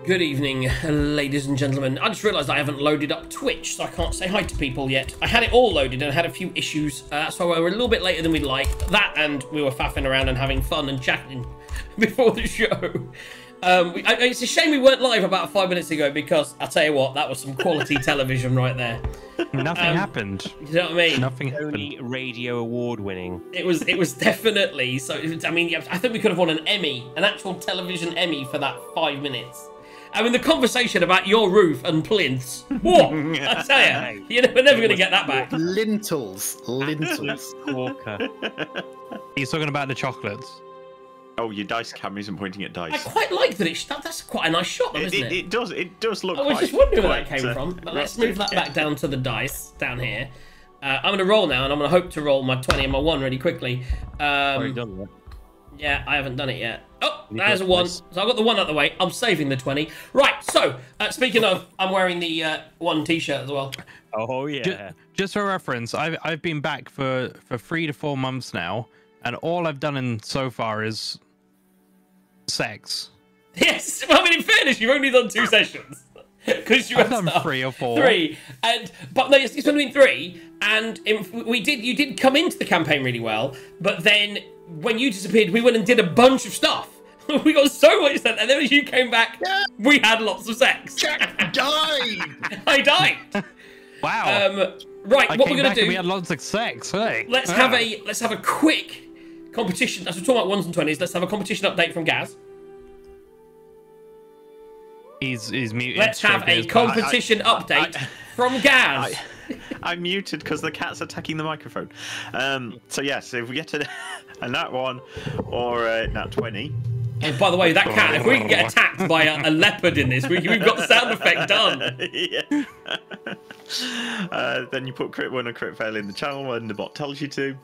Good evening, ladies and gentlemen. I just realised I haven't loaded up Twitch, so I can't say hi to people yet. I had it all loaded and had a few issues, so we were a little bit later than we'd like. That, and we were faffing around and having fun and chatting before the show. It's a shame we weren't live about 5 minutes ago, because I'll tell you what, that was some quality television right there. Nothing happened. You know what I mean? Nothing happened. Only radio award winning. It was definitely, so, I mean, I think we could have won an Emmy, an actual television Emmy for that 5 minutes. I mean, the conversation about your roof and plinths. What? I tell you, we're never going to get that back. Lintels. Walker. He's talking about the chocolates. Oh, your dice camera isn't pointing at dice. I quite like that. That's quite a nice shot, though, isn't it? It does look. I was just wondering where that came from. But let's move that back down to the dice down here. I'm going to roll now, and I'm going to hope to roll my 20 and my 1 really quickly. Already done that. Yeah, I haven't done it yet. Oh, there's a 1. So I've got the 1 out of the way. I'm saving the 20. Right, so, speaking of, I'm wearing the 1 t-shirt as well. Oh, yeah. Just for reference, I've been back for 3 to 4 months now, and all I've done so far is sex. Yes, well, I mean, in fairness, you've only done 2 sessions. Because I've done 3 or 4. 3. But no, it's only been 3, and you did come into the campaign really well, but then when you disappeared, we went and did a bunch of stuff. We got so much stuff, and then as you came back, we had lots of sex. Jack died! I died! Wow. Right, what we're came going back to and do... we had lots of sex, hey? Let's have a quick competition. As we're talking about 1s and 20s, let's have a competition update from Gaz. He's muted. Let's have a competition update from Gaz. I'm muted because the cat's attacking the microphone. So yes, if we get a nat 1 or a nat 20. And by the way, that cat, if we can get attacked by a leopard in this, we've got the sound effect done. Yeah. Then you put crit 1 or crit fail in the channel when the bot tells you to.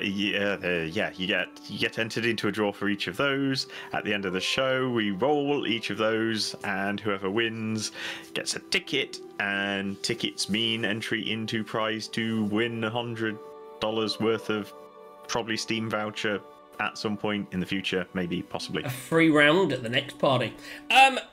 Yeah, you get entered into a draw for each of those. At the end of the show, we roll each of those, and whoever wins gets a ticket. And tickets mean entry into prize to win $100 worth of probably Steam voucher at some point in the future, maybe, possibly. A free round at the next party.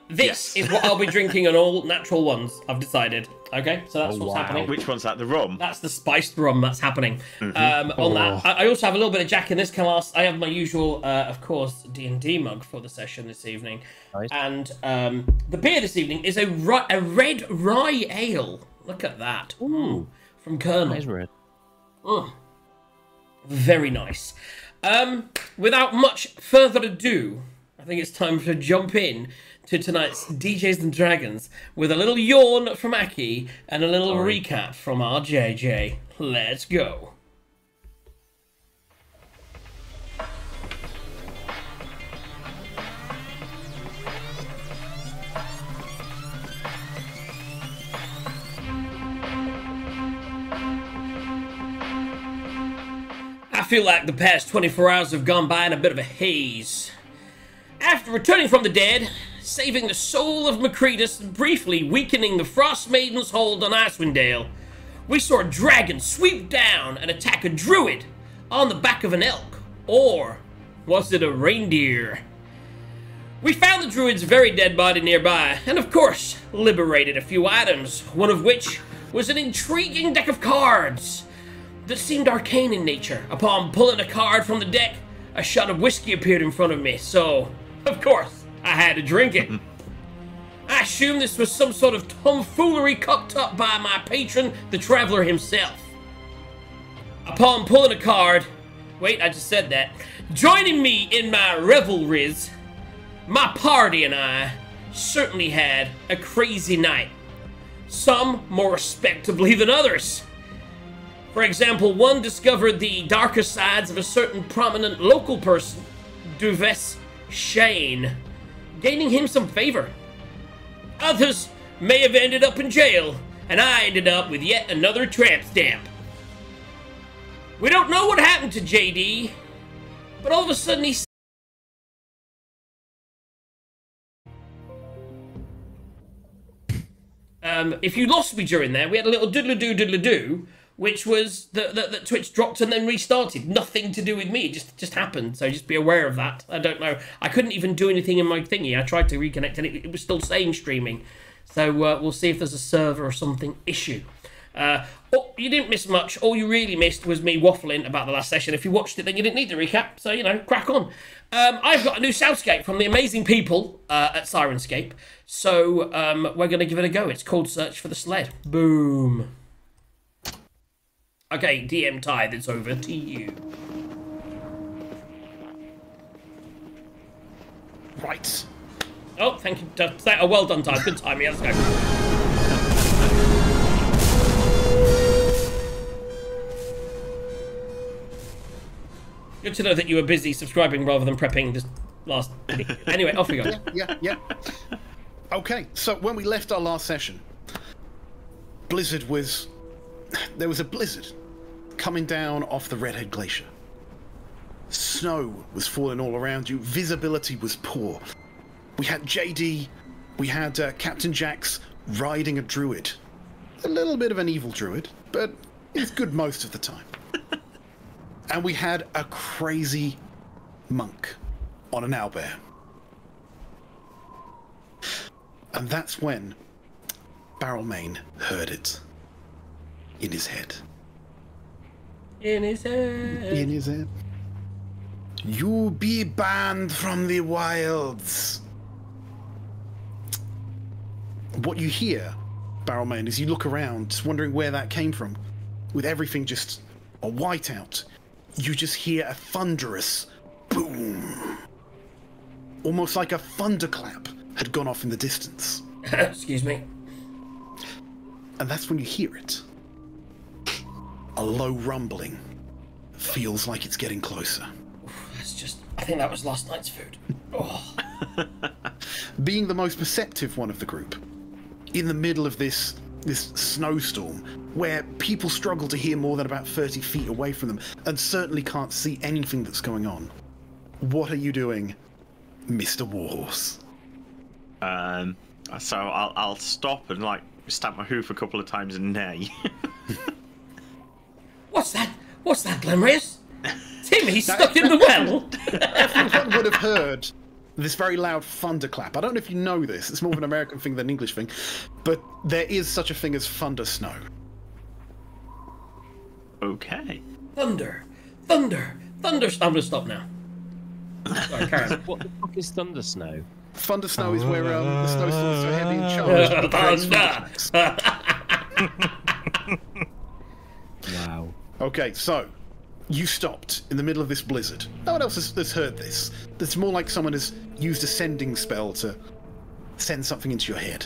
This is what I'll be drinking on all natural ones, I've decided. Okay, so that's what's happening. Which one's that? The rum? That's the spiced rum that's happening. On that, I also have a little bit of Jack in this class. I have my usual, of course, D&D mug for the session this evening. Nice. And the beer this evening is a red rye ale. Look at that. Ooh. From Colonel. That is red. Very nice. Without much further ado, I think it's time to jump in to tonight's DJs and Dragons with a little yawn from Aki and a little recap from our JJ. Let's go. I feel like the past 24 hours have gone by in a bit of a haze. After returning from the dead, saving the soul of Macretus and briefly weakening the Frost Maiden's hold on Icewind Dale, we saw a dragon sweep down and attack a druid on the back of an elk. Or was it a reindeer? We found the druid's very dead body nearby, and of course, liberated a few items, one of which was an intriguing deck of cards that seemed arcane in nature. Upon pulling a card from the deck, a shot of whiskey appeared in front of me, so, of course, I had to drink it. I assume this was some sort of tomfoolery cooked up by my patron, the Traveler himself. Upon pulling a card, wait, I just said that, joining me in my revelries, my party and I certainly had a crazy night. Some more respectably than others. For example, one discovered the darker sides of a certain prominent local person, Duves Shane, gaining him some favor. Others may have ended up in jail, and I ended up with yet another tramp stamp. We don't know what happened to JD, but all of a sudden he... if you lost me during there, we had a little diddle-a-doo, diddle-a-doo, which was that Twitch dropped and then restarted. Nothing to do with me. It just happened. So just be aware of that. I don't know. I couldn't even do anything in my thingy. I tried to reconnect and it was still saying streaming. So we'll see if there's a server or something issue. Oh, you didn't miss much. All you really missed was me waffling about the last session. If you watched it, then you didn't need the recap. So, you know, crack on. I've got a new soundscape from the amazing people at Sirenscape. So we're going to give it a go. It's called Search for the Sled. Boom. Okay, DM Tithe, it's over to you. Right. Oh, thank you. Oh, well done, Tithe. Good timing. Let's go. Good to know that you were busy subscribing rather than prepping this last video. Anyway, off we go. Yeah. Okay, so when we left our last session, there was a blizzard coming down off the Redhead Glacier. Snow was falling all around you. Visibility was poor. We had JD, we had Captain Jax riding a druid. A little bit of an evil druid, but he's good most of the time. And we had a crazy monk on an owlbear. And that's when Barrelmane heard it in his head. In his head. In his head. You be banned from the wilds. What you hear, Barrelmane, is you look around, just wondering where that came from. With everything just a whiteout, you just hear a thunderous boom. Almost like a thunderclap had gone off in the distance. Excuse me. And that's when you hear it. A low rumbling. Feels like it's getting closer. That's just... I think that was last night's food. Oh. Being the most perceptive one of the group, in the middle of this snowstorm, where people struggle to hear more than about 30 feet away from them, and certainly can't see anything that's going on, what are you doing, Mr. Warhorse? So I'll stop and like stamp my hoof a couple of times and neigh. What's that? What's that, Glamrius? Timmy's stuck in the well. Everyone would have heard this very loud thunderclap. I don't know if you know this. It's more of an American thing than an English thing, but there is such a thing as thunder snow. Okay. Thunder. I'm going to stop now. Sorry, Karen. What the fuck is thunder snow? Thunder snow is where the snowstorms are so heavy and charged. it creates thunder tracks. Wow. Okay, so you stopped in the middle of this blizzard. No one else has heard this. It's more like someone has used a sending spell to send something into your head.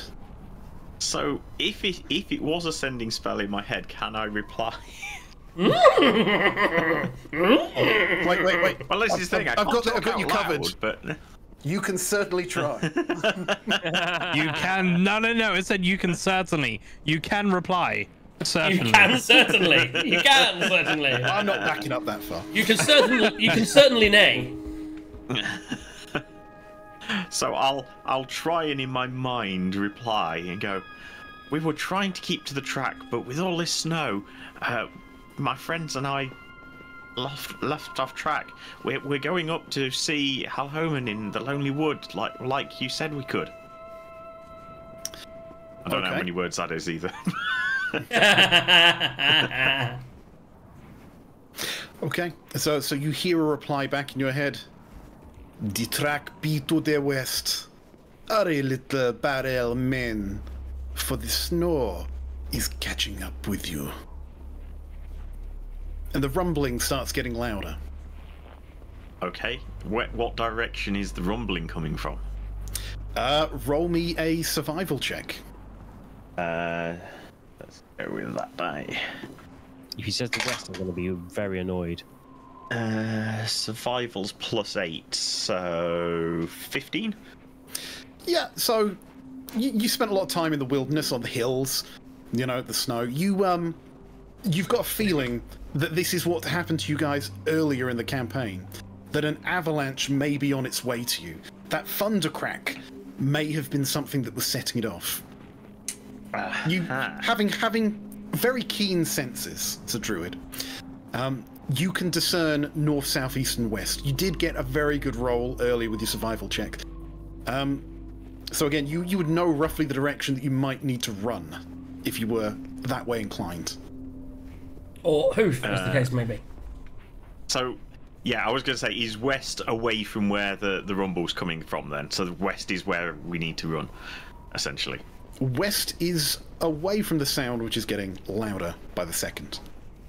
So if it was a sending spell in my head, can I reply? Wait. Well, this is the thing. I've got you covered. But You can certainly try. You can. No. It said you can certainly. You can reply. Certainly. You can certainly. I'm not backing up that far. You can certainly nay. So I'll try and in my mind reply and go, we were trying to keep to the track, but with all this snow, my friends and I left off track. We're going up to see Halhoman in the Lonely Wood, like you said we could. I don't know how many words that is either. Okay, so you hear a reply back in your head. The track be to the west. Hurry, little barrel men, for the snow is catching up with you. And the rumbling starts getting louder. Okay, what direction is the rumbling coming from? Roll me a survival check. Let's go with that die. If he says the west, I'm going to be very annoyed. Survival's +8, so 15. Yeah, so you spent a lot of time in the wilderness on the hills, you know, the snow. You've got a feeling that this is what happened to you guys earlier in the campaign, that an avalanche may be on its way to you. That thunder crack may have been something that was setting it off. You having very keen senses as a druid. You can discern north, south, east, and west. You did get a very good roll early with your survival check. So again, you would know roughly the direction that you might need to run if you were that way inclined. Or hoof, as the case may be. So, yeah, I was going to say, is west away from where the rumble's coming from then? So the west is where we need to run, essentially. West is away from the sound, which is getting louder by the second.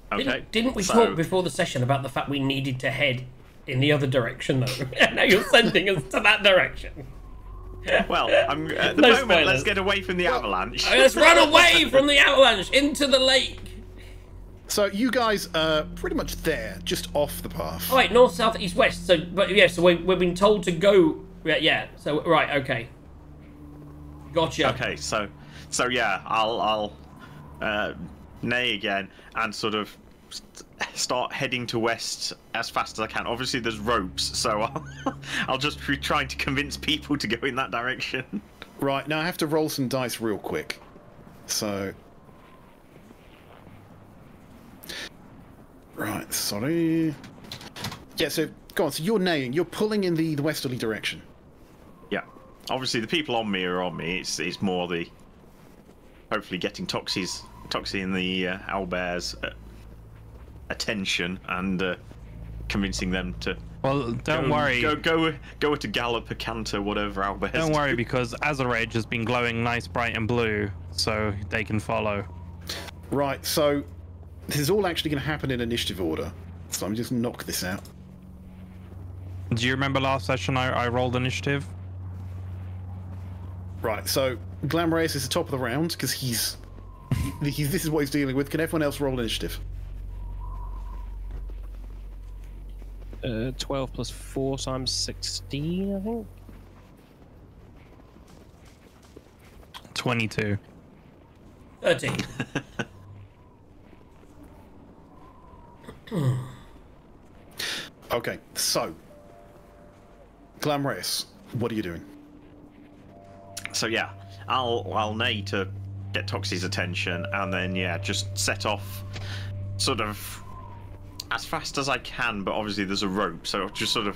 Okay. Didn't we talk before the session about the fact we needed to head in the other direction, though? Now you're sending us to that direction. Well, at the No moment, spoilers. let's get away from the avalanche. Let's run away from the avalanche into the lake. So you guys are pretty much there, just off the path. Oh, wait, north, south, east, west. So, but yeah, so we've been told to go. Yeah. So right, okay. Gotcha. Okay, so yeah, I'll neigh again and sort of start heading to west as fast as I can. Obviously, there's ropes, so I'll just be trying to convince people to go in that direction. Right, now I have to roll some dice real quick. So... Right, sorry. Yeah, so go on. So you're neighing. You're pulling in the westerly direction. Yeah. Obviously, the people on me are on me. It's more the... Hopefully getting Toxie and the owlbears attention and convincing them to... Well, don't worry. Go at a gallop, a canter, whatever owlbears Don't worry, do. because Azarage has been glowing nice, bright, and blue, so they can follow. Right, so this is all actually going to happen in initiative order. So I'm just knock this out. Do you remember last session I rolled initiative? Right, so Glamreus is the top of the round because he's this is what he's dealing with. Can everyone else roll initiative? 12 plus 4, so I'm 16, I think. 22. 13. Okay, so Glamreus, what are you doing? So yeah, I'll neigh to get Toxie's attention, and then yeah, just set off, sort of as fast as I can. But obviously there's a rope, so I'll just sort of.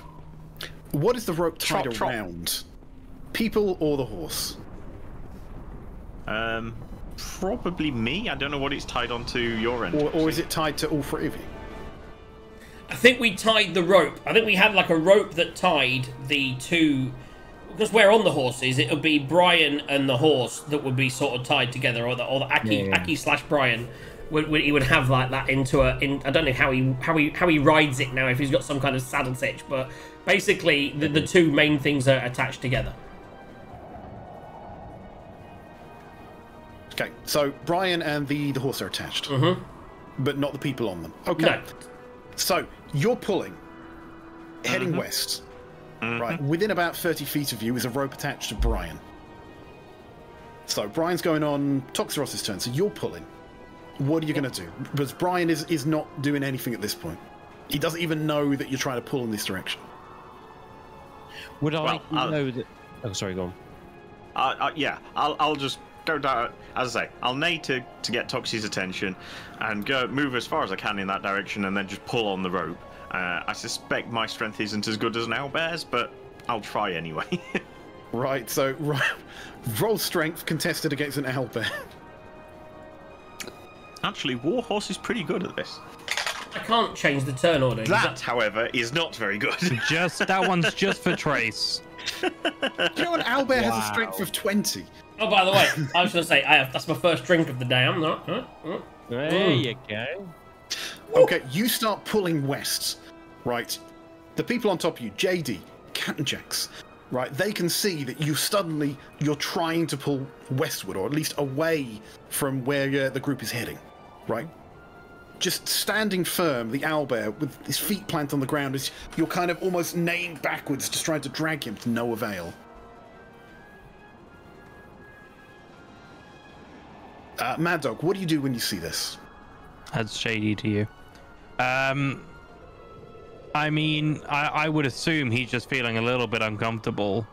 What is the rope tied Trot. around? People or the horse? Probably me. I don't know what it's tied onto your end. Or is it tied to all three of you? I think we tied the rope. I think we had like a rope that tied the two. Because we're on the horses, it would be Brian and the horse that would be sort of tied together, or the Aki slash Brian. He would have like that into a. I don't know how he rides it now, if he's got some kind of saddle stitch, but basically the two main things are attached together. Okay, so Brian and the horse are attached, but not the people on them. Okay, No. so you're pulling, heading west. Right, within about 30 feet of you is a rope attached to Brian. So Brian's going on Toxiros's turn, so you're pulling. What are you going to do? Because Brian is not doing anything at this point. He doesn't even know that you're trying to pull in this direction. Would I Well, know that... Oh, sorry, go on. Yeah, I'll just go down. As I say, I'll neigh to get Toxie's attention, and move as far as I can in that direction, and then just pull on the rope. I suspect my strength isn't as good as an owlbear's, but I'll try anyway. Right, so roll strength contested against an owlbear. Actually, Warhorse is pretty good at this. I can't change the turn order. That, however, is not very good. That one's just for Trace. Do you know an owlbear has a strength of 20? Oh, by the way, I was going to say, that's my first drink of the day. I'm not. There you go. Okay, you start pulling west, right? The people on top of you, JD, Captain Jax, right? They can see that you're trying to pull westward, or at least away from where the group is heading, right? Just standing firm, the owlbear, with his feet planted on the ground, is you're kind of almost neighing backwards, just trying to drag him to no avail. Mad Dog, what do you do when you see this? That's shady to you. I mean, I would assume he's just feeling a little bit uncomfortable.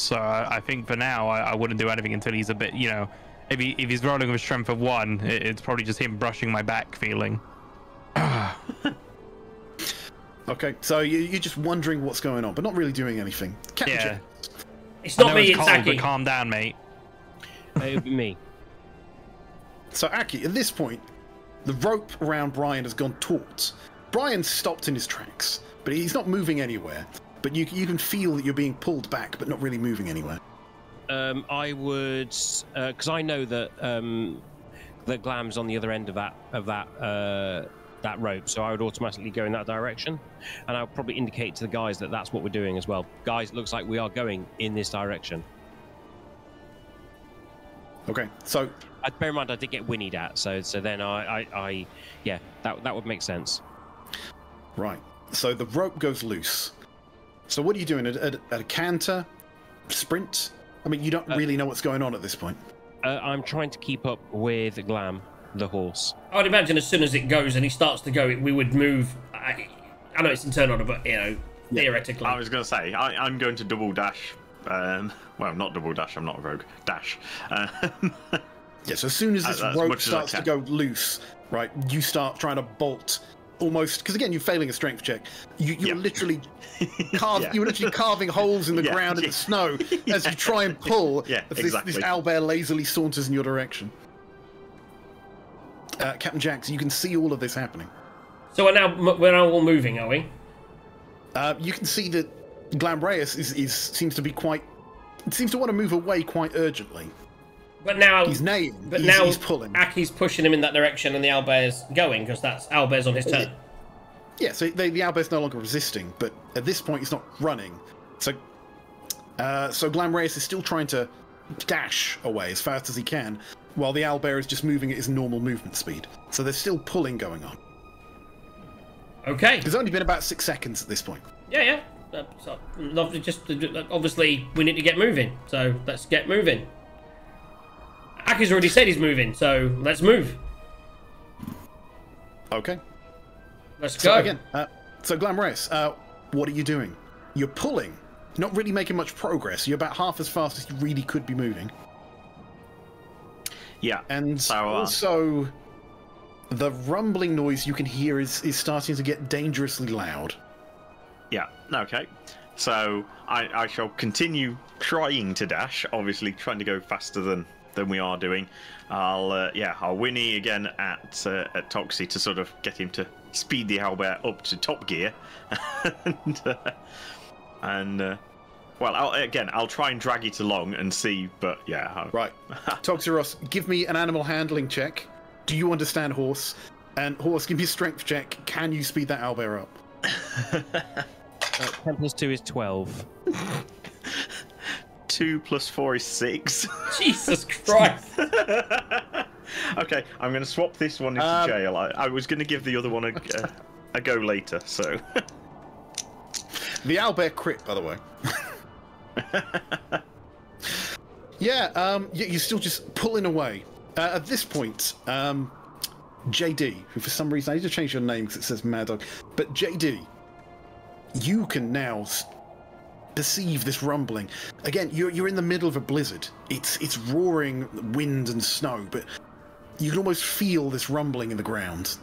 So I think for now, I wouldn't do anything until he's a bit, you know, if he's rolling with a strength of 1, it's probably just him brushing my back feeling. Okay, so you're just wondering what's going on, but not really doing anything. Captain Yeah. Jack, It's not I know me, it's it's cold, Aki. but calm down, mate. It would be me. So Aki, at this point, the rope around Brian has gone taut. Brian's stopped in his tracks, but he's not moving anywhere. But you can feel that you're being pulled back, but not really moving anywhere. I would, because I know that that Glam's on the other end of that rope, so I would automatically go in that direction, and I'll probably indicate to the guys that that's what we're doing as well. Guys, it looks like we are going in this direction. Okay, so Bear in mind, I did get whinnied at, so then I yeah, that would make sense. right, so the rope goes loose. So what are you doing? At a canter, sprint? I mean, you don't really know what's going on at this point. I'm trying to keep up with Glam, the horse. I would imagine as soon as it goes and he starts to go, we would move. I know it's internal order, but, you know, theoretically. I was going to say, I'm going to double dash. Well, not double dash, I'm not a rogue. Dash. Yeah, so as soon as this rope much as I starts to can. go loose, right, you start trying to bolt almost, because again, you're failing a strength check. You're literally you're literally carving holes in the ground in the snow as you try and pull. Yeah, as exactly. this owlbear lazily saunters in your direction. Captain Jax, you can see all of this happening. So we're now all moving, are we? You can see that Glamreus seems to be seems to want to move away quite urgently. But now He's neighing. But He's now pulling. Aki's pushing him in that direction, and the owlbear's going because that's owlbear's on his turn. Yeah, so the owlbear's no longer resisting, but at this point, he's not running. So Glamreus is still trying to dash away as fast as he can, while the owlbear is just moving at his normal movement speed. So there's still pulling going on. Okay. There's only been about 6 seconds at this point. Yeah. So, obviously, we need to get moving. So let's get moving. Aki's already said he's moving, so let's move. Okay. Let's So go. again, so Glamreus, what are you doing? You're pulling, not really making much progress. You're about half as fast as you really could be moving. Yeah. And So, also, the rumbling noise you can hear is starting to get dangerously loud. Yeah, okay. So I shall continue trying to dash, obviously trying to go faster than we are doing. I'll whinny again at Toxie to sort of get him to speed the owlbear up to top gear. Well, I'll try and drag it along and see, but yeah. Right. Toxiros, give me an animal handling check. Do you understand horse? And horse, give me a strength check. Can you speed that owlbear up? 10 plus 2 is 12. 2 plus 4 is 6. Jesus Christ. Okay, I'm going to swap this one into jail. I was going to give the other one a go later, so. The owlbear crit, by the way. Yeah, you're still just pulling away. At this point, JD, who for some reason, I need to change your name because it says Mad Dog, but JD, you can now perceive this rumbling. Again, you're in the middle of a blizzard. It's roaring wind and snow, but you can almost feel this rumbling in the ground.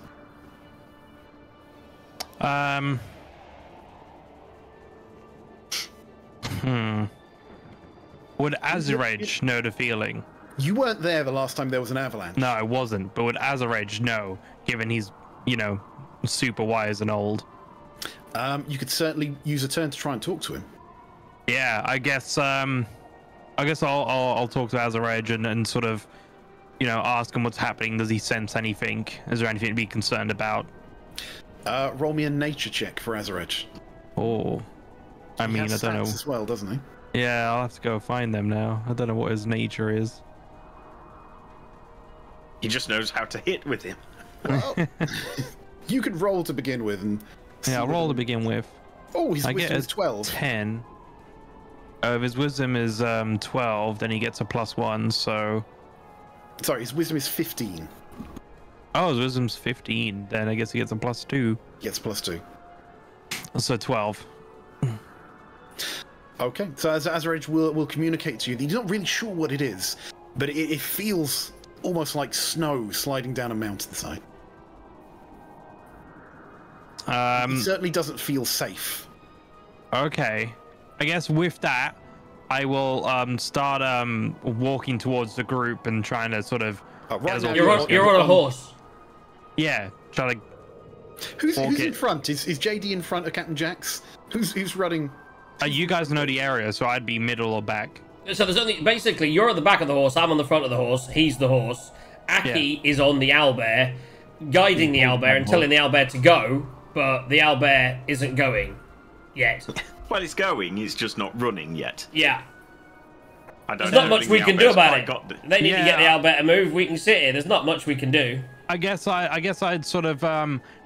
Would Azurage know the feeling? You weren't there the last time there was an avalanche. No, I wasn't. But would Azurage know, given he's, super wise and old? You could certainly use a turn to try and talk to him. Yeah, I guess I'll talk to Azurage and sort of, ask him what's happening. Does he sense anything? Is there anything to be concerned about? Roll me a nature check for Azurage. Oh, I He mean, I has don't know. stats as well, doesn't he? Yeah, I'll have to go find them now. I don't know what his nature is. He just knows how to hit with him. Well, you could roll to begin with, and Yeah, I'll roll to begin with. Oh, his I wisdom get is 12. 10. If his wisdom is 12, then he gets a +1. So, Sorry, his wisdom is 15. oh, his wisdom's 15. Then I guess he gets a +2. Gets +2. So 12. Okay, so Azarage will communicate to you. He's not really sure what it is, but it feels almost like snow sliding down a mountainside. It certainly doesn't feel safe. Okay. I guess with that, I will start walking towards the group and trying to sort of... Right now, You're on a horse. Yeah, try to... Who's in front? Is JD in front of Captain Jax? Who's running? You guys know the area, so I'd be middle or back. So there's only... Basically, you're at the back of the horse, I'm on the front of the horse, he's the horse. Aki is on the owlbear, guiding the owlbear and telling the owlbear to go, but the owlbear isn't going yet. Well, it's going, it's just not running yet. Yeah. There's not much we can do about it. They need to get the owlbear to move. We can sit here. There's not much we can do. I guess I'd sort of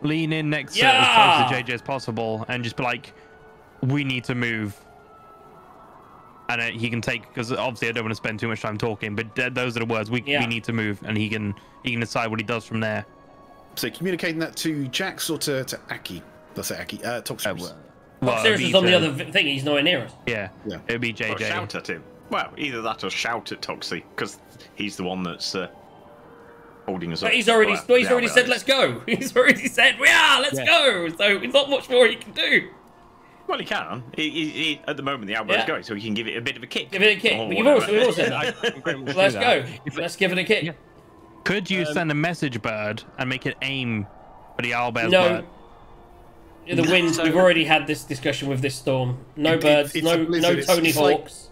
lean in next to as close to JJ as possible and just be like, we need to move. And he can take, because obviously I don't want to spend too much time talking, but those are the words. We need to move, and he can decide what he does from there. So communicating that to Jax or to Aki? Let's say Aki. Toxirus. Toxirus is on the other thing. He's nowhere near us. Yeah. It'd be JJ. Or shout at him. Well, either that or shout at Toxie, because he's the one that's holding us up. But he's already said, let's go. He's already said, let's go. So there's not much more he can do. Well, he can. He at the moment, the owlbear's going, so he can give it a bit of a kick. Give it a kick. But we've also said, let's go. Let's give it a kick. Yeah. Could you send a message bird and make it aim for the owlbear's bird? The winds. We've already had this discussion with this storm. No birds. No Tony Hawks.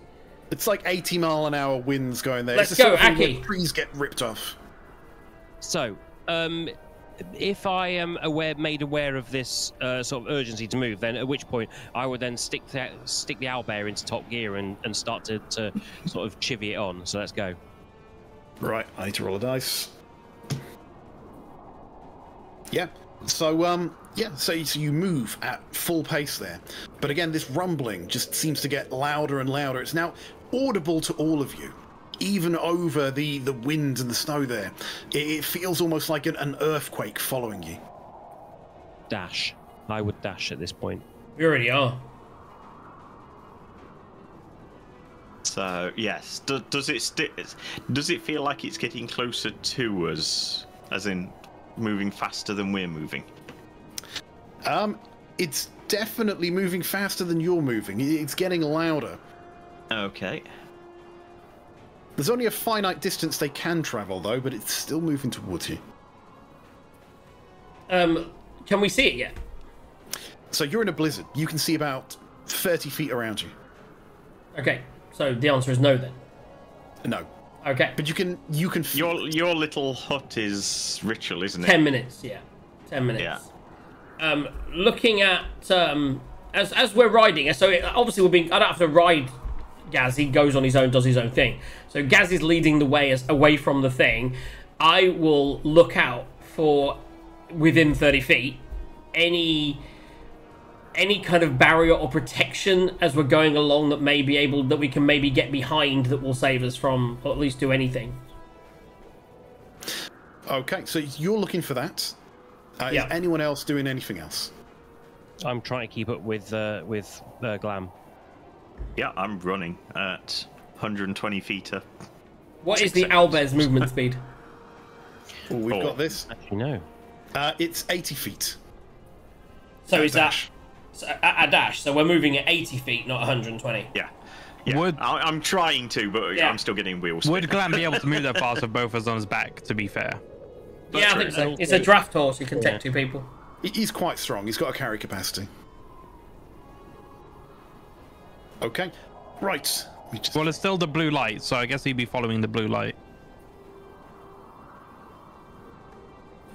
It's like 80-mile-an-hour winds going there. Let's go, Aki. Trees get ripped off. So, if I am made aware of this sort of urgency to move, then at which point I would then stick the owlbear into top gear and start to sort of chivvy it on. So let's go. Right, I need to roll a dice. Yeah. So so you move at full pace there, but again, this rumbling just seems to get louder and louder. It's now audible to all of you, even over the wind and the snow there. It feels almost like an earthquake following you. Dash. I would dash at this point. We already are. So yes, does it feel like it's getting closer to us, as in moving faster than we're moving? It's definitely moving faster than you're moving. It's getting louder. Okay. There's only a finite distance they can travel, though, but it's still moving towards you. Can we see it yet? So you're in a blizzard. You can see about 30 feet around you. Okay, so the answer is no then. No. Okay. But you can feel your little hut is ritual, isn't it? 10 minutes, yeah. 10 minutes. Yeah. Looking at as we're riding, so obviously I don't have to ride Gaz. He goes on his own, does his own thing. So Gaz is leading the way away from the thing. I will look out for within 30 feet any kind of barrier or protection as we're going along that we can maybe get behind that will save us from, or at least do anything. Okay, so you're looking for that. Is anyone else doing anything else? I'm trying to keep up with Glam. Yeah, I'm running at 120 feet. What is the owlbear's movement speed? Oh, we've got this. Actually, no. It's 80 feet. So is that a dash? So we're moving at 80 feet, not 120. Yeah. I'm trying to, but I'm still getting wheels. Would Glam be able to move that fast with both of us on his back, to be fair? Yeah, I think so. It's a draft horse. He can take two people. He's quite strong. He's got a carry capacity. Okay. Right. Well, it's still the blue light, so I guess he'd be following the blue light.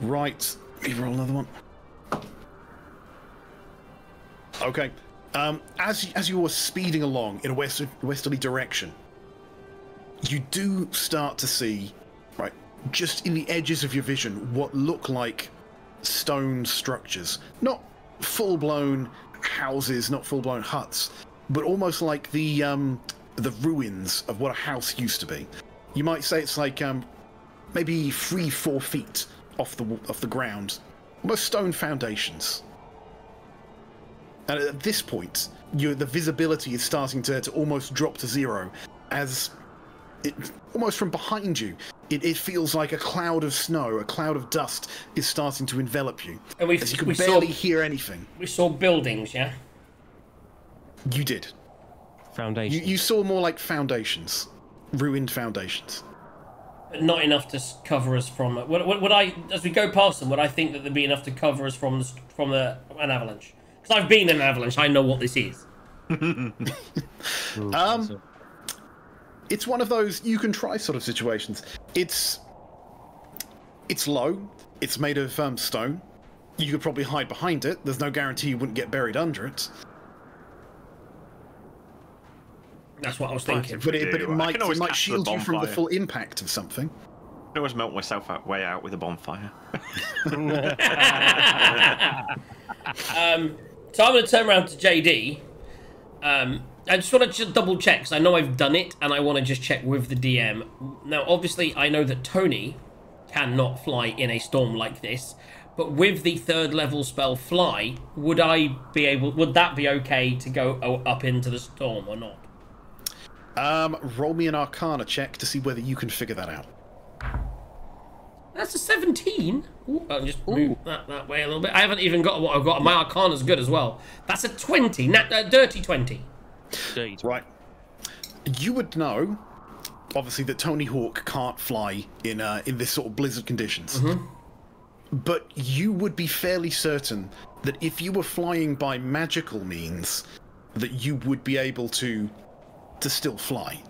Right. Let me roll another one. Okay. As you are speeding along in a westerly direction, you do start to see, right, just in the edges of your vision, what look like stone structures. Not full-blown houses, not full-blown huts, but almost like the ruins of what a house used to be. You might say it's like maybe 3-4 feet off the ground, almost stone foundations. And at this point, the visibility is starting to almost drop to zero, as it almost from behind you, it feels like a cloud of snow, a cloud of dust is starting to envelop you. And as you can barely hear anything. We saw buildings, yeah? You did. Foundations. You saw more like foundations, ruined foundations. But not enough to cover us from it. Would I, as we go past them, would I think that there'd be enough to cover us from an avalanche? Because I've been in an avalanche, I know what this is. It's one of those you can try sort of situations. It's low. It's made of stone. You could probably hide behind it. There's no guarantee you wouldn't get buried under it. That's what I was thinking. But it might shield you from the full impact of something. I can always melt myself way out with a bonfire. So I'm going to turn around to JD. I just want to just double check, because I know I've done it, and I want to just check with the DM. Now, obviously, I know that Tony cannot fly in a storm like this, but with the 3rd level spell Fly, would that be okay to go up into the storm or not? Roll me an Arcana check to see whether you can figure that out. That's a 17. Ooh, I'll just move that way a little bit. I haven't even got what I've got. My Arcana's good as well. That's a 20. Dirty 20. Right. You would know, obviously, that Tony Hawk can't fly in this sort of blizzard conditions. Mm-hmm. But you would be fairly certain that if you were flying by magical means, that you would be able to still fly.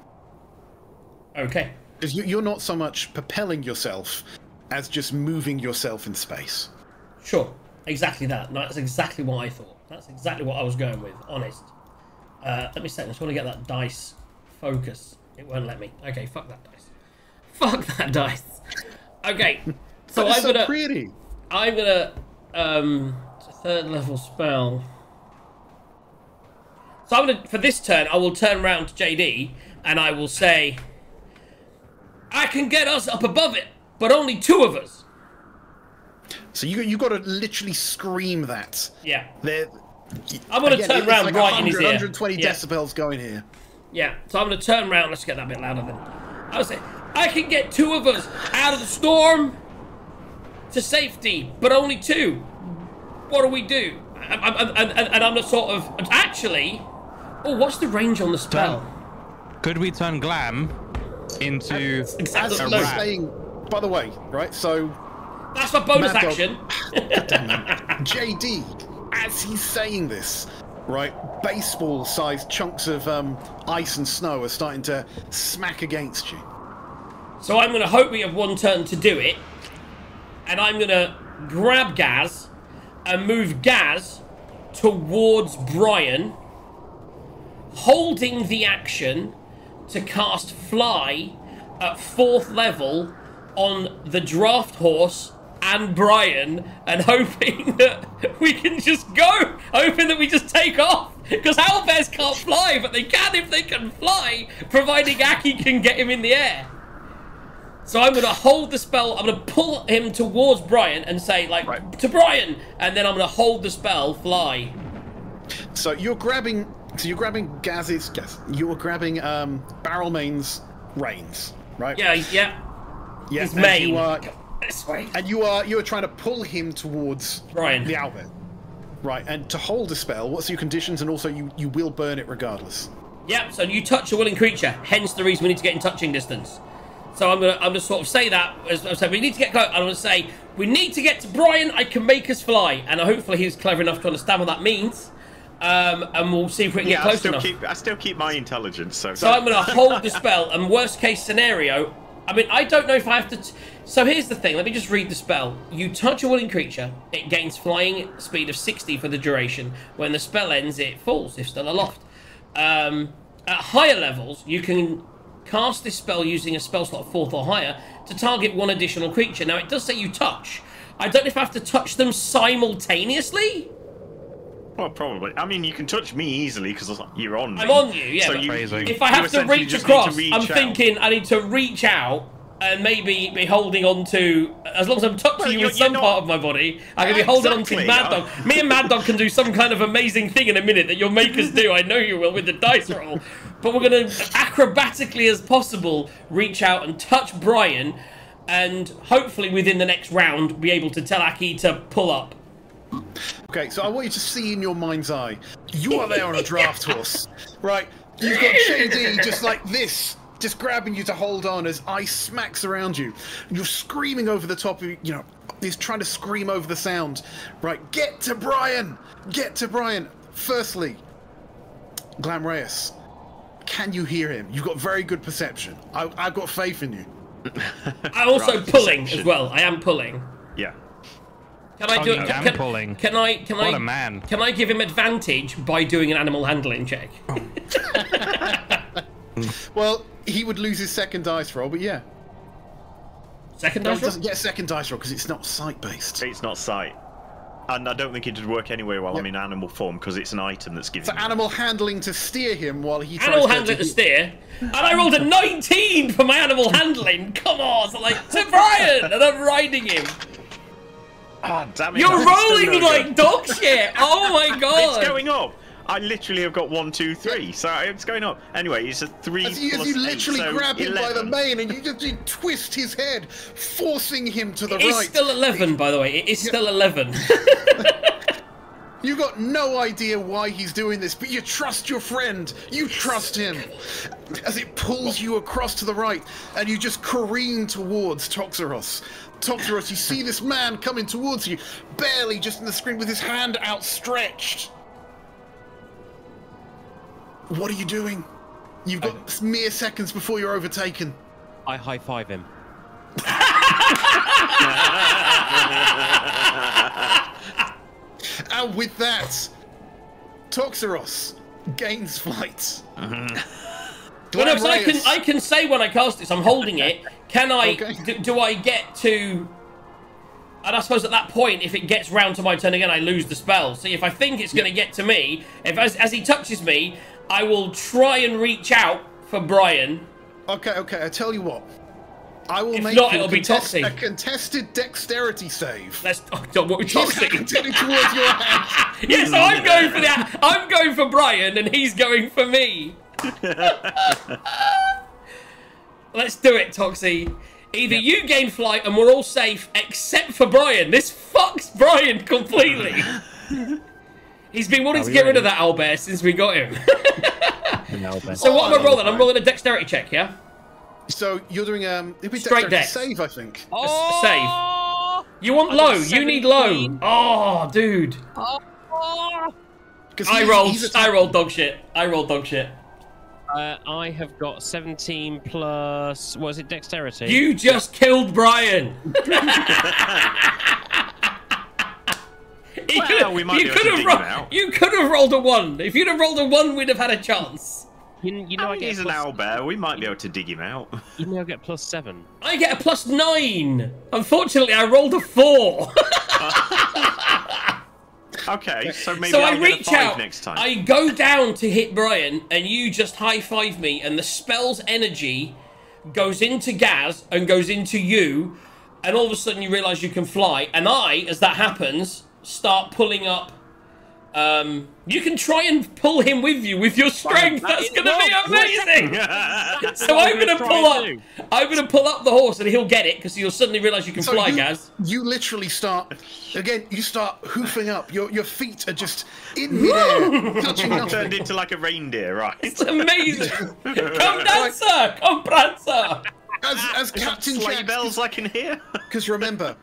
Okay. Because you're not so much propelling yourself as just moving yourself in space. Sure. Exactly that. No, that's exactly what I thought. That's exactly what I was going with, honest. Let me say, I just want to get that dice focus. It won't let me. Okay, fuck that dice. Fuck that dice. Okay. So I'm gonna... it's a 3rd level spell. So I'm gonna, for this turn, I will turn around to JD and I will say, I can get us up above it, but only 2 of us. So you got to literally scream that. Yeah. I'm going to turn around like right in his ear. 120 decibels going here. Yeah. So I'm going to turn around. Let's get that bit louder then. I would say, I can get 2 of us out of the storm to safety, but only 2. What do we do? And I'm the sort of... Actually... Oh, what's the range on the spell? Could we turn Glam into exactly a rat? Saying, by the way, right, so... That's my bonus action. JD, as he's saying this, right, baseball-sized chunks of ice and snow are starting to smack against you. So I'm going to hope we have 1 turn to do it. And I'm going to grab Gaz and move Gaz towards Brian, holding the action to cast Fly at 4th level on the draft horse and Brian, and hoping that we can just go, hoping that we just take off, because owlbears can't fly, but they can if they can fly, providing Aki can get him in the air. So I'm going to hold the spell, I'm going to pull him towards Brian and say, like, to Brian, and then I'm going to hold the spell, Fly. So you're grabbing Gaz's, you're grabbing Barrelmane's reins, right? Yeah. His mane. This way. And you are trying to pull him towards Brian. The owlbear. Right, and to hold a spell, what's your conditions? And also you will burn it regardless. Yeah, so you touch a willing creature, hence the reason we need to get in touching distance. So I'm gonna sort of say that, as I said, we need to get close. I'm gonna say, we need to get to Brian, I can make us fly. And hopefully he's clever enough to understand what that means. And we'll see if we can get close enough. I still keep my intelligence, so I'm gonna hold the spell, and worst case scenario, I mean, I don't know if I have to... So here's the thing, let me just read the spell. You touch a willing creature, it gains flying speed of 60 for the duration. When the spell ends, it falls, if still aloft. At higher levels, you can cast this spell using a spell slot 4th or higher to target 1 additional creature. Now, it does say you touch. I don't know if I have to touch them simultaneously. Well, probably. I mean, you can touch me easily because you're on me. I'm on you, yeah. So if I have to reach across, I'm thinking I need to reach out and maybe be holding on to, as long as I'm touching you with some part of my body, I can be holding on to Mad Dog. Me and Mad Dog can do some kind of amazing thing in a minute that you'll make us do. I know you will with the dice roll. But we're going to, acrobatically as possible, reach out and touch Brian, and hopefully within the next round be able to tell Aki to pull up. Okay, so I want you to see in your mind's eye. You are there on a draft horse, right? You've got JD just like this, just grabbing you to hold on as ice smacks around you. You're screaming over the top of, you know, he's trying to scream over the sound. Right, get to Brian! Get to Brian! Firstly, Glam Reyes, can you hear him? You've got very good perception. I've got faith in you. I'm also pulling as well. I am pulling. Yeah. Can I do it? Pulling. Can I What a man. Can I give him advantage by doing an animal handling check? Well, he would lose his second dice roll, but yeah. Second No, dice he roll? doesn't get a second dice roll because it's not sight-based. It's not sight. And I don't think it'd work anyway while I'm in animal form because it's an item that's given. So animal handling to steer him while he tries Animal handling to steer, and I rolled a 19 for my animal handling. Come on, so like to Brian, and I'm riding him. Ah, damn it. You're rolling like dog shit. Oh my god. It's going up. I literally have got 1, 2, 3, so it's going up. Anyway, it's a 3 As you plus literally 8, so grab him 11. by the mane and you twist his head, forcing him to the It's right. still 11, by the way. It is still 11. You got no idea why he's doing this, but you trust your friend. You trust him. As it pulls you across to the right, and you just careen towards Toxeros. Toxeros, you see this man coming towards you, barely just in the screen with his hand outstretched. What are you doing? You've got mere seconds before you're overtaken. I high-five him. And with that, Toxeros gains flight. Well, no, so I can say when I cast this, I'm holding it. Can I? Okay. Do I get to? And I suppose at that point, if it gets round to my turn again, I lose the spell. See, if I think it's going to get to me, if as he touches me, I will try and reach out for Brian. Okay, I tell you what. I will If make not, you it'll be Toxie. a contested dexterity save. Let's. Oh, God, what we He's Toxie? heading towards your hand. Yeah, so I'm going for that. I'm going for Brian, and he's going for me. Let's do it, Toxie. Either you gain flight and we're all safe, except for Brian. This fucks Brian completely. He's been wanting to get rid of that owlbear since we got him. So what am I rolling? I'm rolling a dexterity check, yeah? So you're doing it'd be Straight dexterity dex. save, I think. A save. You want low. You need low. Oh, dude. I rolled dog shit. I rolled dog shit. I have got 17 plus... What is it, dexterity? You just killed Brian. We might be able to dig him out. You could have rolled a 1. If you'd have rolled a 1, we'd have had a chance. You know, I get he's an owlbear. We might be able to dig him out. You know, I get +7. I get a +9. Unfortunately, I rolled a 4. Okay, so maybe So I'll I get a reach 5 out, next time. I go down to hit Brian, and you just high-five me, and the spell's energy goes into Gaz and goes into you, and all of a sudden you realise you can fly, and I, as that happens, start pulling up. You can try and pull him with you with your strength. That's going to be amazing. So I'm going to pull up. I'm going to pull up the horse, and he'll get it because you'll suddenly realise you can fly, Gaz. You literally start again. You start hoofing up. Your feet are just in midair, touching nothing. Turned into like a reindeer, right? It's amazing. Come dancer, come prancer. As Captain Sleigh Jack, bells I can hear. because remember,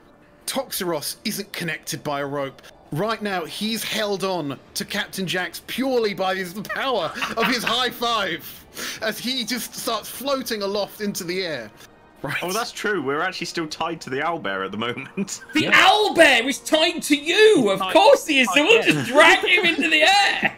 Toxeros isn't connected by a rope. Right now, he's held on to Captain Jax purely by the power of his high five, as he just starts floating aloft into the air. Right. Oh, that's true. We're actually still tied to the owlbear at the moment. The owlbear is tied to you. Of course he is. So we'll just drag him into the air.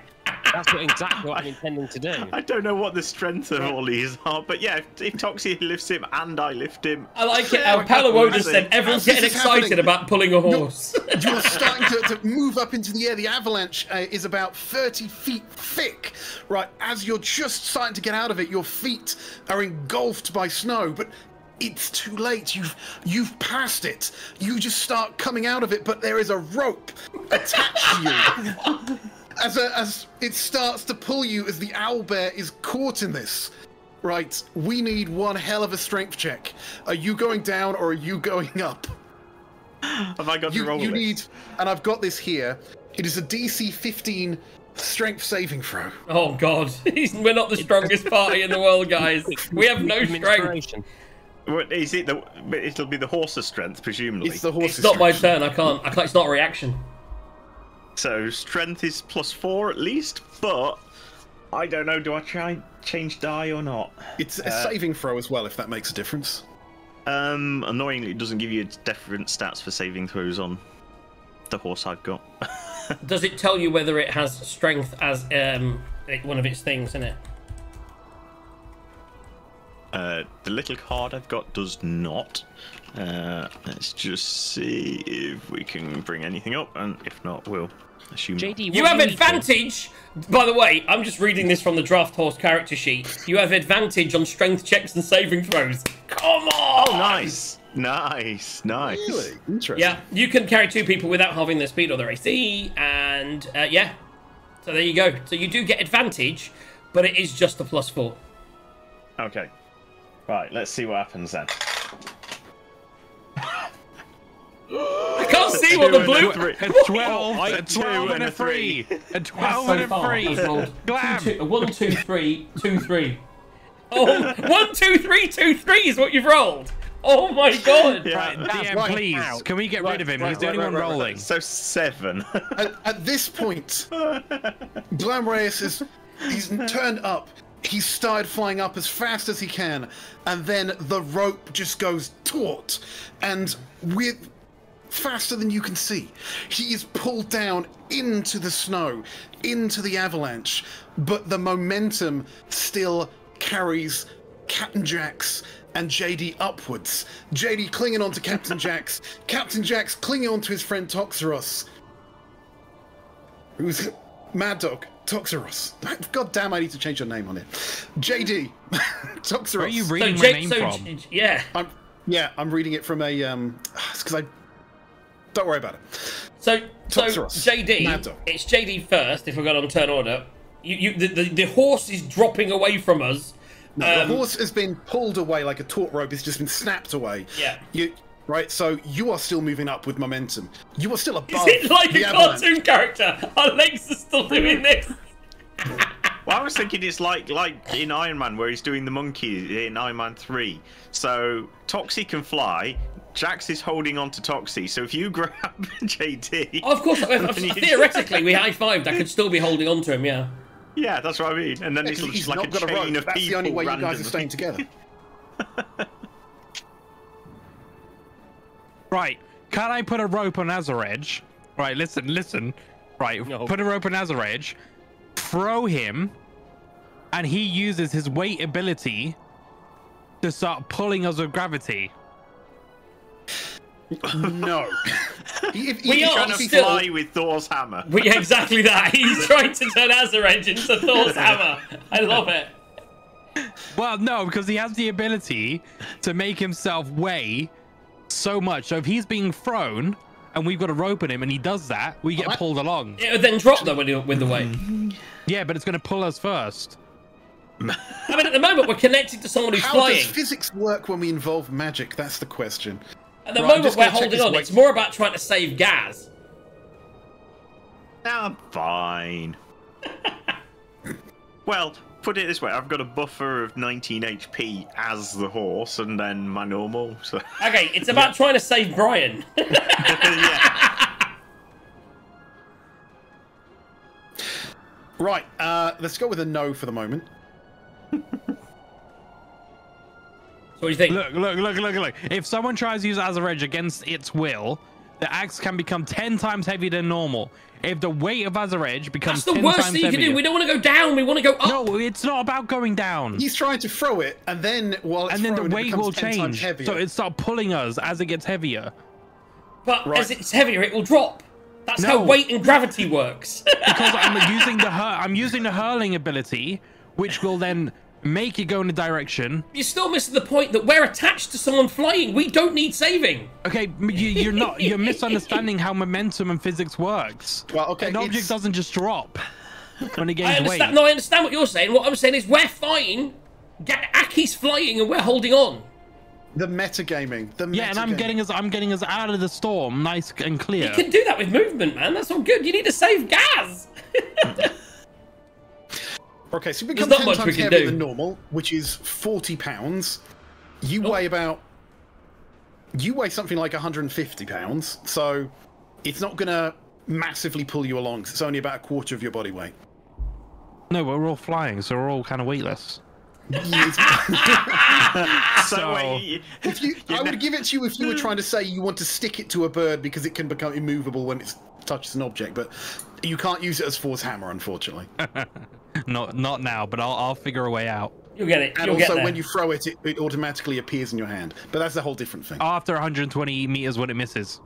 That's exactly what I'm intending to do. I don't know what the strength of all these are, but yeah, if Toxie lifts him and I lift him. I like it how Palawo just said everyone's As this getting is excited happening, about pulling a horse. You're starting to move up into the air. The avalanche is about 30 feet thick. Right, as you're just starting to get out of it, your feet are engulfed by snow. But it's too late. You've passed it. You just start coming out of it, but there is a rope attached to you. As it starts to pull you, as the owlbear is caught in this. Right, we need one hell of a strength check. Are you going down or are you going up? Have I got to roll You this? need, and I've got this here. It is a DC 15 strength saving throw. Oh God, we're not the strongest party in the world, guys. We have no strength. Administration. What, is it it'll be the horse's strength, presumably. It's the horse's It's not my strength. turn. I can't. It's not a reaction. So strength is +4 at least, but I don't know. Do I try and change die or not? It's a saving throw as well, if that makes a difference. Annoyingly, it doesn't give you different stats for saving throws on the horse I've got. Does it tell you whether it has strength as one of its things in it? The little card I've got does not. Let's just see if we can bring anything up, and if not, we'll assume. JD, You what have do need to- advantage. By the way, I'm just reading this from the draft horse character sheet. You have advantage on strength checks and saving throws. Come on! Oh, nice, nice. Really? Interesting. Yeah, you can carry 2 people without halving their speed or their AC, and yeah. So there you go. So you do get advantage, but it is just a +4. Okay. Right, let's see what happens then. I can't see what the blue. A 12, a 12 and a 3. A 12 and a 3. Glam. 1, 2, 3, 2, 3. Oh, 1, 2, 3, 2, 3 is what you've rolled. Oh my God! Yeah. Right, DM, right. please. Ow. Can we get rid of him? He's the only one rolling. So 7. At this point, Glam Reyes he's turned up. He started flying up as fast as he can, and then the rope just goes taut, and with faster than you can see, he is pulled down into the snow, into the avalanche, but the momentum still carries Captain Jax and JD upwards. JD clinging on to Captain Jax, Captain Jax clinging on to his friend Toxeros, who's Mad Dog. Toxeros. God damn, I need to change your name on it. JD. Toxeros. Where are you reading my name from? Yeah. I'm reading it from a it's because I don't worry about it. So Toxeros. Mad JD, Dog. it's JD first. If we're going on turn order, the horse is dropping away from us. No, the horse has been pulled away like a taut rope. It's just been snapped away. Yeah. Right, so you are still moving up with momentum. You are still above. Is it like the a avalanche. cartoon character? Our legs are still doing this. Well, I was thinking it's like in Iron Man where he's doing the monkey in Iron Man 3. So Toxie can fly. Jax is holding on to Toxie. So if you grab JD, Oh, of course. Theoretically, we high-fived. I could still be holding on to him. Yeah. yeah, that's what I mean. And then Yeah, it's 'cause just he's like a not got a chain rope. of That's people. the only way you guys are randomly. staying together. Right, can I put a rope on Azarej? Right, listen. Right, No. put a rope on Azarej, throw him, and he uses his weight ability to start pulling us with gravity. No. We are Trying to still- fly with Thor's hammer. Exactly that. He's trying to turn Azarej into Thor's hammer. I love it. Well, no, because he has the ability to make himself weigh so much. So if he's being thrown and we've got a rope on him and he does that, we get pulled along. It would then drop though with the weight. Yeah, but it's going to pull us first. I mean, at the moment we're connected to someone who's How flying. does physics work when we involve magic? That's the question. At the Right, I'm moment just we're gonna check holding his on. weight. It's more about trying to save Gaz. I'm fine. Well, put it this way: I've got a buffer of 19 HP as the horse, and then my normal. So Okay, it's about trying to save Brian. yeah. Right, let's go with a no for the moment. So what do you think? Look. If someone tries to use Azarej against its will, the axe can become 10 times heavier than normal. If the weight of Azarej becomes That's the 10 worst times thing you can heavier... do. We don't want to go down. We want to go up. No, it's not about going down. He's trying to throw it, and then while it's And then the thrown, it weight becomes will 10 times change. heavier. So it starts pulling us as it gets heavier. But Right. as it's heavier, it will drop. That's No. how weight and gravity works. Because I'm using the hurling ability, which will then make it go in a direction. You're still missing the point that we're attached to someone flying. We don't need saving. Okay, you're not. You're misunderstanding how momentum and physics works. Well, okay, an object doesn't just drop when it gains I understand. weight. No, I understand what you're saying. What I'm saying is we're fine. Aki's flying and we're holding on. The metagaming. Yeah, and I'm getting us out of the storm, nice and clear. You can do that with movement, man. That's all good. You need to save gas. Okay, so you become There's 10 not much times we can heavier do. than normal, which is 40 pounds. You weigh something like 150 pounds, so it's not going to massively pull you along, 'cause it's only about a quarter of your body weight. No, but we're all flying, so we're all kind of weightless. So I would give it to you if you were trying to say you want to stick it to a bird because it can become immovable when it touches an object, but you can't use it as force hammer, unfortunately. Not now, but I'll figure a way out. You'll get it. And You'll get also, there. when you throw it, it automatically appears in your hand. But that's a whole different thing. After 120 meters when it misses.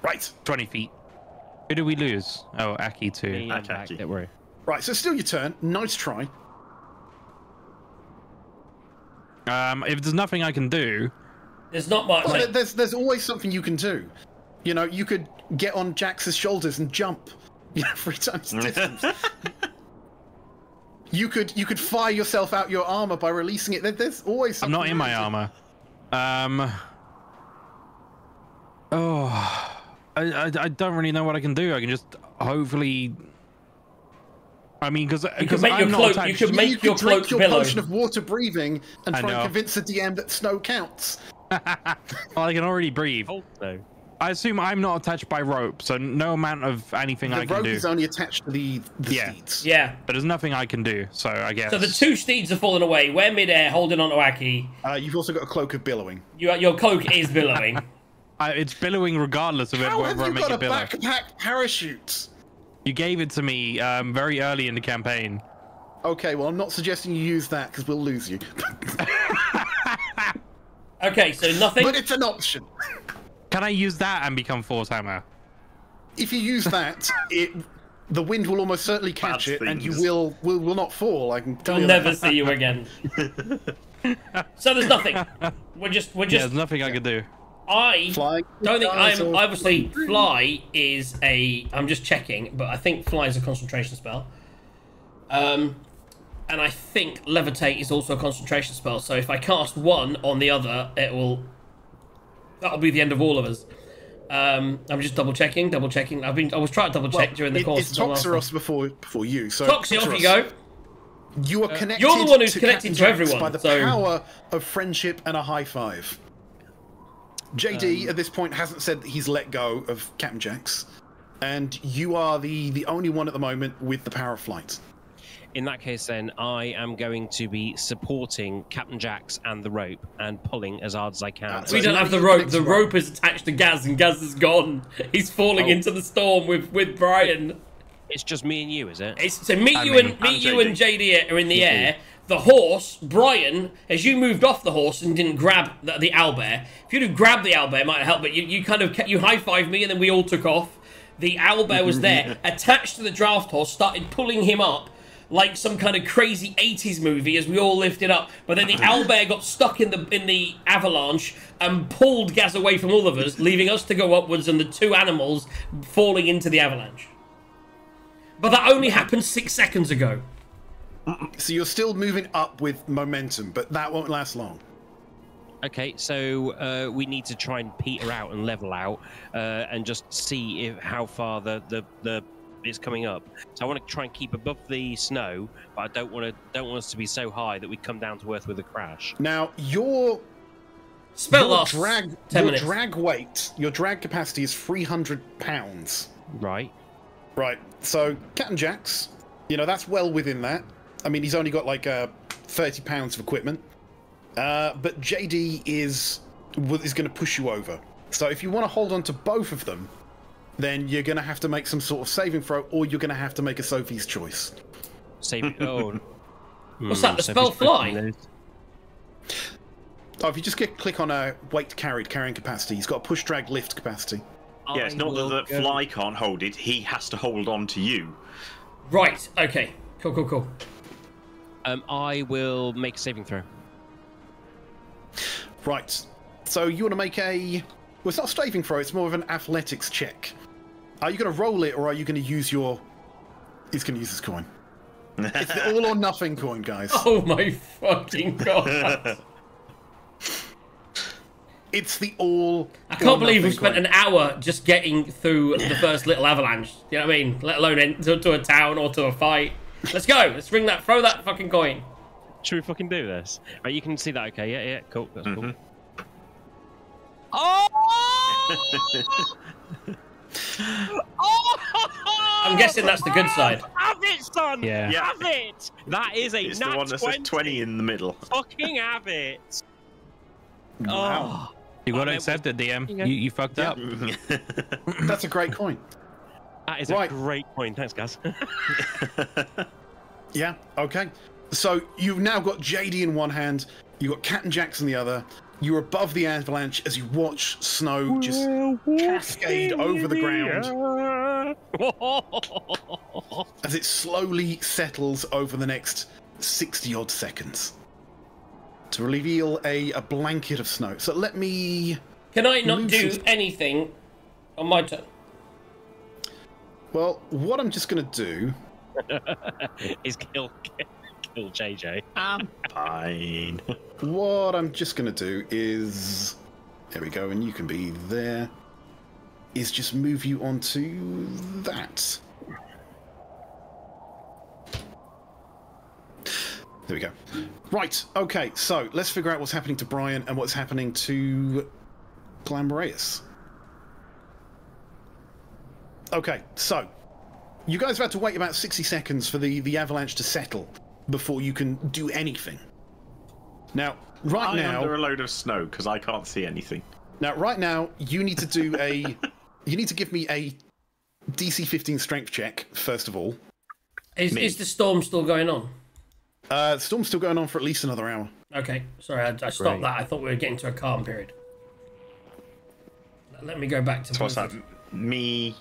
Right. 20 feet. Who did we lose? Oh, Aki too. Me, I'm back, Aki. don't worry. Right, so still your turn. Nice try. If there's nothing I can do, There's not much. Well, there's always something you can do. You know, you could get on Jax's shoulders and jump. You know, 3 times the distance. You could fire yourself out your armor by releasing it. There's always I'm something not in my armor. I don't really know what I can do. I can just hopefully. I mean, because make your I'm cloak- not you attached. could make You your could drink cloak your billow. potion of water breathing and I try and know. convince the DM that snow counts. Well, I can already breathe. Oh no. I assume I'm not attached by rope, so no amount of anything I The can rope do. is only attached to the Yeah. steeds. Yeah. But there's nothing I can do, so I guess. So the 2 steeds are falling away. We're midair, holding on to Aki. You've also got a cloak of billowing. Your cloak is billowing. It's billowing regardless of How whether have I you make got it a billow. backpack parachute? You gave it to me very early in the campaign. Okay, well, I'm not suggesting you use that because we'll lose you. Okay, so nothing. But it's an option. Can I use that and become Force Hammer? If you use that, the wind will almost certainly catch Bad it, and you things. will not fall. I can tell We'll you never that. see you again. So there's nothing. We're Yeah, just. there's nothing I can do. I Flying don't think I'm. dinosaur. Obviously, fly is a. I'm just checking, but I think fly is a concentration spell. And I think levitate is also a concentration spell. So if I cast one on the other, that'll be the end of all of us. I'm just double checking. I was trying to double check during the course. It's of the last Toxeros before you. So Toxie, off you go. You are connected. You're the one who's to connected Captain to Jax everyone, by the so- power of friendship and a high five. JD at this point hasn't said that he's let go of Captain Jax, and you are the only one at the moment with the power of flight. In that case, then, I am going to be supporting Captain Jax and the rope and pulling as hard as I can. So We don't now have the you're rope. next The one. rope is attached to Gaz, and Gaz is gone. He's falling into the storm with Brian. It's just me and you, is it? So me, I you, mean, and I'm JD are in the air. The horse, Brian, as you moved off the horse and didn't grab the owlbear. If you'd have grabbed the owlbear, it might have helped. But you kind of you high-fived me, and then we all took off. The owlbear was there, attached to the draft horse, started pulling him up like some kind of crazy 80s movie as we all lifted up. But then the owlbear got stuck in the avalanche and pulled Gaz away from all of us, leaving us to go upwards and the 2 animals falling into the avalanche. But that only happened 6 seconds ago. So you're still moving up with momentum, but that won't last long. Okay, so we need to try and peter out and level out and just see how far the it's coming up. So I want to try and keep above the snow, but I don't want us to be so high that we come down to earth with a crash. Now your Spell lasts 10 minutes. drag weight, your drag capacity is 300 pounds. Right. Right. So Captain Jax, that's well within that. I mean, he's only got like 30 pounds of equipment. But JD is going to push you over. So if you want to hold on to both of them, then you're going to have to make some sort of saving throw, or you're going to have to make a Sophie's choice. Save. Oh. What's that, the So spell if he's fly? pushing Oh, if you just click on a weight carrying capacity, he's got a push, drag, lift capacity. those, Yeah, it's not that the fly can't hold it, he has to hold on to you. Right, okay. Cool. I will make a saving throw. Right. So you want to make a... Well, it's not a saving throw, it's more of an athletics check. Are you going to roll it, or are you going to use your... He's going to use his coin. It's the all or nothing coin, guys. Oh my fucking god. It's the all. I can't believe we spent an hour just getting through the first little avalanche. You know what I mean? Let alone to a town or to a fight. Let's go. Let's throw that fucking coin. Should we fucking do this? Right, you can see that, okay? Yeah, cool. That's cool. I'm guessing that's the good side. Have it, son! Yeah. Have it! That is a It's nat the one that says 20 in the middle. Fucking have it! Wow. Oh, You got to accept it, DM. You fucked up. That's a great coin. that is a great point. Thanks, guys. Yeah, okay. So you've now got JD in one hand, you've got Captain Jax in the other. You're above the avalanche as you watch snow just cascade over the ground as it slowly settles over the next 60-odd seconds to reveal a blanket of snow. So let me... Can I not do anything on my turn? Well, what I'm just going to do... is kill JJ. I'm fine. What I'm just going to do is... There we go, and you can be there. Is just move you onto that. There we go. Right, okay, so let's figure out what's happening to Brian and what's happening to Glamreus. Okay, so you guys have had to wait about 60 seconds for the avalanche to settle before you can do anything. Now, I'm under a load of snow because I can't see anything. Now, right now, you need to do a... You need to give me a DC 15 strength check, first of all. Is the storm still going on? The storm's still going on for at least another hour. Okay, sorry, I stopped that. I thought we were getting to a calm period. Let me go back to... So what's that? Me...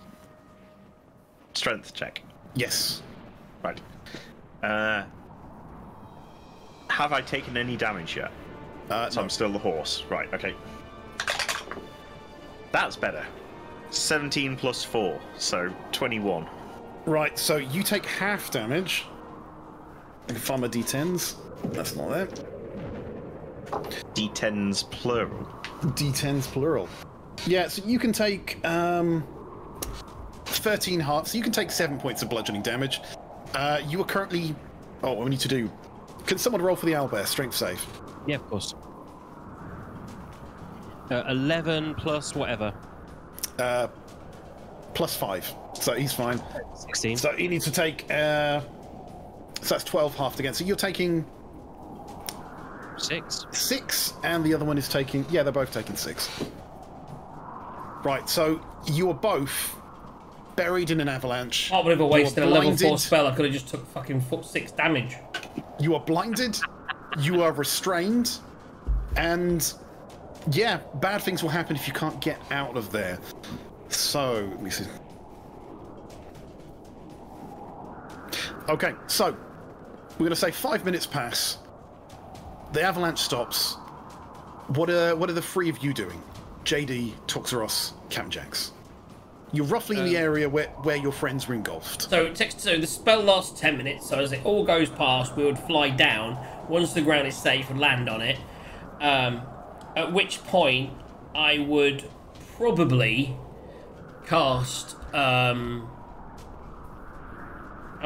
Strength check. Yes. Right. Have I taken any damage yet? So No. I'm still the horse. Right, okay. That's better. 17 plus 4, so 21. Right, so you take half damage. I can find my D10s. That's not it. D10s plural. D10s plural. Yeah, so you can take 13 hearts. So you can take 7 points of bludgeoning damage. You are currently... Oh, what we need to do... Can someone roll for the owlbear? Strength save. Yeah, of course. 11 plus whatever. Plus 5. So he's fine. 16. So he needs to take... so that's 12 halved again. So you're taking... 6. 6, and the other one is taking... Yeah, they're both taking 6. Right, so you are both buried in an avalanche. Can't believe I wasted a level 4 blinded. spell. I could have just took fucking 6 damage. You are blinded, you are restrained, and yeah, bad things will happen if you can't get out of there. So, let me see. Okay, so we're going to say 5 minutes pass. The avalanche stops. What are the three of you doing? JD, Toxeros, Camjax. You're roughly in the area where your friends were engulfed. So the spell lasts 10 minutes, so as it all goes past, we would fly down. Once the ground is safe, and land on it. At which point, I would probably cast... I'm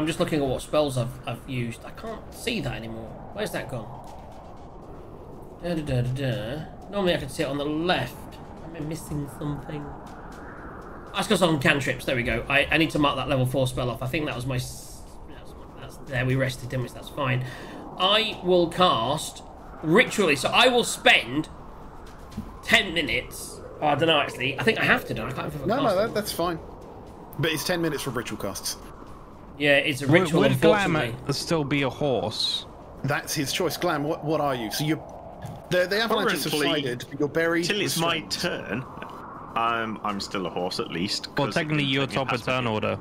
just looking at what spells I've used. I can't see that anymore. Where's that gone? Normally I can see it on the left. Am I missing something? That's because on cantrips. There we go. I need to mark that level 4 spell off. I think that was my... That's there, we rested, didn't we? That's fine. I will cast Ritually. So I will spend 10 minutes... Oh, I don't know, actually. I think I have to do it. I can't remember. No, that's fine. But it's 10 minutes for ritual casts. Yeah, it's a ritual, Would unfortunately. Glam still be a horse? That's his choice. Glam, what are you? So you're... The avalanche has subsided, but you're buried... Till it's my restrained. turn, I'm still a horse at least. Well, 'cause technically, you're it top has of to turn be. order.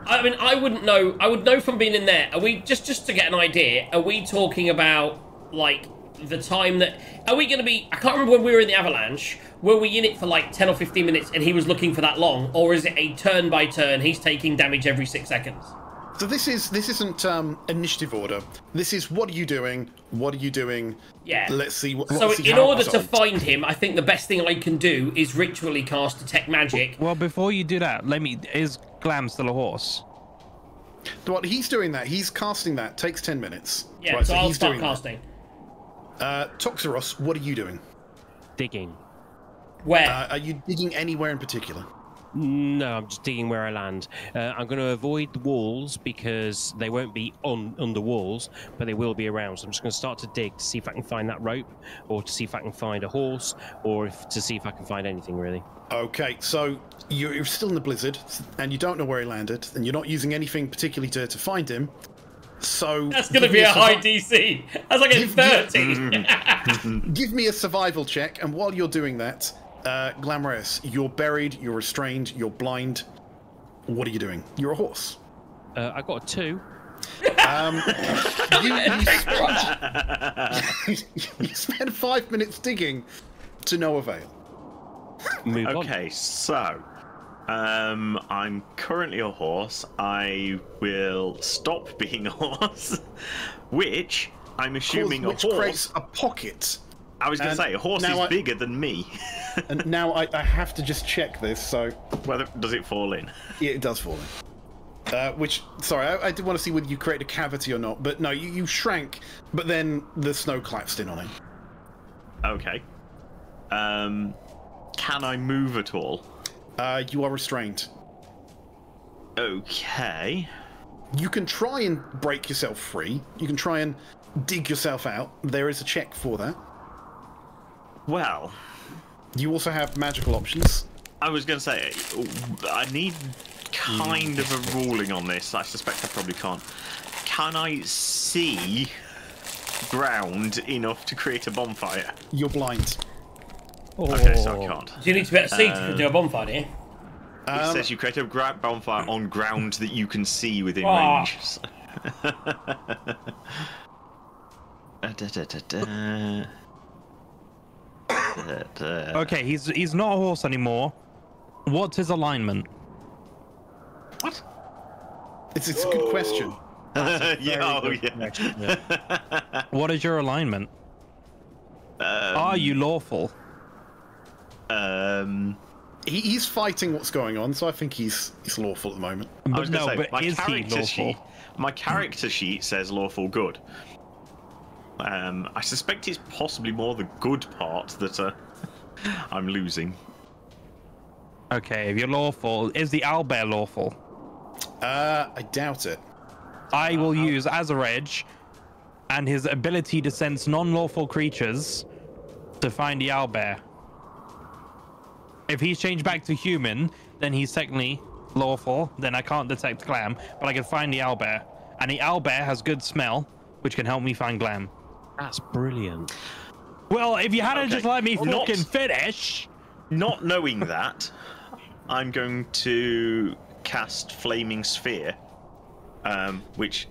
I mean, I wouldn't know. I would know from being in there. Are we just to get an idea? Are we talking about like the time that? Are we going to be? I can't remember when we were in the avalanche. Were we in it for like 10 or 15 minutes and he was looking for that long, or is it a turn by turn? He's taking damage every 6 seconds. So this isn't initiative order. This is what are you doing? What are you doing? Yeah. Let's see. So in order to find him, I think the best thing I can do is ritually cast Detect Magic. Well, before you do that, is Glam still a horse? What he's doing that? He's casting that. Takes 10 minutes. Yeah. Right, so I'll he's start doing casting. Toxeros, what are you doing? Digging. Where? Are you digging anywhere in particular? No, I'm just digging where I land. I'm going to avoid the walls because they won't be under walls, but they will be around. So I'm just going to start to dig to see if I can find that rope, or to see if I can find a horse, or to see if I can find anything really. Okay, so you're still in the blizzard, and you don't know where he landed, and you're not using anything particularly to find him. So that's going to be a high DC. That's like a 30. Give me a survival check, and while you're doing that, Glamorous, you're buried, you're restrained, you're blind. What are you doing? You're a horse. I got a 2. You spent 5 minutes digging to no avail. Move on. Okay, so I'm currently a horse. I will stop being a horse, which I'm assuming which a horse creates a pocket. I was going to say, a horse is bigger than me. And now I have to just check this, so... Whether does it fall in? Yeah, it does fall in. Sorry, I did want to see whether you create a cavity or not, but no, you shrank, but then the snow collapsed in on it. Okay. Can I move at all? You are restrained. Okay. You can try and break yourself free. You can try and dig yourself out. There is a check for that. Well, you also have magical options. I was going to say, I need kind of a ruling on this. I suspect I probably can't. Can I see ground enough to create a bonfire? You're blind. Okay, so I can't. Do you need to be able to see to do a bonfire, do you? It says you create a bonfire on ground that you can see within range. Okay, he's not a horse anymore. What's his alignment? What? It's a good question. Yeah. What is your alignment? Are you lawful? He's fighting what's going on, so I think he's lawful at the moment. I was going to say, but is he lawful? My character sheet says lawful good. I suspect it's possibly more the good part that I'm losing. Okay, if you're lawful, is the owlbear lawful? I doubt it. I will use Azareg and his ability to sense non-lawful creatures to find the owlbear. If he's changed back to human, then he's technically lawful. Then I can't detect Glam, but I can find the owlbear. And the owlbear has good smell, which can help me find Glam. That's brilliant. Well, if you hadn't just let me fucking finish... Not knowing that, I'm going to cast Flaming Sphere, which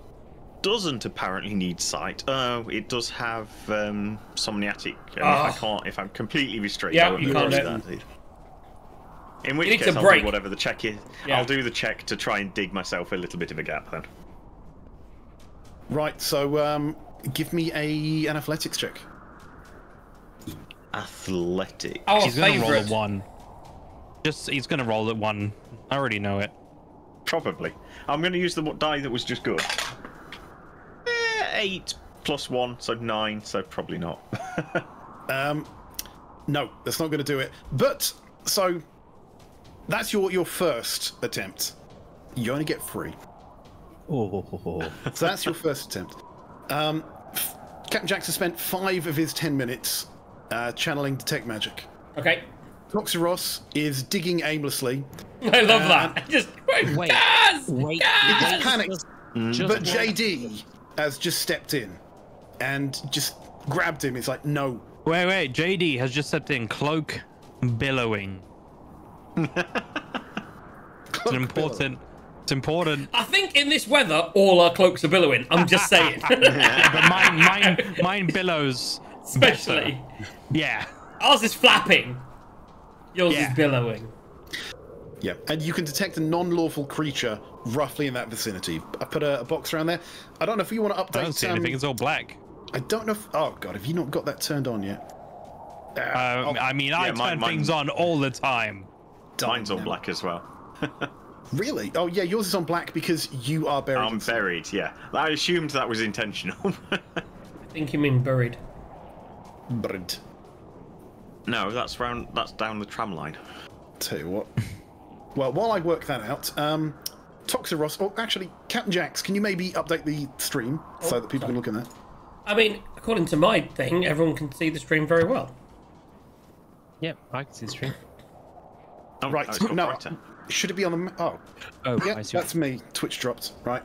doesn't apparently need sight. It does have Somniatic. If I'm completely restrained, I won't you can't do that. In which you case, I'll do whatever the check is. Yeah. I'll do the check to try and dig myself a little bit of a gap then. Right, so give me an athletics check. Athletics. He's going to roll a 1. He's going to roll at 1. I already know it. Probably. I'm going to use the die that was just good. 8 plus 1, so 9, so probably not. No, that's not going to do it. But, so, that's your first attempt. You only get 3. So that's your first attempt. Captain Jackson spent 5 of his 10 minutes channeling Detect Magic. Okay. Toxeros is digging aimlessly. I love that. Just wait. He's panicked. But JD has just stepped in and just grabbed him. It's like, no. Wait. JD has just stepped in, cloak billowing. It's an important It's important. I think in this weather, all our cloaks are billowing. I'm just saying. Yeah, but mine billows. Especially. Better. Yeah. Ours is flapping. Yours Yeah. is billowing. Yeah, and you can detect a non-lawful creature roughly in that vicinity. I put a box around there. I don't know if you want to update. I don't see anything. It's all black. I don't know if... Oh, God, have you not got that turned on yet? I mean, I turn things on all the time. Mine's all black as well. Really? Oh, yeah, yours is on black because you are buried. I'm buried, yeah. I assumed that was intentional. I think you mean buried. Buried. No, that's down the tram line. Tell you what. Well, while I work that out, Toxeros... Oh, actually, Captain Jax, can you maybe update the stream so that people can look at that? I mean, according to my thing, everyone can see the stream very well. Yep, I can see the stream. Oh, Right, it's got no. brighter. Should it be on the... Oh, yeah, I see. that's me. Twitch dropped. Right.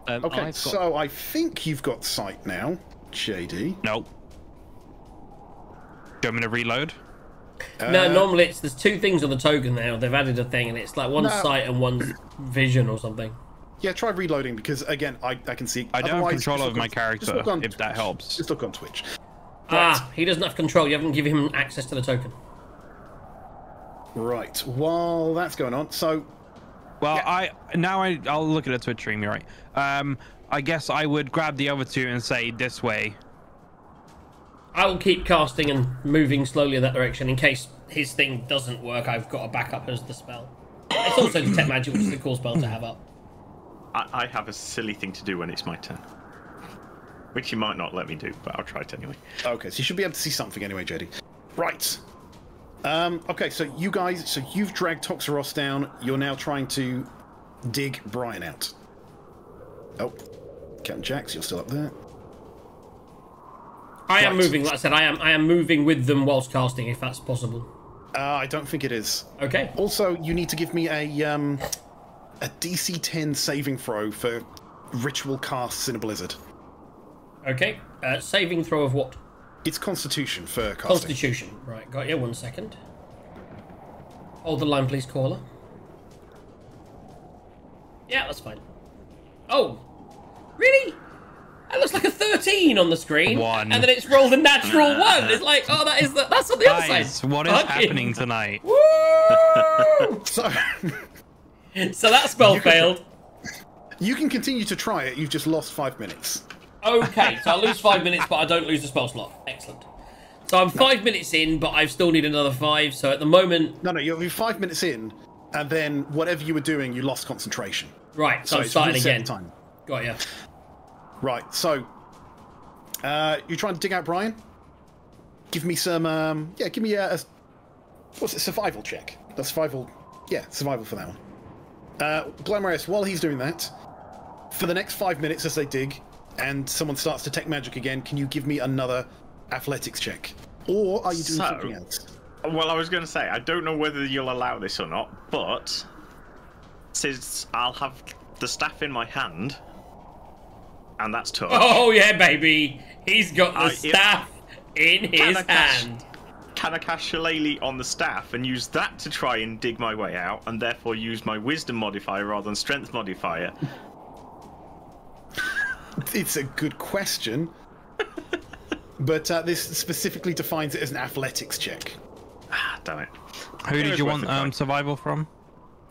Okay, so I think you've got sight now, JD. Nope. Do you want me to reload? No, normally there's two things on the token now. They've added a thing, and it's like one's sight and one's vision or something. Yeah, try reloading because, again, I can see... I don't have Otherwise, control just over look my on- character, just look on if that Twitch. helps. Just look on Twitch. He doesn't have control. You haven't given him access to the token. Right, while that's going on, so... Well, Yeah. I'll look at a Twitch stream, you're right. I guess I would grab the other two and say this way. I will keep casting and moving slowly in that direction in case his thing doesn't work. I've got a backup as the spell. It's also detect magic, which is a cool spell to have up. I have a silly thing to do when it's my turn. Which you might not let me do, but I'll try it anyway. Okay, so you should be able to see something anyway, JD. Right. Okay, so you guys... So you've dragged Toxeros down. You're now trying to dig Brian out. Oh. Captain Jax, you're still up there. I am Right. moving, like I said, I am moving with them whilst casting, if that's possible. I don't think it is. Okay. Also, you need to give me a DC 10 saving throw for ritual casts in a blizzard. Okay. Saving throw of what? It's Constitution for casting. Constitution. Right, got you. 1 second. Hold the line, please, caller. Yeah, that's fine. Oh! Really? That looks like a 13 on the screen. 1. And then it's rolled a natural 1. It's like, oh, that's on the other Guys, side. what is Fucking- happening tonight? Woo! So, So that spell failed. you can continue to try it, you've just lost 5 minutes. Okay, so I lose 5 minutes, but I don't lose the spell slot. Excellent. So I'm 5 minutes in, but I still need another 5. So at the moment... No, you're 5 minutes in, and then whatever you were doing, you lost concentration. Right, so I'm it's starting reset again. Time. Got ya. Right, so... you're trying to dig out Brian? Give me some... yeah, give me a... What's it? Survival check. That's survival... Yeah, survival for that one. Glamorous, while he's doing that, for the next 5 minutes as they dig, and someone starts to detect magic again, can you give me another athletics check? Or are you doing something else? Well, I was going to say, I don't know whether you'll allow this or not, but since I'll have the staff in my hand, and that's touch. Oh, yeah, baby. He's got the yeah. staff in his hand. Can I cast Shillelagh on the staff and use that to try and dig my way out, and therefore use my wisdom modifier rather than strength modifier? It's a good question. But this specifically defines it as an athletics check. Ah, damn it. Who did you worth a try. want survival from?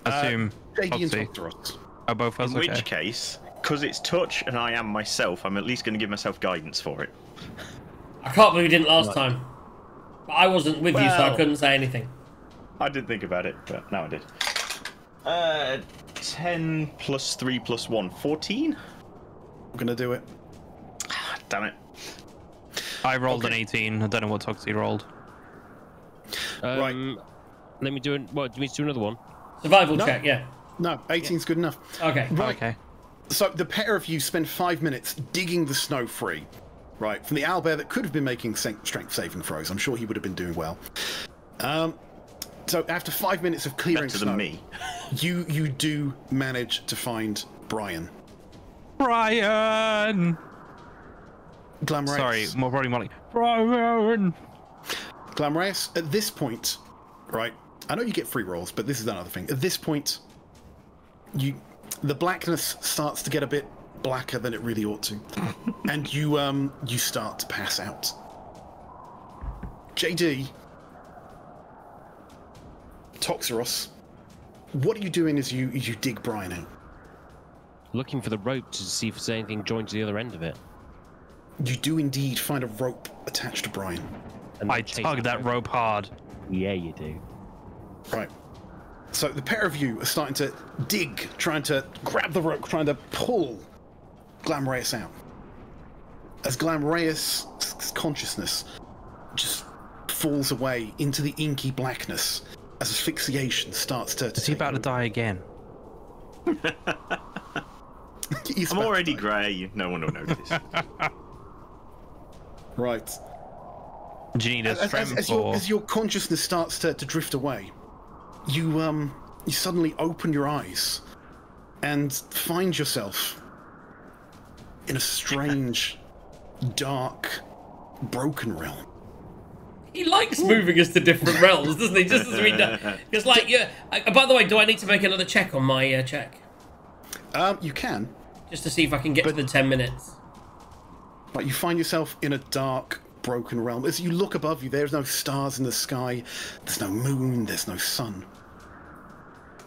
Assume. JD and Foxy. Toxeros. Oh, both of us? In Okay. which case, because it's touch and I am myself, I'm at least going to give myself guidance for it. I can't believe we didn't last time. But I wasn't with you, so I Well. couldn't say anything. I did think about it, but now I did. 10 plus 3 plus 1, 14? I'm going to do it. Ah, damn it. I rolled an 18. I don't know what Toxie rolled. Right. Let me do it. What? Do you need to do another one? Survival No. check, yeah. No, 18's good enough. Okay. Right. Okay. So the pair of you spend 5 minutes digging the snow free, right, from the owlbear that could have been making strength saving throws. I'm sure he would have been doing well. So after 5 minutes of clearing Better snow, than me. you do manage to find Brian. Brian! Glamorous. Sorry, probably more like Brian! Glamorous, at this point, right, I know you get free rolls, but this is another thing. At this point, The blackness starts to get a bit blacker than it really ought to, and you start to pass out. JD, Toxeros, what are you doing as you dig Brian out? Looking for the rope to see if there's anything joined to the other end of it. You do indeed find a rope attached to Brian. And I tug that rope hard. Yeah, you do. Right. So the pair of you are starting to dig, trying to grab the rope, trying to pull Glamreus out. As Glamreus' consciousness just falls away into the inky blackness as asphyxiation starts to... Is he about to die again? He's I'm about already to die. grey. No one will notice. Right. Do you need a strength As your consciousness starts to drift away, you suddenly open your eyes and find yourself in a strange, dark, broken realm. He likes moving us to different realms, doesn't he? Just as we do. It's like, yeah. By the way, do I need to make another check on my check? You can, Just to see if I can get to the 10 minutes. but you find yourself in a dark, broken realm. As you look above you, there's no stars in the sky, there's no moon, there's no sun.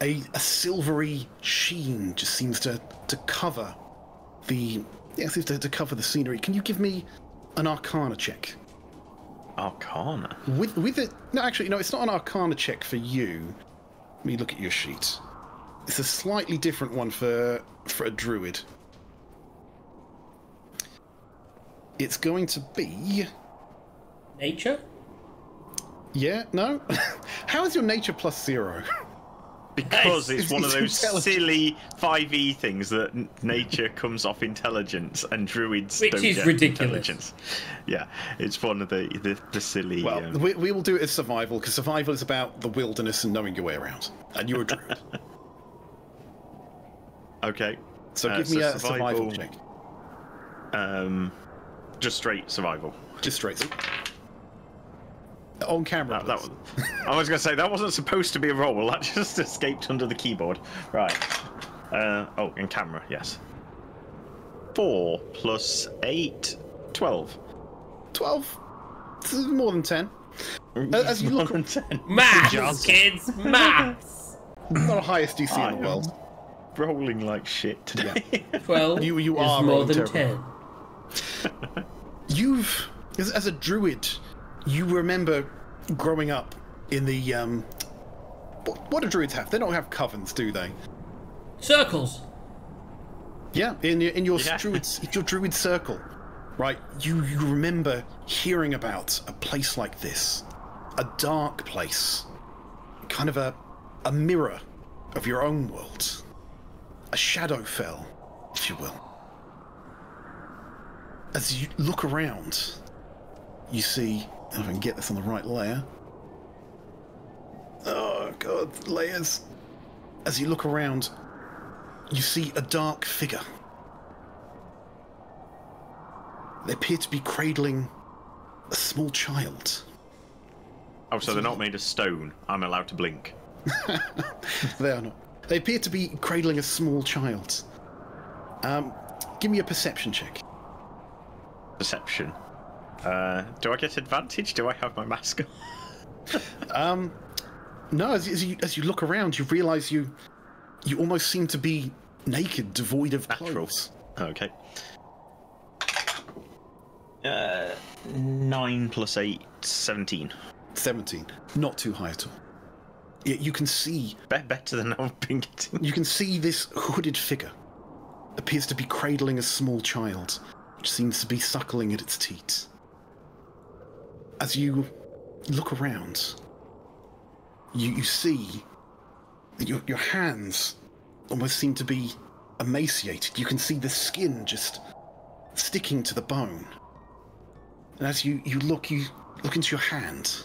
A silvery sheen just seems to cover the to cover the scenery. Can you give me an Arcana check? Arcana. With it? No, actually, no. It's not an Arcana check for you. Let me look at your sheet. It's a slightly different one for a druid. It's going to be... Nature? Yeah, no? How is your nature plus 0? Because it's one of It's those intelligence. silly 5e things that nature comes off intelligence and druids Which don't is get ridiculous. intelligence. Yeah, it's one of the silly... Well, we will do it as survival, because survival is about the wilderness and knowing your way around. And you're a druid. Okay. So give me a survival check. Just straight survival. Just straight. On camera. That was, I was going to say, that wasn't supposed to be a roll. That just escaped under the keyboard. Right. Oh, in camera, yes. 4 plus 8, 12. 12? This is more than 10. As you look... Maths, kids! Maths! Not the highest DC in the I'm world. rolling like shit today. 12 You is are more rolling than terrible. 10. You've... As a druid, you remember growing up in the... What do druids have? They don't have covens, do they? Circles. Yeah, in your Yeah. druid circle, right? You remember hearing about a place like this, a dark place, kind of a mirror of your own world, a Shadowfell, if you will. As you look around, you see, if I can get this on the right layer. Oh god, layers. As you look around, you see a dark figure. They appear to be cradling a small child. Oh, so they're not made of stone. I'm allowed to blink. They are not. They appear to be cradling a small child. Give me a perception check. Perception. Do I get advantage? Do I have my mask on? No, as you look around, you realise you almost seem to be naked, devoid of Natural. clothes. Okay. 9 plus 8, 17. 17. Not too high at all. You can see Better than I've been getting. You can see this hooded figure appears to be cradling a small child, which seems to be suckling at its teat. As you look around, you see that your hands almost seem to be emaciated. You can see the skin just sticking to the bone. And as you look into your hand,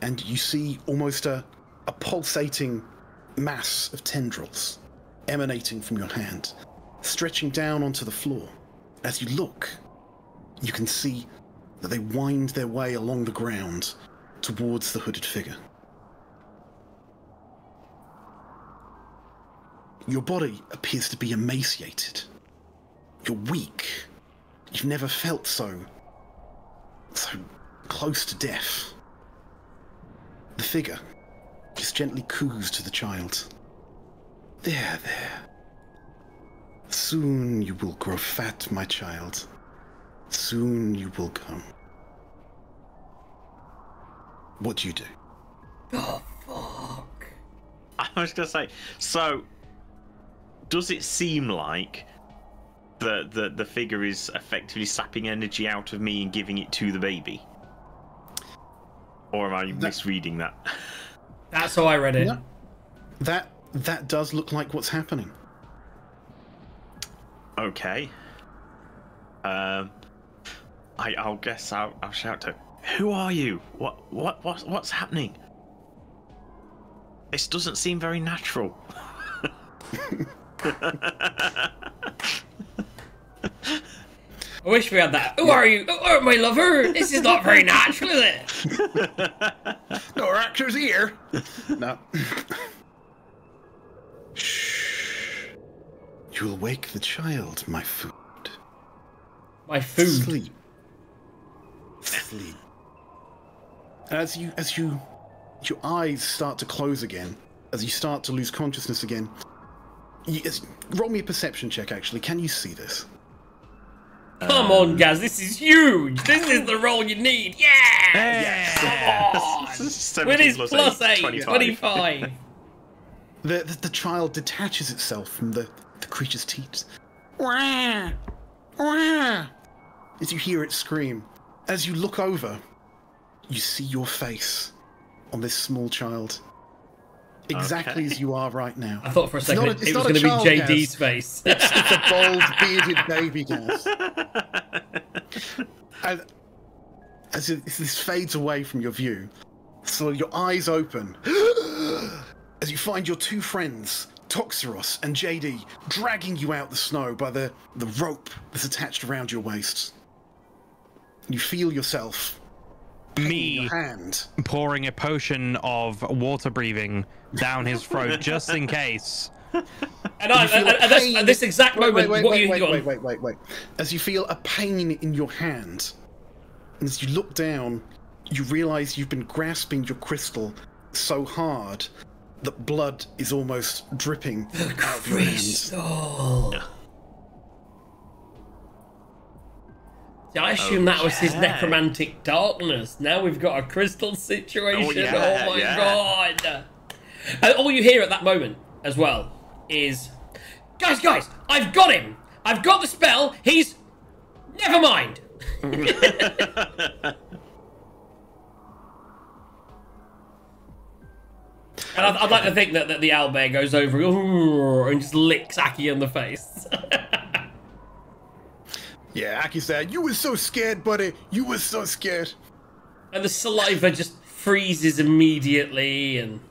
and you see almost a pulsating mass of tendrils emanating from your hand, stretching down onto the floor. As you look, you can see that they wind their way along the ground towards the hooded figure. Your body appears to be emaciated. You're weak. You've never felt so close to death. The figure just gently coos to the child. There. Soon you will grow fat, my child. Soon you will come. What do you do? Oh, fuck. I was going to say, so does it seem like the figure is effectively sapping energy out of me and giving it to the baby? Or am I misreading that? That's how I read it. No, that does look like what's happening. Okay. I'll guess I'll shout to, who are you? What's happening? This doesn't seem very natural. I wish we had that. Who are you? Oh, my lover. This is not very natural, is it? No actors here. No. Shh. You'll wake the child, my food. My food. Sleep. As your eyes start to close again, as you start to lose consciousness again, roll me a perception check, actually. Can you see this? Come on, Gaz, this is huge. This is the role you need. Yeah! Yes! Come on! With his plus 8, 25. 25. The child detaches itself from the creature's teeth. Wah! Wah! As you hear it scream. As you look over, you see your face on this small child. Exactly as you are right now. I thought for a second it was not going to be child, JD's Gaz. face. It's a bald, bearded baby, Gaz. And as this fades away from your view, so your eyes open, as you find your two friends, Toxeros and JD, dragging you out the snow by the rope that's attached around your waist. You feel yourself in your hand. Pouring a potion of water breathing down his throat just in case. And at this exact moment, wait. As you feel a pain in your hand, and as you look down, you realize you've been grasping your crystal so hard that blood is almost dripping out of your hands. I assume that was his necromantic darkness. Now we've got a crystal situation. Oh my god. And all you hear at that moment as well is, guys, I've got him. I've got the spell. He's... Never mind. And I'd like to think that the owlbear goes over and just licks Aki in the face. Yeah, Aki said, "You were so scared, buddy. You were so scared." And the saliva just freezes immediately, and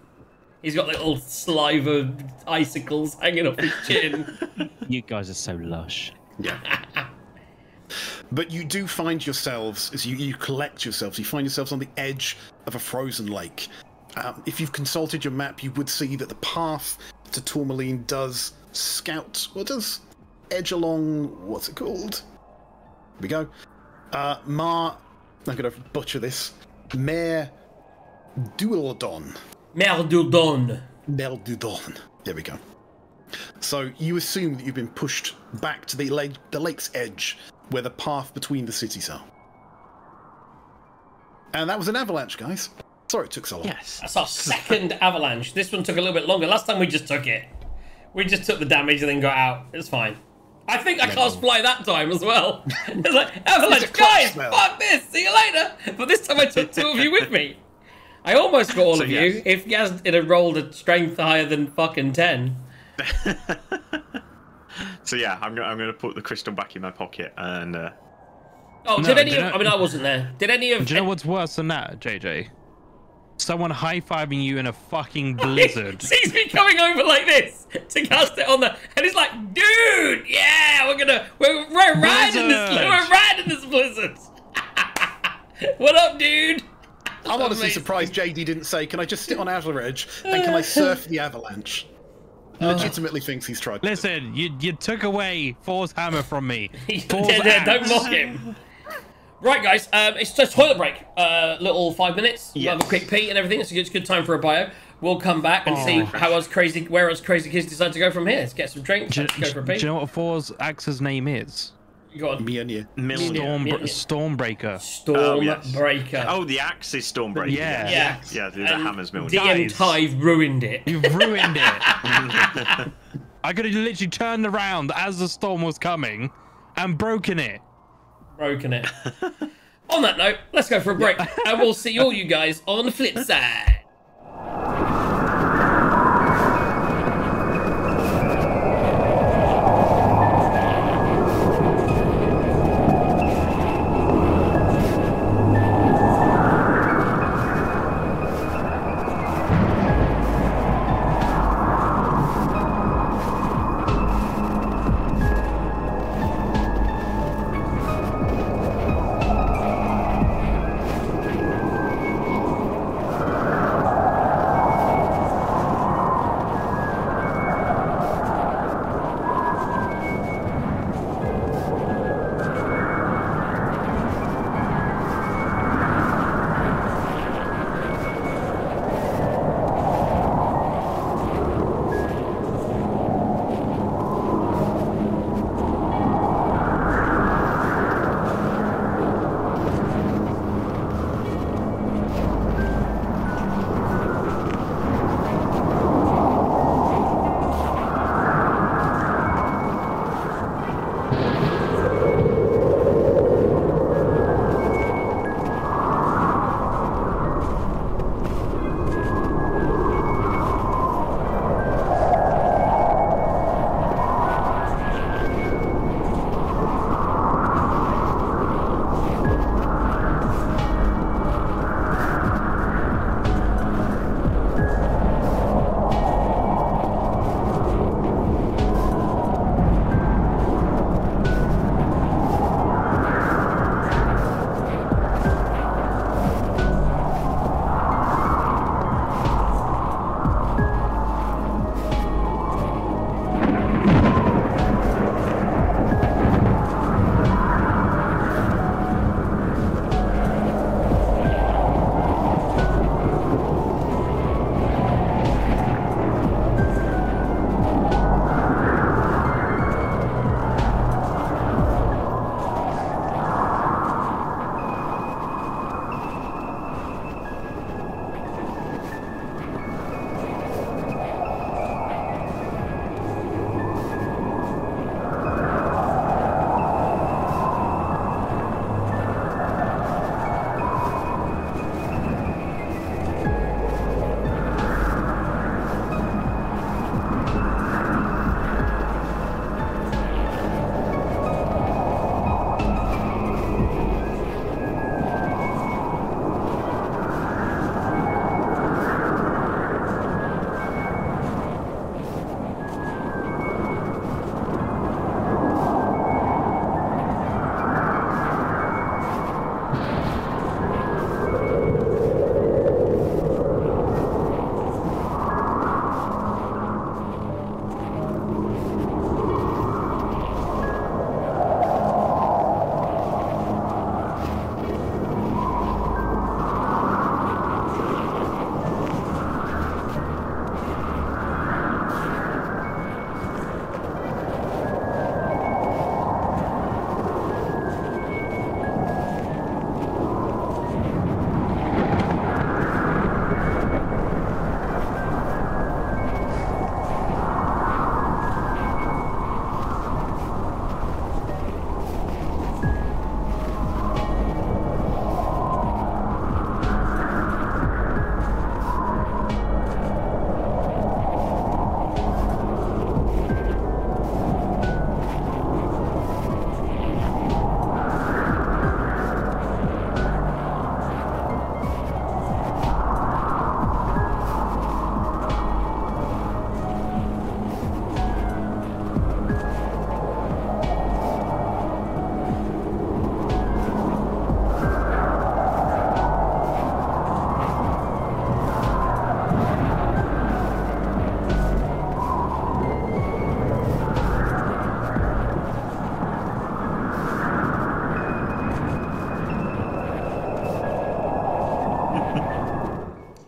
he's got little saliva icicles hanging off his chin. You guys are so lush. Yeah. But you do find yourselves, as you collect yourselves, you find yourselves on the edge of a frozen lake. If you've consulted your map, you would see that the path to Tourmaline does does edge along, what's it called? Here we go. I'm going to butcher this. Mare Duildon. Merdudon. Merdudon. There we go. So you assume that you've been pushed back to the lake's edge, where the path between the cities are. And that was an avalanche, guys. Sorry it took so long. Yes. That's our second avalanche. This one took a little bit longer. Last time we just took it. We just took the damage and then got out. It's fine. I think I cast fly that time as well. It's like, avalanche, guys, fuck this, see you later. But this time I took two of you with me. I almost got all of you if Gaz had rolled a strength higher than fucking 10. So yeah, I'm going to put the crystal back in my pocket and... Did any of... I mean, I wasn't there. Did any of... Do you know what's worse than that, JJ? Someone high-fiving you in a fucking blizzard. Sees me coming over like this to cast it on the... And he's like, dude, yeah, we're riding this blizzard. What up, dude? I'm honestly surprised JD didn't say, "Can I just sit on Outer Edge and can I surf the avalanche?" legitimately thinks he's tried. Listen, you took away Thor's hammer from me. Thor's Don't mock him. Right, guys, it's just toilet break. Little 5 minutes. We'll have a quick pee and everything. It's a good time for a bio. We'll come back and see where else crazy kids decide to go from here. Let's get some drinks. Let's go for a pee. Do you know what Thor's axe's name is? Go on. Mjolnir. Stormbreaker. Stormbreaker. Oh, the axe is Stormbreaker. Yeah. Yeah, the hammer's Mjolnir. DM Tive ruined it. You've ruined it. I could have literally turned around as the storm was coming and broken it. On that note, let's go for a break, and we'll see all you guys on the flip side.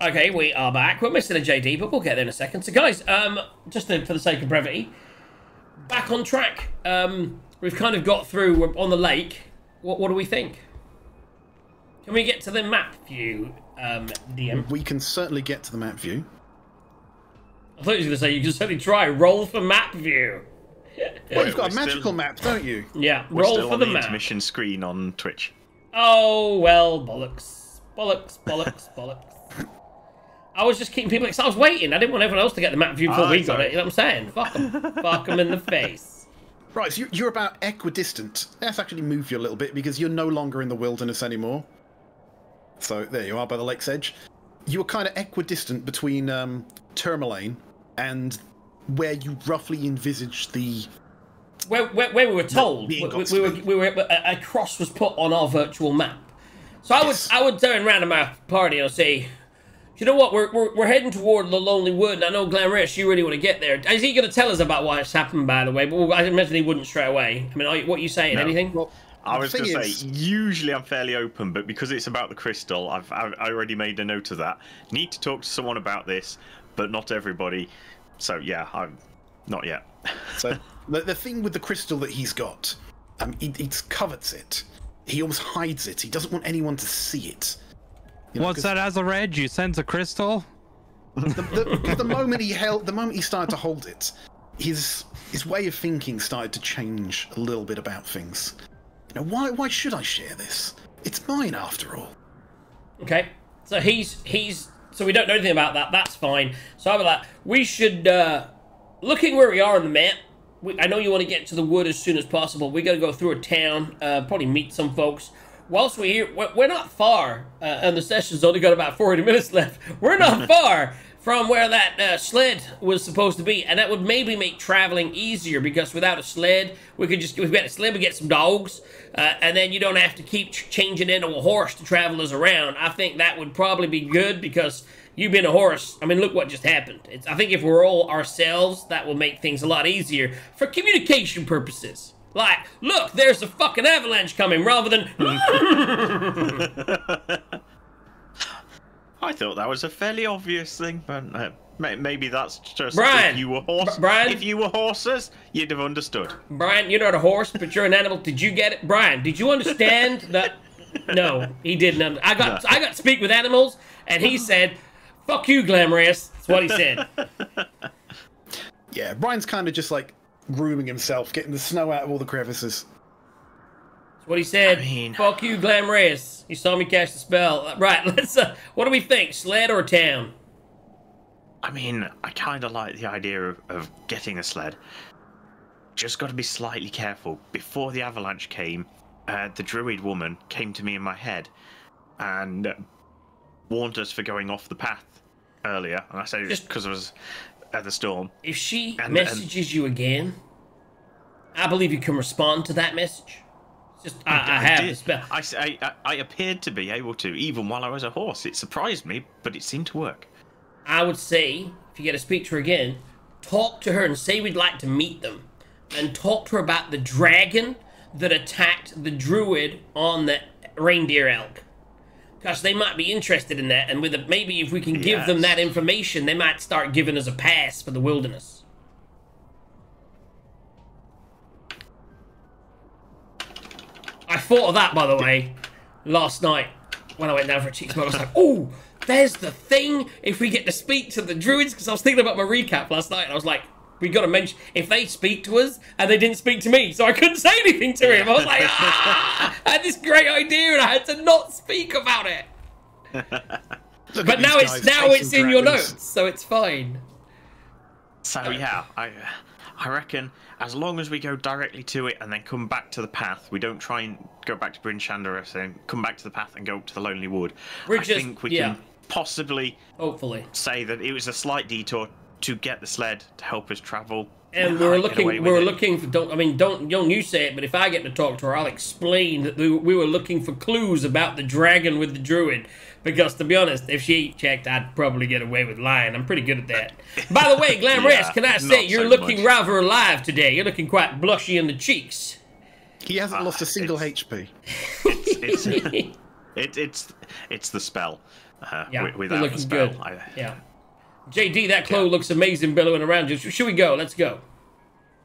Okay, we are back. We're missing a JD, but we'll get there in a second. So, guys, just for the sake of brevity, back on track. We've kind of got through. We're on the lake. What do we think? Can we get to the map view, DM? We can certainly get to the map view. I thought you were going to say you can certainly try. Roll for map view. Well, you've got a magical map, don't you? Yeah, We're roll still for on the the map. intermission screen on Twitch. Oh, well, bollocks. Bollocks, bollocks, bollocks. I was just keeping people excited. I was waiting. I didn't want everyone else to get the map view before we got it. You know what I'm saying? Fuck them. Fuck them in the face. Right, so you're about equidistant. Let's actually move you a little bit because you're no longer in the wilderness anymore. So there you are by the lake's edge. You were kind of equidistant between Tourmaline and where you roughly envisaged the... Where we were told, The we were a cross was put on our virtual map. So I would turn around to my party and I'd say, you know what, we're heading toward the Lonely Wood, and I know Glamrich, you really want to get there. Is he going to tell us about what's happened, by the way? But I imagine he wouldn't straight away. I mean, what are you saying? No. Anything? Well, I was going to say, usually I'm fairly open, but because it's about the crystal, I already made a note of that. Need to talk to someone about this, but not everybody. So yeah, I'm not yet. So the thing with the crystal that he's got, he covets it. He almost hides it. He doesn't want anyone to see it. You know, what's that, Azarad? You sense a crystal? The moment he started to hold it, his way of thinking started to change a little bit about things. You know, why should I share this? It's mine after all. Okay, so so we don't know anything about that. That's fine. So I was like, we should looking where we are on the map. I know you want to get to the wood as soon as possible. We got to go through a town, probably meet some folks. Whilst we're here, we're not far, and the session's only got about 40 minutes left. We're not far from where that sled was supposed to be, and that would maybe make traveling easier, because without a sled, we could just, if we had a sled, we get some dogs, and then you don't have to keep changing into a horse to travel us around. I think that would probably be good, because you've been a horse. I mean, look what just happened. I think if we're all ourselves, that will make things a lot easier for communication purposes. Like, look, there's a fucking avalanche coming, rather than... I thought that was a fairly obvious thing, but maybe that's just Brian, if you were horse. Brian, if you were horses, you'd have understood. Brian, you're not a horse, but you're an animal. Did you get it? Brian, did you understand that? No, he didn't. I got to speak with animals, and he said, fuck you, Glamorous. That's what he said. Yeah, Brian's kind of just like grooming himself, getting the snow out of all the crevices. That's what he said. I mean, fuck you, Glamorous. You saw me cast the spell. Right, let's, what do we think? Sled or town? I mean, I kind of like the idea of getting a sled. Just got to be slightly careful. Before the avalanche came, the druid woman came to me in my head and warned us for going off the path earlier. And I said it was because I was at the storm. If she messages you again, I believe you can respond to that message. It's just, I have the spell. I appeared to be able to, even while I was a horse. It surprised me, but it seemed to work. I would say, if you get to speak to her again, talk to her and say we'd like to meet them. And talk to her about the dragon that attacked the druid on the reindeer elk. Because they might be interested in that, and with maybe if we can give them that information, they might start giving us a pass for the wilderness. I thought of that, by the way, last night when I went down for a cheek smoke. I was like, oh, there's the thing. If we get to speak to the druids, because I was thinking about my recap last night, and I was like, we got to mention if they speak to us, and they didn't speak to me, so I couldn't say anything to him. I was like, I had this great idea, and I had to not speak about it. But now it's in your notes, so it's fine. So yeah, I reckon as long as we go directly to it and then come back to the path, we don't try and go back to Bryn Shandaris and come back to the path and go up to the Lonely Wood. I think we can possibly, hopefully, say that it was a slight detour to get the sled to help us travel. And we were looking for, don't you say it, but if I get to talk to her, I'll explain that we were looking for clues about the dragon with the druid. Because, to be honest, if she checked, I'd probably get away with lying. I'm pretty good at that. By the way, Glamorous, can I say, you're looking rather alive today. You're looking quite blushy in the cheeks. He hasn't lost a single HP. It's the spell. without you're the looking spell. good. Yeah. JD, that cloak looks amazing billowing around you. Should we go? Let's go.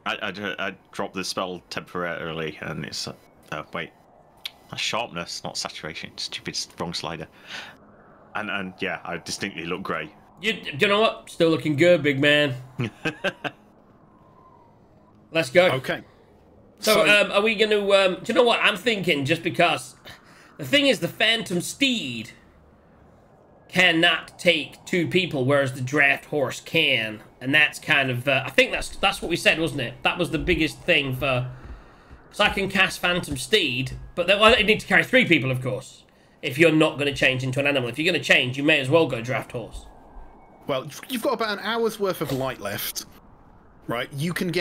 I dropped the spell temporarily, and it's wait, sharpness, not saturation. Stupid wrong slider. And yeah, I distinctly look grey. You know what? Still looking good, big man. Let's go. Okay. So, are we going to... do you know what? I'm thinking, just because... The thing is, the Phantom Steed cannot take 2 people, whereas the Draft Horse can. And that's kind of... I think that's what we said, wasn't it? That was the biggest thing for... Because I can cast Phantom Steed, but I need to carry 3 people, of course. If you're not going to change into an animal. If you're going to change, you may as well go Draft Horse. Well, you've got about an hour's worth of light left. Right, you can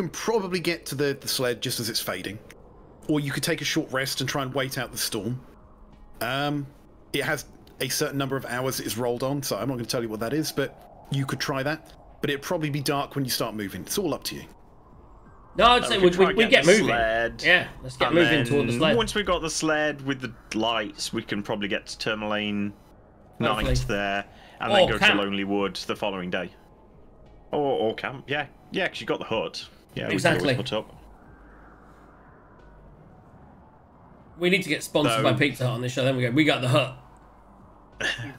probably get to the sled just as it's fading, or you could take a short rest and try and wait out the storm. It has a certain number of hours it is rolled on, so I'm not going to tell you what that is, but you could try that. But it'd probably be dark when you start moving. It's all up to you. No, I'd say we get moving. Sled, yeah, let's get moving toward the sled. Once we've got the sled with the lights, we can probably get to Tourmaline night there, and then go to Lonely Wood the following day. Or camp, yeah. Yeah, because you got the hut. Yeah, exactly. We can always put up. We need to get sponsored by Pizza Hut on this show. Then we got the hut.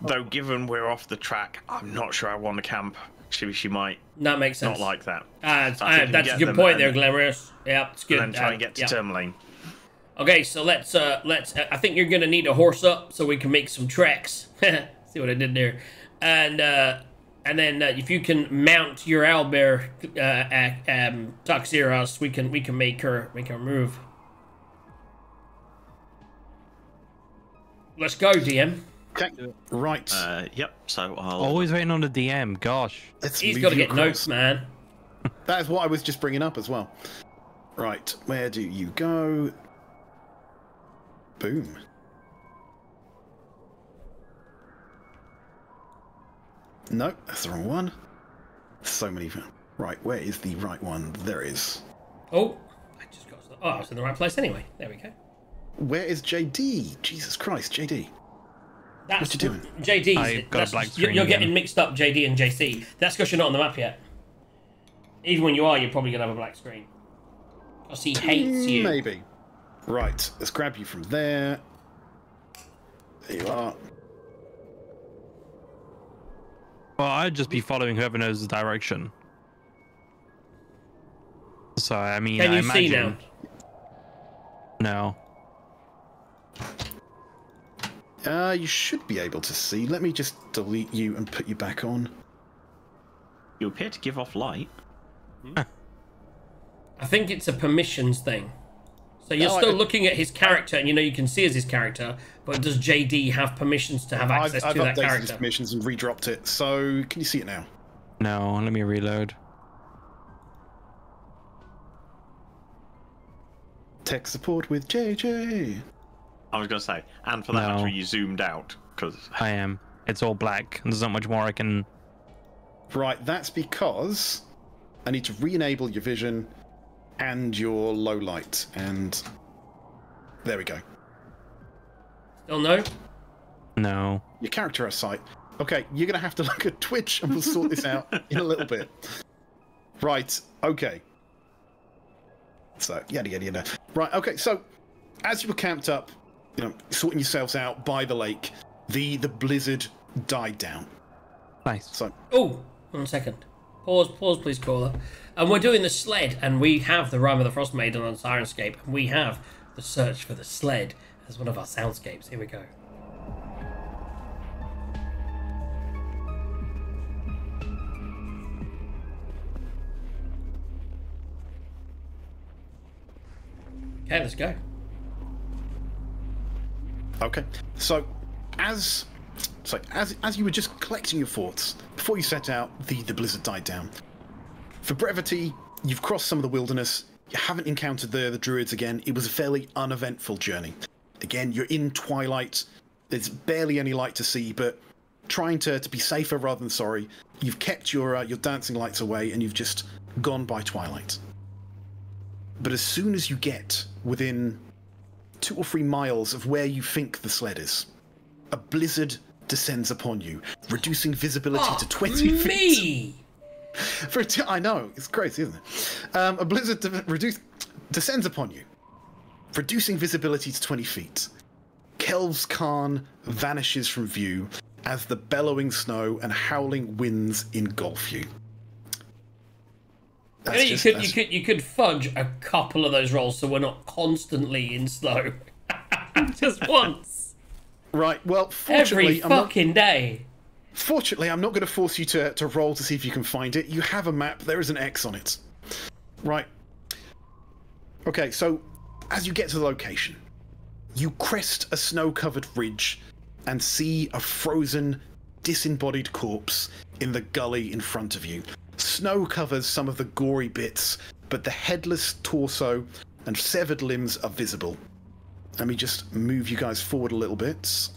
Though, given we're off the track, I'm not sure I want to camp. She might. That makes sense. Not like that. That's a good point there, Glamorous. Yeah, it's good. And then try and get to Tourmaline. Okay, so let's. I think you're gonna need a horse up so we can make some tracks. See what I did there, and then if you can mount your owlbear, Toxeros, we can make her move. Let's go, DM. Okay. Right. Yep. So I'll always waiting on the DM. Gosh. He's got to get notes, man. That is what I was just bringing up as well. Right. Where do you go? Boom. No, that's the wrong one. So many. Right, where is the right one? There it is. Oh, I was in the right place anyway. There we go. Where is JD? Jesus Christ, JD. What you doing? JD. You're getting mixed up, JD and JC. That's because you're not on the map yet. Even when you are, you're probably going to have a black screen. Because he hates you. Maybe. Right, let's grab you from there. There you are. Well, I'd just be following whoever knows the direction. So, I mean, Can you see now? No. You should be able to see. Let me just delete you and put you back on. You appear to give off light. I think it's a permissions thing. So you're still looking at his character, and you can see as his character, but does JD have permissions to have access to that character? I've updated his permissions and redropped it, so can you see it now? No, let me reload. Tech support with JJ. I was going to say, and for that matter, you zoomed out, because... I am. It's all black, and there's not much more I can... Right, that's because I need to re-enable your vision and your low light, and there we go. Still no? No. Your character has sight. Okay, you're going to have to look at Twitch, and we'll sort this out in a little bit. Right, okay. So, yada, yada, yada. Right, okay, so as you were camped up, sorting yourselves out by the lake, the blizzard died down. Nice. So. Oh, 1 second. Pause, please, caller. And we're doing the sled, and we have the Rime of the Frost Maiden on Sirenscape, and we have the search for the sled as one of our soundscapes. Here we go. Okay, let's go. Okay, so as you were just collecting your thoughts before you set out, the blizzard died down. For brevity, you've crossed some of the wilderness. You haven't encountered the druids again. It was a fairly uneventful journey. Again, you're in twilight. There's barely any light to see, but trying to be safer rather than sorry, you've kept your dancing lights away, and you've just gone by twilight. But as soon as you get within 2 or 3 miles of where you think the sled is, a blizzard descends upon you, reducing visibility to 20 feet. I know, it's crazy, isn't it? A blizzard descends upon you, reducing visibility to 20 feet. Kelv's Khan vanishes from view as the bellowing snow and howling winds engulf you. You could fudge a couple of those rolls so we're not constantly in snow. Just once. Right, well, fortunately... day. Fortunately, I'm not going to force you to roll to see if you can find it. You have a map. There is an X on it. Right. Okay, so as you get to the location, you crest a snow-covered ridge and see a frozen, disembodied corpse in the gully in front of you. Snow covers some of the gory bits, but the headless torso and severed limbs are visible. Let me just move you guys forward a little bit.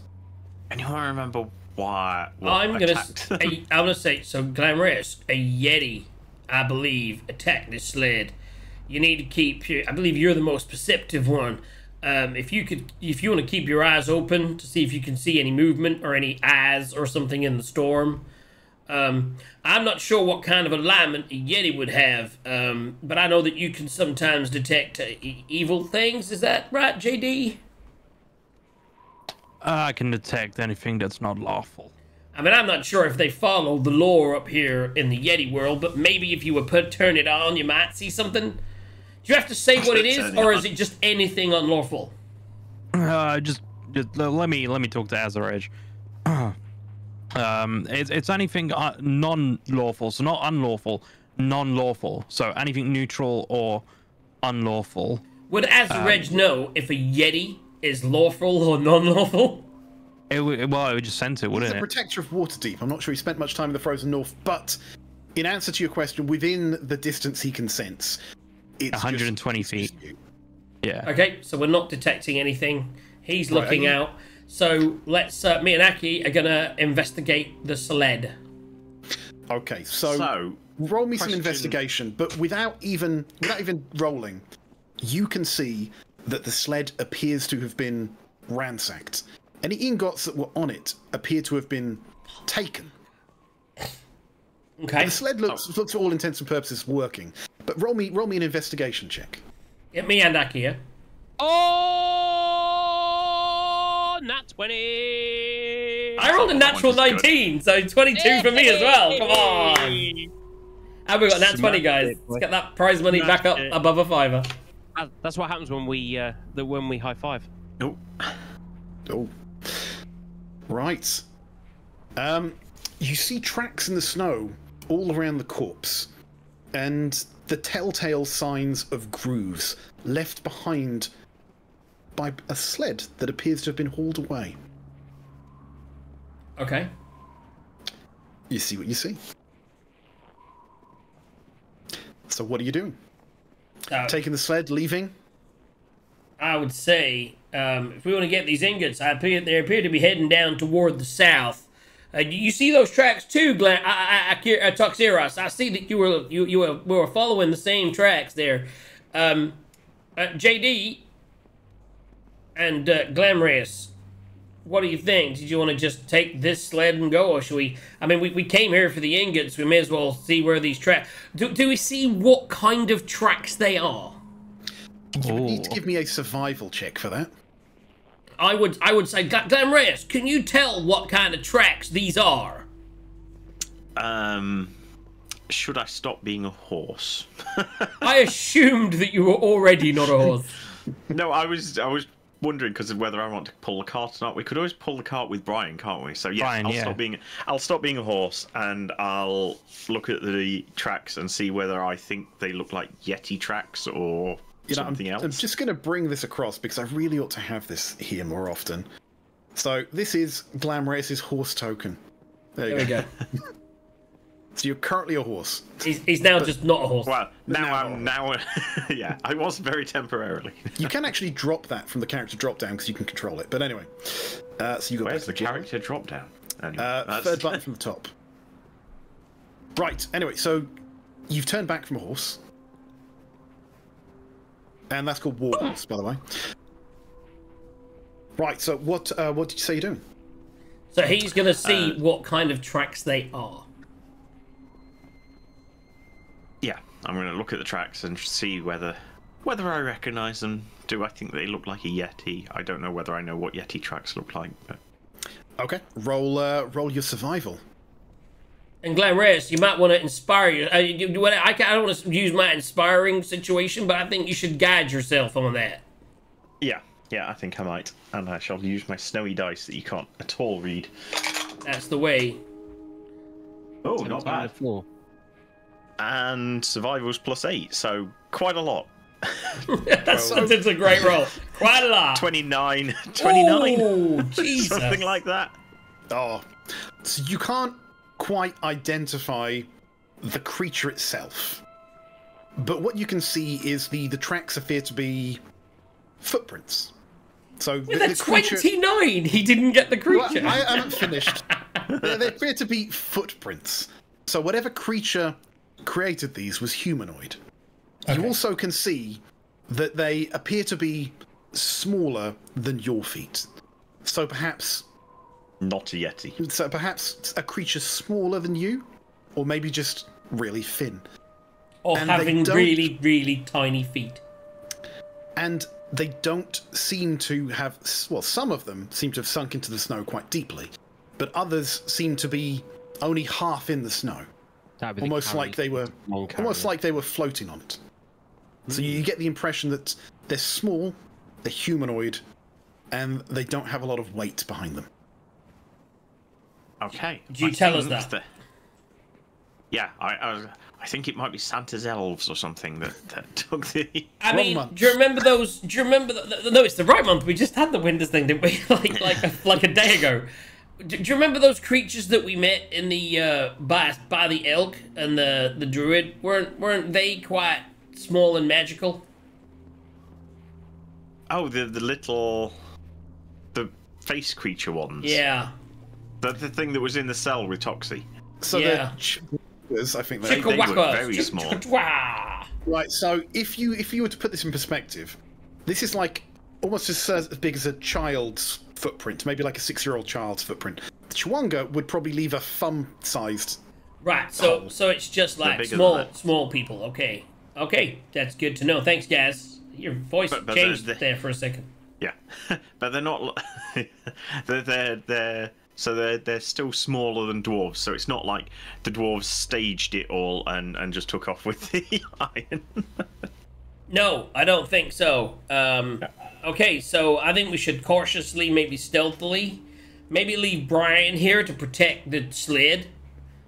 Anyone remember why? I'm gonna say so. Glamorous, a Yeti, I believe, attacked this sled. You need to keep. I believe you're the most perceptive one. If you want to keep your eyes open to see if you can see any movement or any eyes or something in the storm. I'm not sure what kind of alignment a Yeti would have, but I know that you can sometimes detect evil things. Is that right, JD? I can detect anything that's not lawful. I mean, I'm not sure if they follow the lore up here in the Yeti world, but maybe if you would turn it on, you might see something. Do you have to say what it is, or is it just anything unlawful? Just let me talk to Azaraj. It's anything non-lawful, so not unlawful, non-lawful. So anything neutral or unlawful. Would Azaraj know if a Yeti is lawful or non-lawful? It would just sense it, wouldn't it? He's a protector of Waterdeep. I'm not sure he spent much time in the frozen north, but in answer to your question, within the distance he can sense, it's 120 feet. Yeah. Okay, so we're not detecting anything. He's looking out. So let's. Me and Aki are gonna investigate the sled. Okay, so roll me some investigation, but without even rolling, you can see that the sled appears to have been ransacked. Any ingots that were on it appear to have been taken. Okay. The sled looks to all intents and purposes working, but roll me an investigation check. Get me and Aki here. Oh, nat 20. I rolled a natural 19, so 22 for me as well. Come on. And we got nat 20, guys. Let's get that prize money back up above a fiver. That's what happens when we high five. Nope. Oh. Right. You see tracks in the snow all around the corpse, and the telltale signs of grooves left behind by a sled that appears to have been hauled away. Okay. You see what you see. So what are you doing? Taking the sled, leaving? I would say, if we want to get these ingots, they appear to be heading down toward the south. You see those tracks too, Toxiros. I see that you were following the same tracks there. JD and Glamorous, what do you think? Did you want to just take this sled and go, or should we? I mean, we came here for the ingots. We may as well see where these tracks. Do we see what kind of tracks they are? You would need to give me a survival check for that. I would say, Glamorous, can you tell what kind of tracks these are? Should I stop being a horse? I assumed that you were already not a horse. No, I was wondering because of whether I want to pull the cart or not. We could always pull the cart with Brian, can't we? So yeah, Brian, I'll stop being a horse, and I'll look at the tracks and see whether I think they look like Yeti tracks or something else. I'm just going to bring this across because I really ought to have this here more often. So this is Glamorous's horse token. There we go. So you're currently a horse. He's now just not a horse. Well, now yeah, I was very temporarily. You can actually drop that from the character drop down because you can control it. But anyway, so you got where's the character drop down? Anyway, third button from the top. Right. Anyway, so you've turned back from a horse, and that's called war horse, by the way. Right. So what did you say you're doing? So he's going to see what kind of tracks they are. Yeah, I'm going to look at the tracks and see whether I recognise them. Do I think they look like a Yeti? I don't know whether I know what Yeti tracks look like. But... Okay, roll your survival. And Glen Reyes, you might want to inspire you. I don't want to use my inspiring situation, but I think you should guide yourself on that. Yeah, I think I might. And I shall use my snowy dice that you can't at all read. That's the way. Oh, not bad. And survival's +8, so quite a lot. That's a great roll. Quite a lot. 29. Oh, Jesus. Something like that. Oh, so you can't quite identify the creature itself, but what you can see is the tracks appear to be footprints. So With the a creature... 29, he didn't get the creature. Well, I haven't finished. They appear to be footprints. So whatever creature created these was humanoid. Okay. You also can see that they appear to be smaller than your feet. So perhaps... Not a Yeti. So perhaps a creature smaller than you? Or maybe just really thin. Or having really, really tiny feet. And they don't seem to have... Well, some of them seem to have sunk into the snow quite deeply. But others seem to be only half in the snow. Almost like they were floating on it. So you get the impression that they're small, they're humanoid, and they don't have a lot of weight behind them. Okay. Did you tell us that? Yeah, I think it might be Santa's elves or something that took the... I mean, do you remember those... Do you remember... No, it's the right month. We just had the Winters thing, didn't we? like a day ago. Do you remember those creatures that we met in the by the elk and the druid? Weren't they quite small and magical? Oh, the little... The face creature ones. Yeah. The thing that was in the cell with Toxie. So yeah. I think they were very small. Right, so if you were to put this in perspective, this is like almost as big as a child's footprint, maybe like a 6-year-old child's footprint. The Chewanga would probably leave a thumb-sized. Right, so it's just like small people. Okay, that's good to know. Thanks, guys. Your voice changed there for a second. Yeah, but they're not. they're still smaller than dwarves. So it's not like the dwarves staged it all and just took off with the iron. No, I don't think so. Okay, so I think we should cautiously, maybe stealthily, maybe leave Brian here to protect the sled.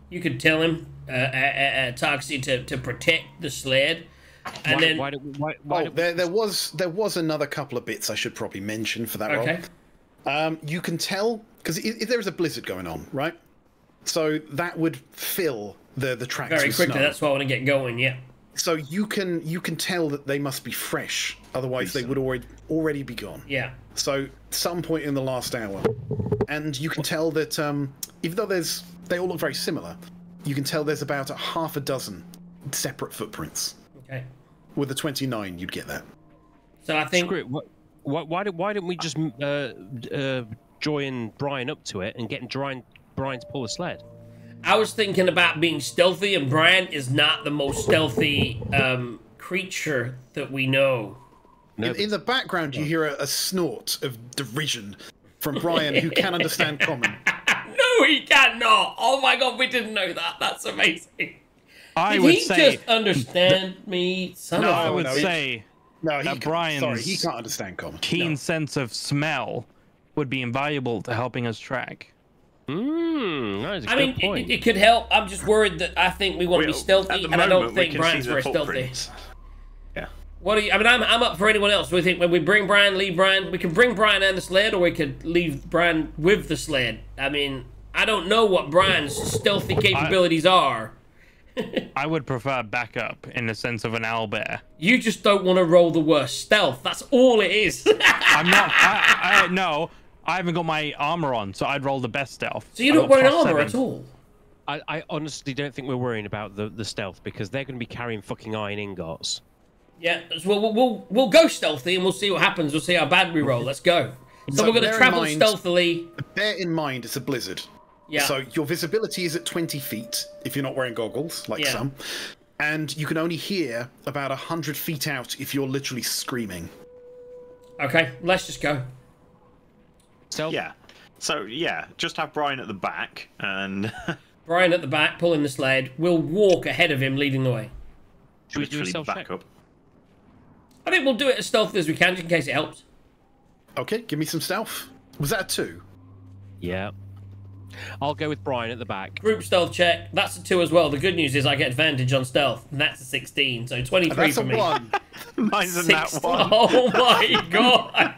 You could tell him, Toxie, to protect the sled. And there was another couple of bits I should probably mention for that role. You can tell, because there is a blizzard going on, right? So that would fill the tracks very quickly. Snow. That's why I want to get going. Yeah. So you can tell that they must be fresh, otherwise they would already be gone. Yeah. So some point in the last hour, and you can tell that even though they all look very similar, you can tell there's about half a dozen separate footprints. Okay. With the 29, you'd get that. So I think. Why don't we just join Brian up to it and get Brian to pull the sled? I was thinking about being stealthy, and Brian is not the most stealthy creature that we know. In the background, you hear a snort of derision from Brian, who can understand common. No, he cannot. Oh my god, we didn't know that. That's amazing. I would say just understand me? I would say that Brian's he can't understand common. Keen sense of smell would be invaluable to helping us track. That is a good point. It could help. I'm just worried that I think we want to be stealthy, and I don't think Brian's very stealthy. Yeah. What do you? I mean, I'm up for anyone else. We think when we bring Brian, leave Brian. We can bring Brian and the sled, or we could leave Brian with the sled. I mean, I don't know what Brian's stealthy capabilities are. I would prefer backup in the sense of an owlbear. You just don't want to roll the worst stealth. That's all it is. I'm not. No, I haven't got my armor on, so I'd roll the best stealth. So you don't wear armor at all? I honestly don't think we're worrying about the stealth, because they're going to be carrying fucking iron ingots. Yeah, well, we'll go stealthy and we'll see what happens. We'll see how bad we roll. Let's go. So we're going to bear in travel mind- stealthily. Bear in mind, it's a blizzard. Yeah. So your visibility is at 20 feet if you're not wearing goggles, like Yeah. some. And you can only hear about 100 feet out if you're literally screaming. Okay, let's just go. Stealth? Yeah. So yeah, just have Brian at the back and Brian at the back, pulling the sled. We'll walk ahead of him, leading the way. Should we do a literally stealth back check? up. I think we'll do it as stealthy as we can, just in case it helps. Okay, give me some stealth. Was that a 2? Yeah. I'll go with Brian at the back. Group stealth check. That's a 2 as well. The good news is I get advantage on stealth, and that's a 16. So 23 That's for a me. 1. Mine's in that one. Oh my god!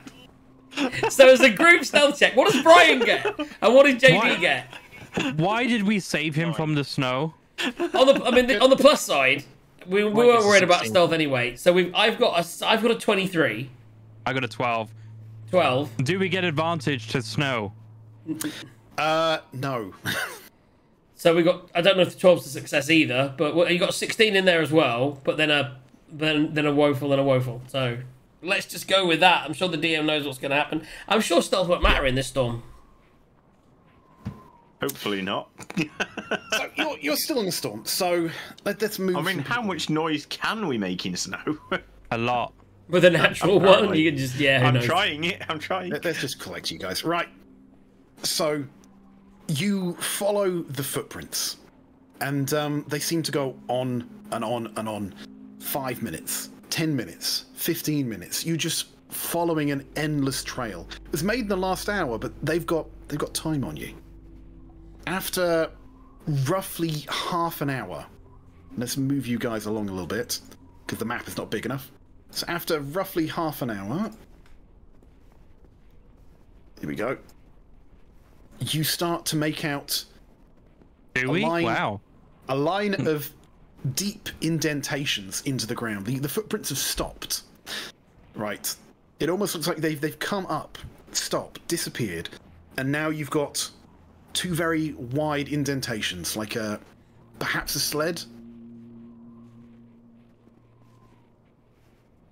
So as a group stealth check, what does Brian get? And what did JD What? get? Why did we save him from the snow? On the plus side, we weren't it's a worried about 16. stealth anyway. So I've got a 23, I got a 12. 12. Do we get advantage to snow? No. So we got, I don't know if the 12's a success either, but you got 16 in there as well. But then a woeful and a woeful. So let's just go with that. I'm sure the DM knows what's going to happen. I'm sure stealth won't matter in this storm. Hopefully not. So you're still in the storm. So let's move. I mean, how much noise can we make in snow? A lot. With a natural one, Apparently. you can just, yeah, who I'm knows? trying it. I'm trying. Let's just collect you guys. Right. So you follow the footprints, and they seem to go on and on and on. 5 minutes, 10 minutes, 15 minutes. You just following an endless trail. It was made in the last hour, but they've got time on you. After roughly half an hour, let's move you guys along a little bit because the map is not big enough. So after roughly half an hour, here we go. You start to make out Do we? line- Wow. a line of deep indentations into the ground. The footprints have stopped. Right. It almost looks like they've come up, stopped, disappeared, and now you've got 2 very wide indentations, like perhaps a sled.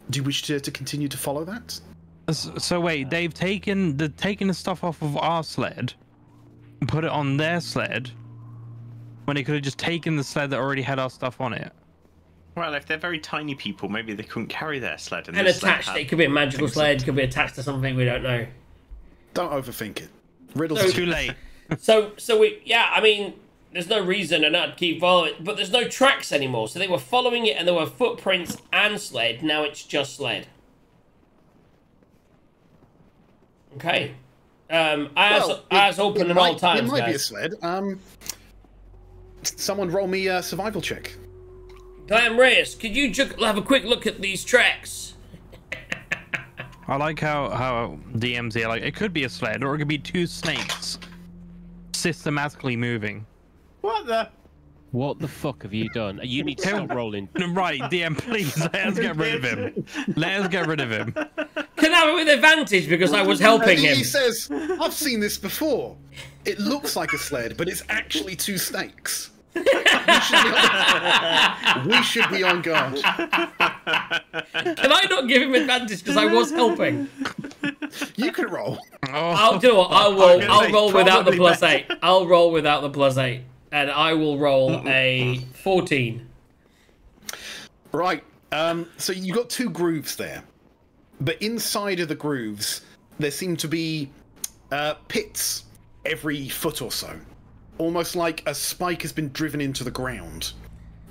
Do you wish to continue to follow that? So wait, they've taken the stuff off of our sled, and put it on their sled, when they could have just taken the sled that already had our stuff on it. Well, if they're very tiny people, maybe they couldn't carry their sled. And this sled attached, had it could be a magical things sled, could be attached to something we don't know. Don't overthink it. Riddles. It's too late. So I mean, there's no reason and I'd keep following, but there's no tracks anymore. So they were following it and there were footprints and sled. Now it's just sled. Okay. Eyes open at all times, It might be a guys. sled. Someone roll me a survival check. Glam Reyes, could you have a quick look at these tracks? I like how DMs here, like, it could be a sled or it could be 2 snakes systematically moving. What the? What the fuck have you done? You need to stop rolling. Right, DM, please, let us get rid of him. Let us get rid of him. Can I have it with advantage because I was helping him? He says, I've seen this before. It looks like a sled, but it's actually 2 snakes. We should be on guard. Can I not give him advantage because I was helping? You can roll. I'll do it. I'll roll without the +8. I'll roll without the +8, and I will roll a 14. Right. So you got 2 grooves there, but inside of the grooves there seem to be pits every foot or so, almost like a spike has been driven into the ground,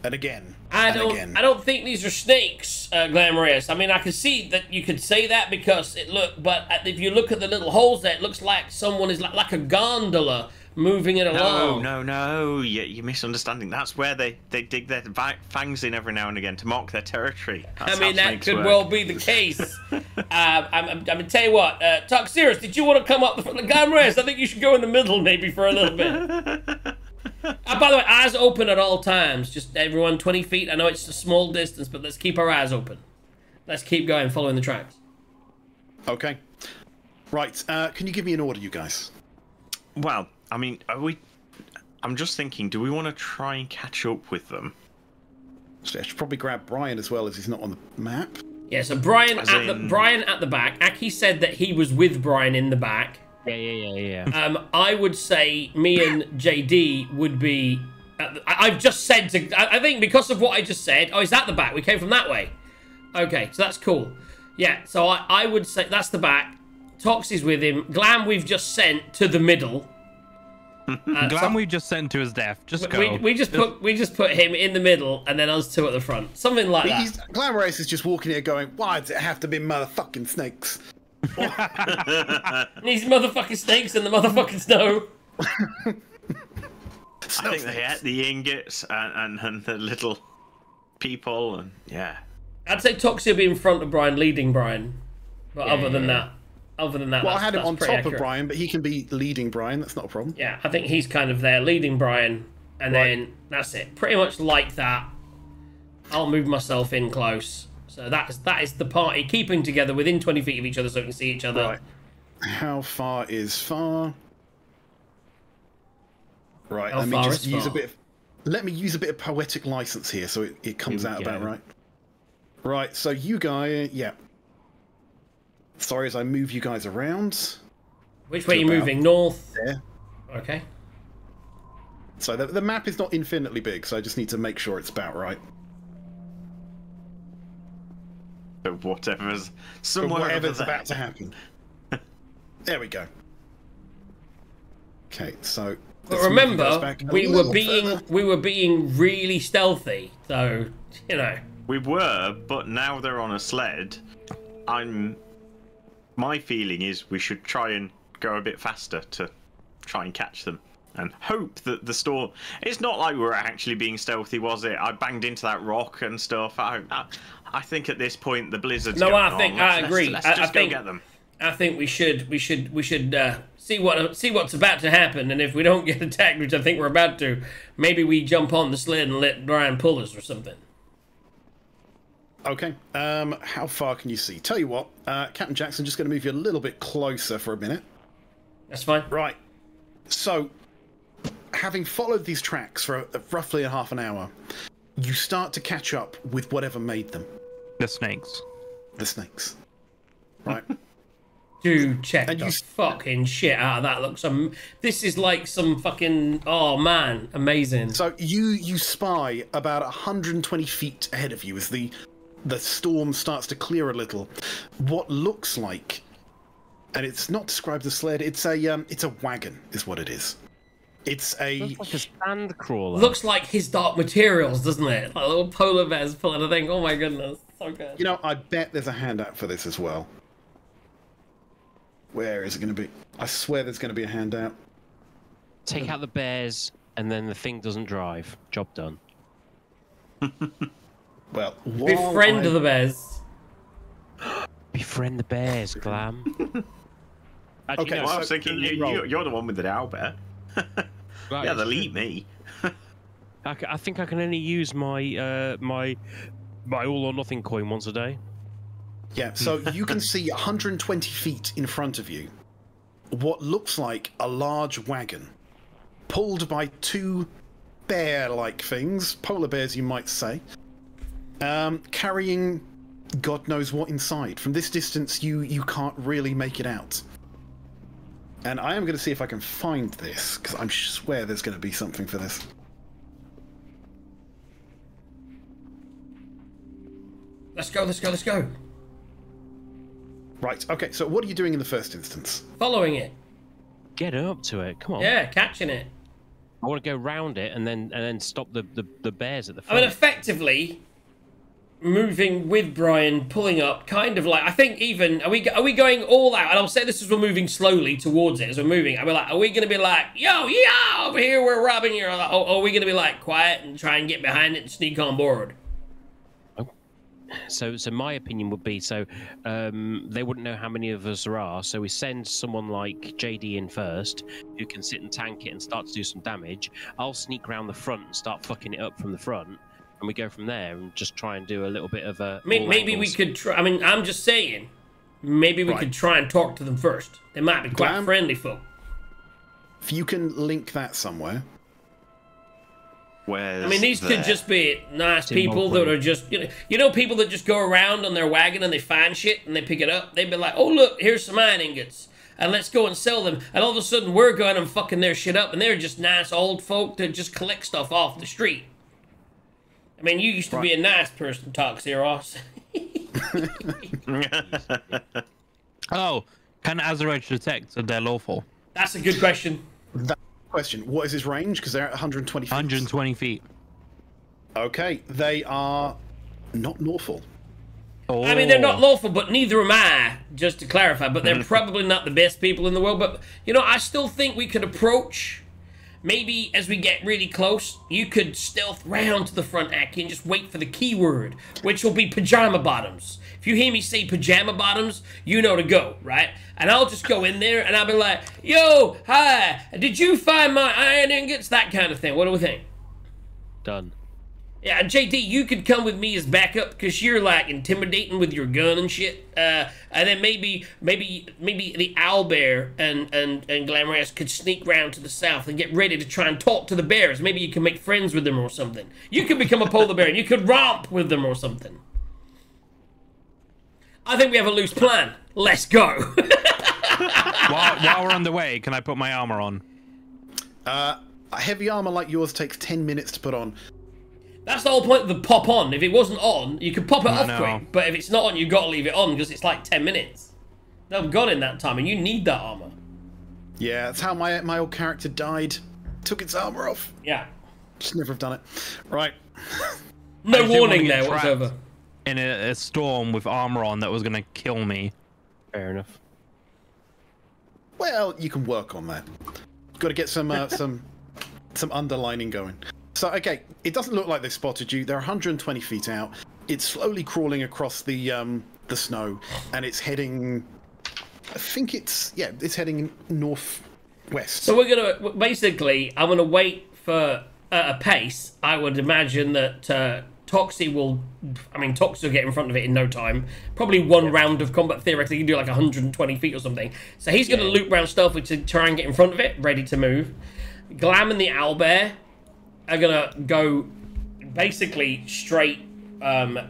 and again. I don't think these are snakes, Glamorous. I mean, I can see that you could say that because but if you look at the little holes there, it looks like someone is like a gondola moving it along. No. You're misunderstanding. That's where they dig their fangs in every now and again to mark their territory. That's I mean, how that snakes could work. well be the case. I'm gonna tell you what, Toxirus, did you want to come up the front? Glamorous, I think you should go in the middle maybe for a little bit. By the way, eyes open at all times. Just everyone 20 feet. I know it's a small distance, but let's keep our eyes open. Let's keep going, following the tracks. Okay. Right. Can you give me an order, you guys? Well, I mean, I'm just thinking, do we want to try and catch up with them? So I should probably grab Brian as well, as he's not on the map. Yeah, so Brian at the back. Aki said that he was with Brian in the back. Yeah. I would say me and JD would be... I've just said to... I think because of what I just said... Oh, he's at the back. We came from that way. Okay, so that's cool. Yeah, so I would say that's the back. Tox is with him. Glam we've just sent to the middle. Glam we've just sent to his death. Just go. We just put him in the middle and then us two at the front. Something like that. Glam Race is just walking here going, why does it have to be motherfucking snakes? These motherfucking snakes in the motherfucking snow. I think they ate the ingots and the little people, and yeah. I'd say Toxie will be in front of Brian, leading Brian. But other than that, well, I had him on top of Brian, but he can be leading Brian. That's not a problem. Yeah, I think he's kind of there, leading Brian, and then that's it. Pretty much like that. I'll move myself in close. So that is the party keeping together within 20 feet of each other, so we can see each other. Right. How far is far? Right. Let me use a bit of poetic license here, so it comes out about right. Right. So you guys, yeah. Sorry, as I move you guys around. Which way are you moving? North? There. Okay. So the map is not infinitely big, so I just need to make sure it's about right. Whatever's about to happen. There we go. Okay, so. But remember, we were being really stealthy, so you know. We were, but now they're on a sled. My feeling is we should try and go a bit faster to try and catch them. And hope that the storm... It's not like we were actually being stealthy, was it? I banged into that rock and stuff. I think at this point the blizzard's going on. I agree. Let's just go get them. I think we should see what's about to happen, and if we don't get attacked, which I think we're about to, maybe we jump on the sled and let Brian pull us or something. Okay. How far can you see? Tell you what, Captain Jackson, just going to move you a little bit closer for a minute. That's fine. Right. So, having followed these tracks for roughly a half an hour, you start to catch up with whatever made them. The snakes. The snakes. Right. Dude, check the fucking shit out of that. Looks this is like some fucking... Oh, man. Amazing. So, you spy about 120 feet ahead of you as the storm starts to clear a little. What looks like... And it's not described as a sled. It's a wagon, is what it is. It's looks like a sand crawler. Looks like His Dark Materials, doesn't it? Like little polar bears pulling a thing. Oh my goodness, so good. You know, I bet there's a handout for this as well. Where is it going to be? I swear there's going to be a handout. Take out the bears, and then the thing doesn't drive. Job done. Well, befriend the bears. Befriend the bears, Glam. Actually, okay, well, I was thinking you're the one with the owl bear. Right, yeah, they'll eat me. I think I can only use my my all or nothing coin once a day. Yeah, so you can see 120 feet in front of you what looks like a large wagon pulled by two bear-like things, polar bears you might say, carrying God knows what inside. From this distance you can't really make it out. And I am going to see if I can find this, because I swear there's going to be something for this. Let's go, let's go, let's go. Right, okay, so what are you doing in the first instance? Following it. Get up to it, come on. Yeah, catching it. I want to go round it and then stop the bears at the front. I mean, effectively, moving with Brian, pulling up, kind of like, I think even, are we going all out? And I'll say this as we're moving slowly towards it, as we're moving. I'll be like, are we going to be like, yo, yeah, over here, we're robbing you? Or are we going to be like quiet and try and get behind it and sneak on board? So my opinion would be, they wouldn't know how many of us there are, so we send someone like JD in first, who can sit and tank it and start to do some damage. I'll sneak around the front and start fucking it up from the front, and we go from there and just try and do a little bit of a... Maybe we could try, I mean, I'm just saying, maybe we could try and talk to them first. They might be quite friendly folk. If you can link that somewhere... Where's I mean, these could just be nice in people Norfolk. that are just, you know, people that just go around on their wagon and they find shit and they pick it up. They'd be like, oh, look, here's some iron ingots. And let's go and sell them. And all of a sudden, we're going and fucking their shit up. And they're just nice old folk that just collect stuff off the street. I mean, you used to be a nice person, Toxie Ross. Oh, can Azarech detect that they're lawful? That's a good question. That question. What is his range? Because they're at 120 feet. 120 feet. Okay, they are not lawful. Oh. I mean, they're not lawful, but neither am I, just to clarify. But they're probably not the best people in the world. But, you know, I still think we could approach... Maybe as we get really close, you could stealth round to the front, Aki, and just wait for the keyword, which will be pajama bottoms. If you hear me say pajama bottoms, you know to go, right? And I'll just go in there, and I'll be like, yo, hi, did you find my iron ingots? That kind of thing. What do we think? Done. Yeah, JD, you could come with me as backup because you're like intimidating with your gun and shit. And then maybe the owlbear and Glamorous could sneak round to the south and get ready to try and talk to the bears. Maybe you can make friends with them or something. You could become a polar bear and you could romp with them or something. I think we have a loose plan. Let's go. While we're on the way, can I put my armor on? A heavy armor like yours takes 10 minutes to put on. That's the whole point of the pop on. If it wasn't on, you could pop it off know. quick. But if it's not on, you've got to leave it on because it's like 10 minutes. They'll have gone in that time, and you need that armor. Yeah, that's how my old character died. Took its armor off. Yeah. Just never have done it. Right. No I didn't wanna warning get there trapped whatsoever. In a storm with armor on that was going to kill me. Fair enough. Well, you can work on that. Got to get some underlining going. So, okay, it doesn't look like they spotted you. They're 120 feet out. It's slowly crawling across the snow, and it's heading. I think it's heading northwest. So we're gonna basically, I'm gonna wait for a pace. I would imagine that Toxie will. I mean, Toxie will get in front of it in no time. Probably one round of combat. Theoretically, you can do like 120 feet or something. So he's gonna loop round stealthily to try and get in front of it, ready to move. Glam and the owlbear are gonna go basically straight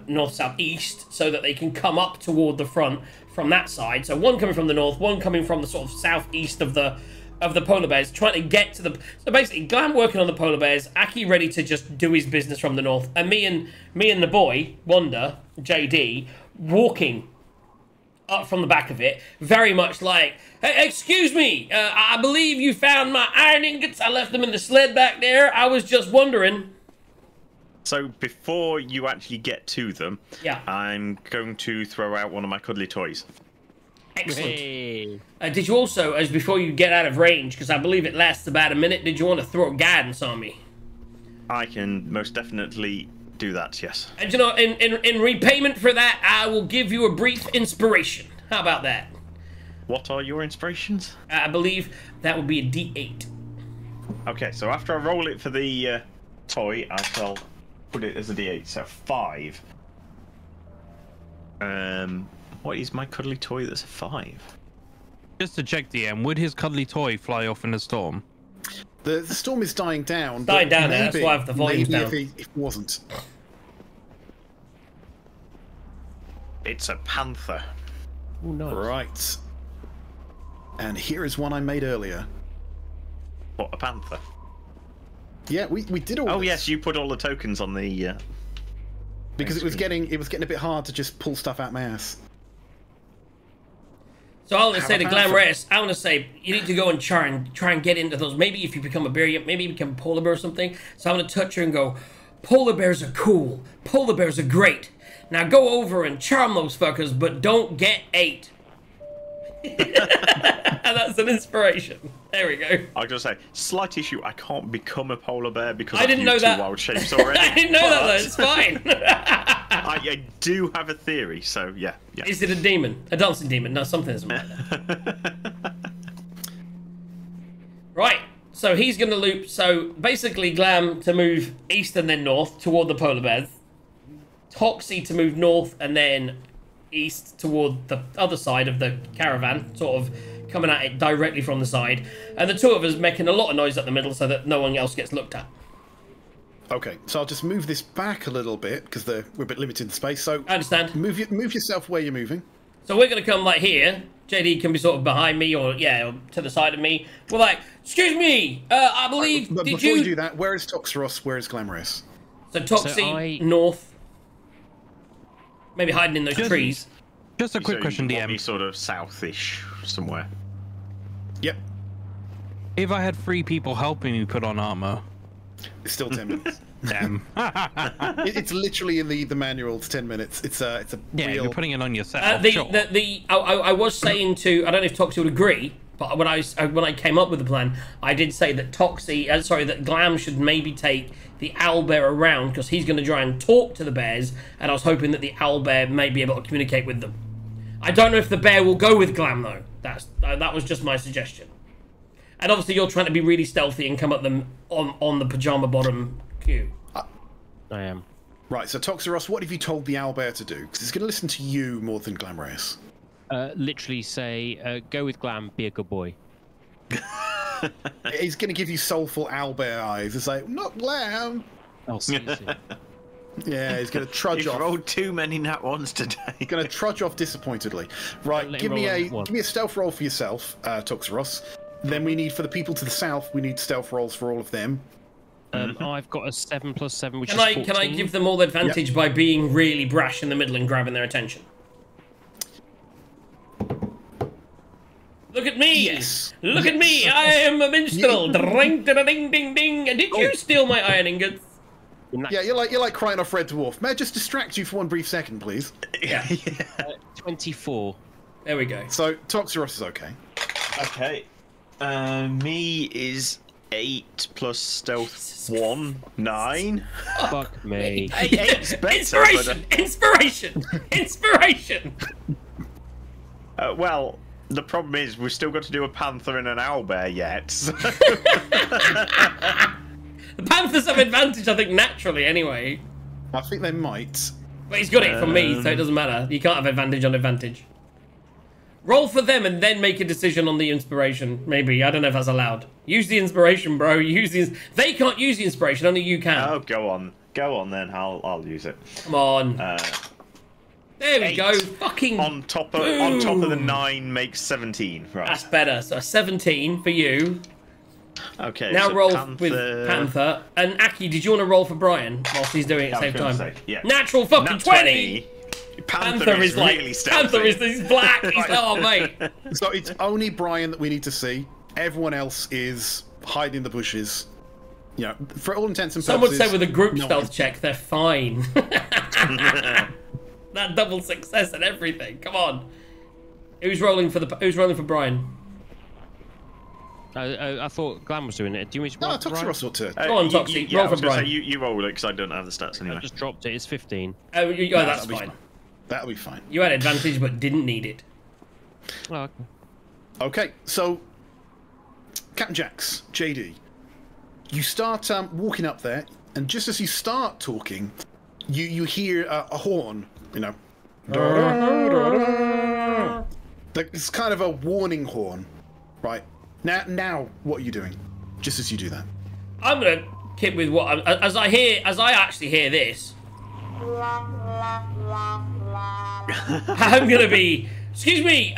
north, south, east, so that they can come up toward the front from that side. So one coming from the north, one coming from the sort of southeast of the polar bears, trying to get to the. So basically, Glam working on the polar bears, Aki ready to just do his business from the north, and me and the boy Wanda, JD, walking up from the back of it, very much like, hey, excuse me, I believe you found my iron ingots. I left them in the sled back there. I was just wondering. So before you actually get to them, Yeah. I'm going to throw out one of my cuddly toys. Excellent. Hey. Did you also, as before you get out of range, because I believe it lasts about a minute, did you want to throw guidance on me? I can most definitely do that, yes. And you know, in repayment for that, I will give you a brief inspiration. How about that? What are your inspirations? I believe that would be a D8. Okay, so after I roll it for the toy, I shall put it as a D8, so 5. What is my cuddly toy that's a 5? Just to check, DM, would his cuddly toy fly off in a storm? The storm is dying down. It's dying but down now, that's maybe- why I have the volumes maybe down. if it wasn't. It's a panther. Oh, nice. Right. And here is one I made earlier. What, a panther? Yeah, we did all Oh this. yes, you put all the tokens on the... Because it was screen. getting a bit hard to just pull stuff out my ass. So I want to How say to about Glamorous, I want to say you need to go and try and get into those. Maybe if you become a bear, maybe you become a polar bear or something. So I'm going to touch her and go, polar bears are cool. Polar bears are great. Now go over and charm those fuckers, but don't get ate. And that's an inspiration. There we go. I was going to say, slight issue, I can't become a polar bear because I I've didn't used know 2 that. wild shapes already. I didn't know that though. but It's fine. I do have a theory, so yeah. Is it a demon? A dancing demon? No, something isn't right there. Right. So he's going to loop. So basically, Glam to move east and then north toward the polar bears. Toxie to move north and then east toward the other side of the caravan, sort of coming at it directly from the side. And the two of us making a lot of noise at the middle so that no one else gets looked at. Okay, so I'll just move this back a little bit because we're a bit limited in space. So I understand. move yourself where you're moving. So we're going to come like here. JD can be sort of behind me or, yeah, or to the side of me. We're like, excuse me, I believe, But before you do that, where is Toxeros? Where is Glamorous? So Toxie, north. Maybe hiding in those trees. Just a quick question, you want me DM. sort of southish somewhere. Yep. If I had 3 people helping me put on armor, It's still 10 minutes. damn. It's literally in the manual. It's 10 minutes. It's a Yeah, real... you're putting it on yourself. Sure. I was saying to, I don't know if Toxie would agree, but when I came up with the plan, I did say that that Glam should maybe take the owlbear around because he's going to try and talk to the bears, and I was hoping that the owlbear may be able to communicate with them. I don't know if the bear will go with Glam though. That was just my suggestion. And obviously you're trying to be really stealthy and come at them on the pajama bottom queue. I am. Right, so Toxeros, what have you told the owlbear to do? Because it's going to listen to you more than Glamorous. Literally say, go with Glam, be a good boy. He's going to give you soulful owlbear eyes. It's like, not Glam. I'll see it. Yeah, he's going to trudge You've off. rolled too many nat ones today. He's going to trudge off disappointedly. Right, Let give him me roll a stealth roll for yourself, Toxeros. Then we need, for the people to the south, we need stealth rolls for all of them. I've got a 7 + 7, which Can is I 14. give them all the advantage by being really brash in the middle and grabbing their attention? Look at me! Yes. Look at me! I am a minstrel! Ding, ding, ding, ding, ding! And did you steal my iron ingots? Yeah, you're like crying off Red Dwarf. May I just distract you for one brief second, please? Yeah. 24. There we go. So, Toxeros is okay. Okay. Me is 8 plus stealth 1, 9. Fuck me. Eight's better, Inspiration! but, Inspiration! Inspiration! well, the problem is we've still got to do a panther and an owlbear yet. So. The Panthers have advantage, I think, naturally, anyway. I think they might. But he's got it from me, so it doesn't matter. You can't have advantage on advantage. Roll for them and then make a decision on the inspiration. Maybe. I don't know if that's allowed. Use the inspiration, bro. They can't use the inspiration, only you can. Oh, go on. Go on then. I'll use it. Come on. There we 8. go. Fucking on top of the 9 makes 17. Right. That's better. So 17 for you. Okay. Now so roll Panther... with Panther. And Aki, did you want to roll for Brian whilst he's doing it at the same time? Yeah. Natural fucking Nat 20! Panther is like, really stealthy. Panther is he's black. He's oh mate. So it's only Brian that we need to see. Everyone else is hiding in the bushes. You know, for all intents and Some purposes. would say with a group no stealth one- check, they're fine. That double success and everything. Come on. Who's rolling for Brian? I thought Glam was doing it. Do you want me to No, roll for Brian? Toxeros ought to. Go on, Toxie. Yeah, Roll I for was gonna Brian. say, you roll it because I don't have the stats anyway. I just dropped it. It's 15. Oh, that's that'll be fine. That'll be fine. You had advantage but didn't need it. Oh, okay. Okay, so Captain Jax, JD, you start walking up there, and just as you start talking, you hear a horn. You know, it's kind of a warning horn, right? Now, what are you doing? Just as you do that. I'm gonna keep with what as I actually hear this. I'm gonna be. Excuse me,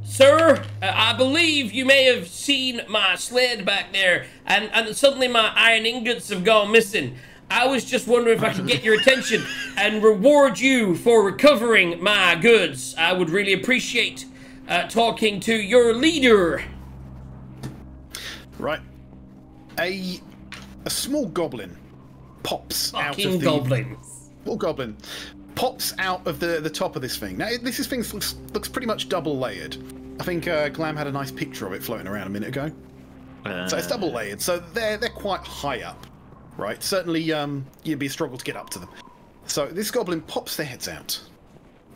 sir. I believe you may have seen my sled back there, and suddenly my iron ingots have gone missing. I was just wondering if I could get your attention and reward you for recovering my goods. I would really appreciate talking to your leader. Right. A small goblin pops out Fucking of the goblins. small goblin pops out of the top of this thing. Now this thing looks pretty much double layered. I think Glam had a nice picture of it floating around a minute ago. So it's double layered. So they're quite high up, right? Certainly, it'd be a struggle to get up to them. So this goblin pops their heads out,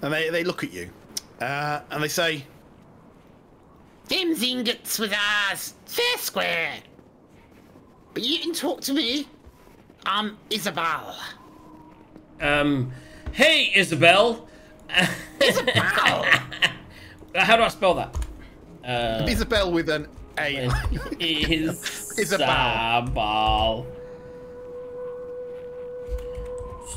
and they look at you, and they say, Them's ingots with ours, fair square. But you can talk to me. I'm Isabel. Hey, Isabel. Isabel! How do I spell that? Isabel with an A. Isabel.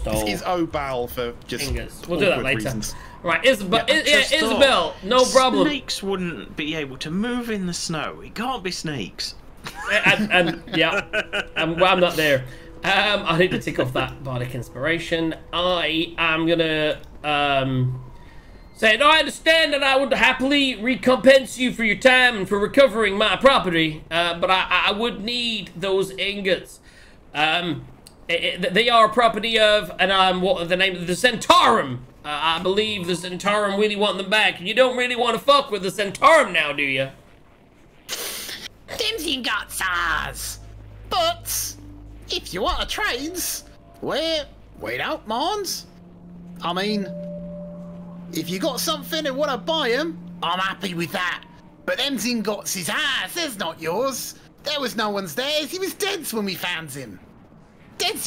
stole Is Obal for just ingots. We'll do that awkward later. reasons. Right, Isabel, I just Isabel, thought no problem. Snakes wouldn't be able to move in the snow. It can't be snakes. Yeah, well, I'm not there. I need to tick off that bardic inspiration. I am gonna say, no, I understand that I would happily recompense you for your time and for recovering my property, but I would need those ingots. They are property of, and what the name of the Centaurum. I believe the Centaurum really want them back. You don't really want to fuck with the Centaurum now, do you? Them's ingots ours. But if you want a trades, well, we don't mind. I mean, if you got something and want to buy them, I'm happy with that. But them's ingots is ours, there's not yours. There was no one's theirs. He was dead when we found him. Dead.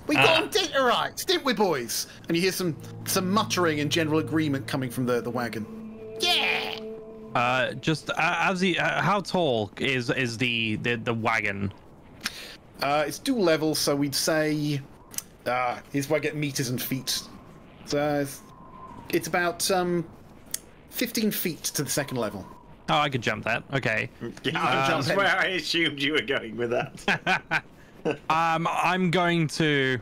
We got him dead, all right, didn't we, boys? And you hear some muttering and general agreement coming from the wagon. Yeah. Just as he, how tall is the wagon? It's dual level, so we'd say here's where I get meters and feet. So it's about 15 feet to the second level. Oh, I could jump that. Okay. Yeah, that's where I assumed you were going with that. I'm going to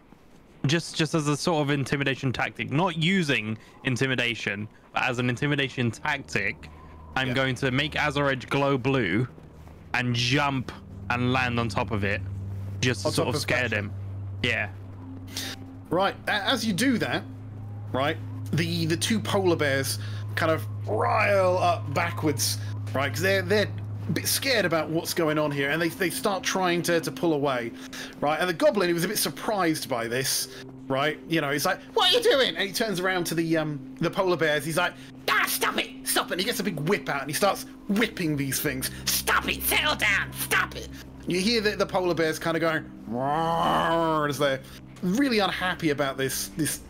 just as a sort of intimidation tactic, not using intimidation, but as an intimidation tactic, I'm going to make Azor Edge glow blue and jump and land on top of it, just to sort of scare him. Yeah. Right. As you do that, right, the two polar bears kind of rile up backwards, right, because they're a bit scared about what's going on here, and they start trying to pull away, right? And the goblin, he was a bit surprised by this, right? You know, he's like, "What are you doing?" And he turns around to the polar bears. He's like, "Ah, stop it, stop it!" And he gets a big whip out and he starts whipping these things. "Stop it! Settle down! Stop it!" You hear the polar bears kind of going "Roar," as they're really unhappy about this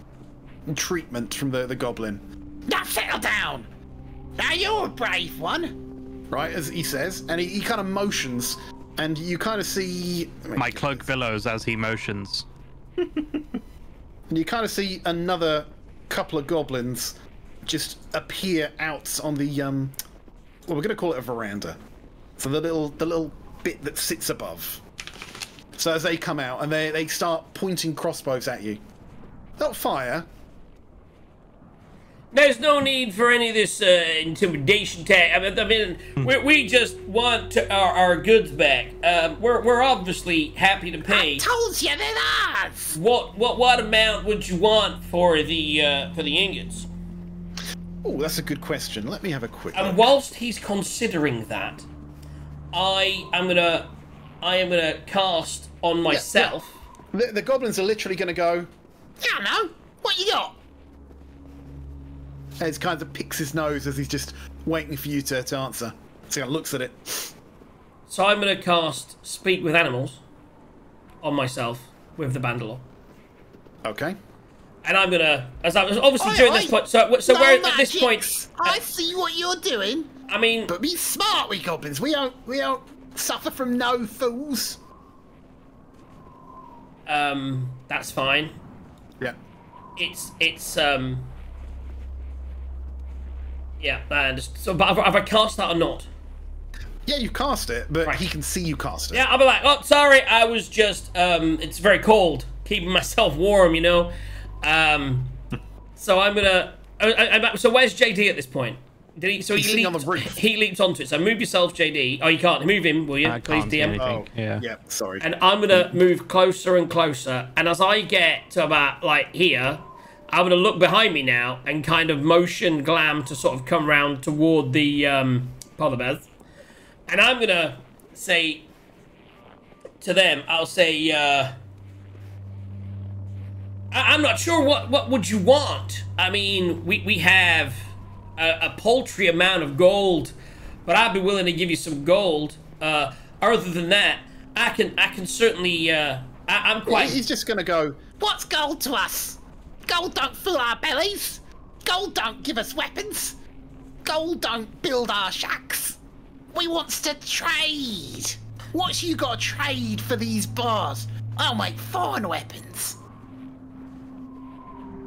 treatment from the goblin. "Now settle down! Now you're a brave one!" Right, as he says, and he kind of motions, and you kind of see... My cloak billows as he motions. And you kind of see another couple of goblins just appear out on the, well, we're going to call it a veranda. So the little bit that sits above. So as they come out, and they start pointing crossbows at you. They'll fire. There's no need for any of this intimidation tag. I mean, we just want our goods back. We're obviously happy to pay. I told you they're ours. What amount would you want for the ingots? Oh, that's a good question. Let me have a quick look. And whilst he's considering that, I am gonna cast on myself. Yeah. The goblins are literally gonna go, "Yeah, I know. What you got?" He kind of picks his nose as he's just waiting for you to answer. So he kind of looks at it. So I'm going to cast Speak with Animals on myself with the Bandalore. Okay. And I'm going to, as I was obviously during this point, so no we're magics. at this point. I see what you're doing. I mean, But be smart, we goblins. We don't suffer from no fools. that's fine. Yeah. Yeah, and so, but have I cast that or not? Yeah, you cast it, but Right. he can see you cast it. Yeah, I'll be like, oh, sorry, I was just, it's very cold, keeping myself warm, you know. So I'm gonna, so where's JD at this point? Did he? So He's he sitting on leaps. the roof. He leaps onto it. So move yourself, JD. Oh, you can't move him, will you? I Please, can't do DM. anything. Yeah. Yeah, sorry. And I'm gonna move closer and closer. And as I get to about like here, I'm gonna look behind me now and kind of motion Glam to sort of come round toward the polar bears. And I'm gonna say to them, I'll say, I'm not sure what would you want. I mean, we have a paltry amount of gold, but I'd be willing to give you some gold. Other than that, I can certainly. I'm quite. He's just gonna go. What's gold to us? Gold don't fill our bellies. Gold don't give us weapons. Gold don't build our shacks. We wants to trade. What's you got to trade for these bars? I'll make fine weapons.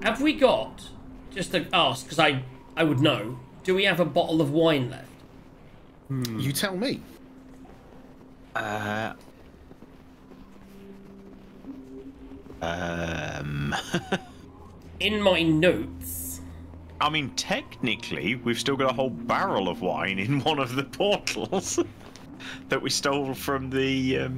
have we got, just to ask, because I would know, do we have a bottle of wine left? You tell me. In my notes. I mean, technically, we've still got a whole barrel of wine in one of the portals that we stole from the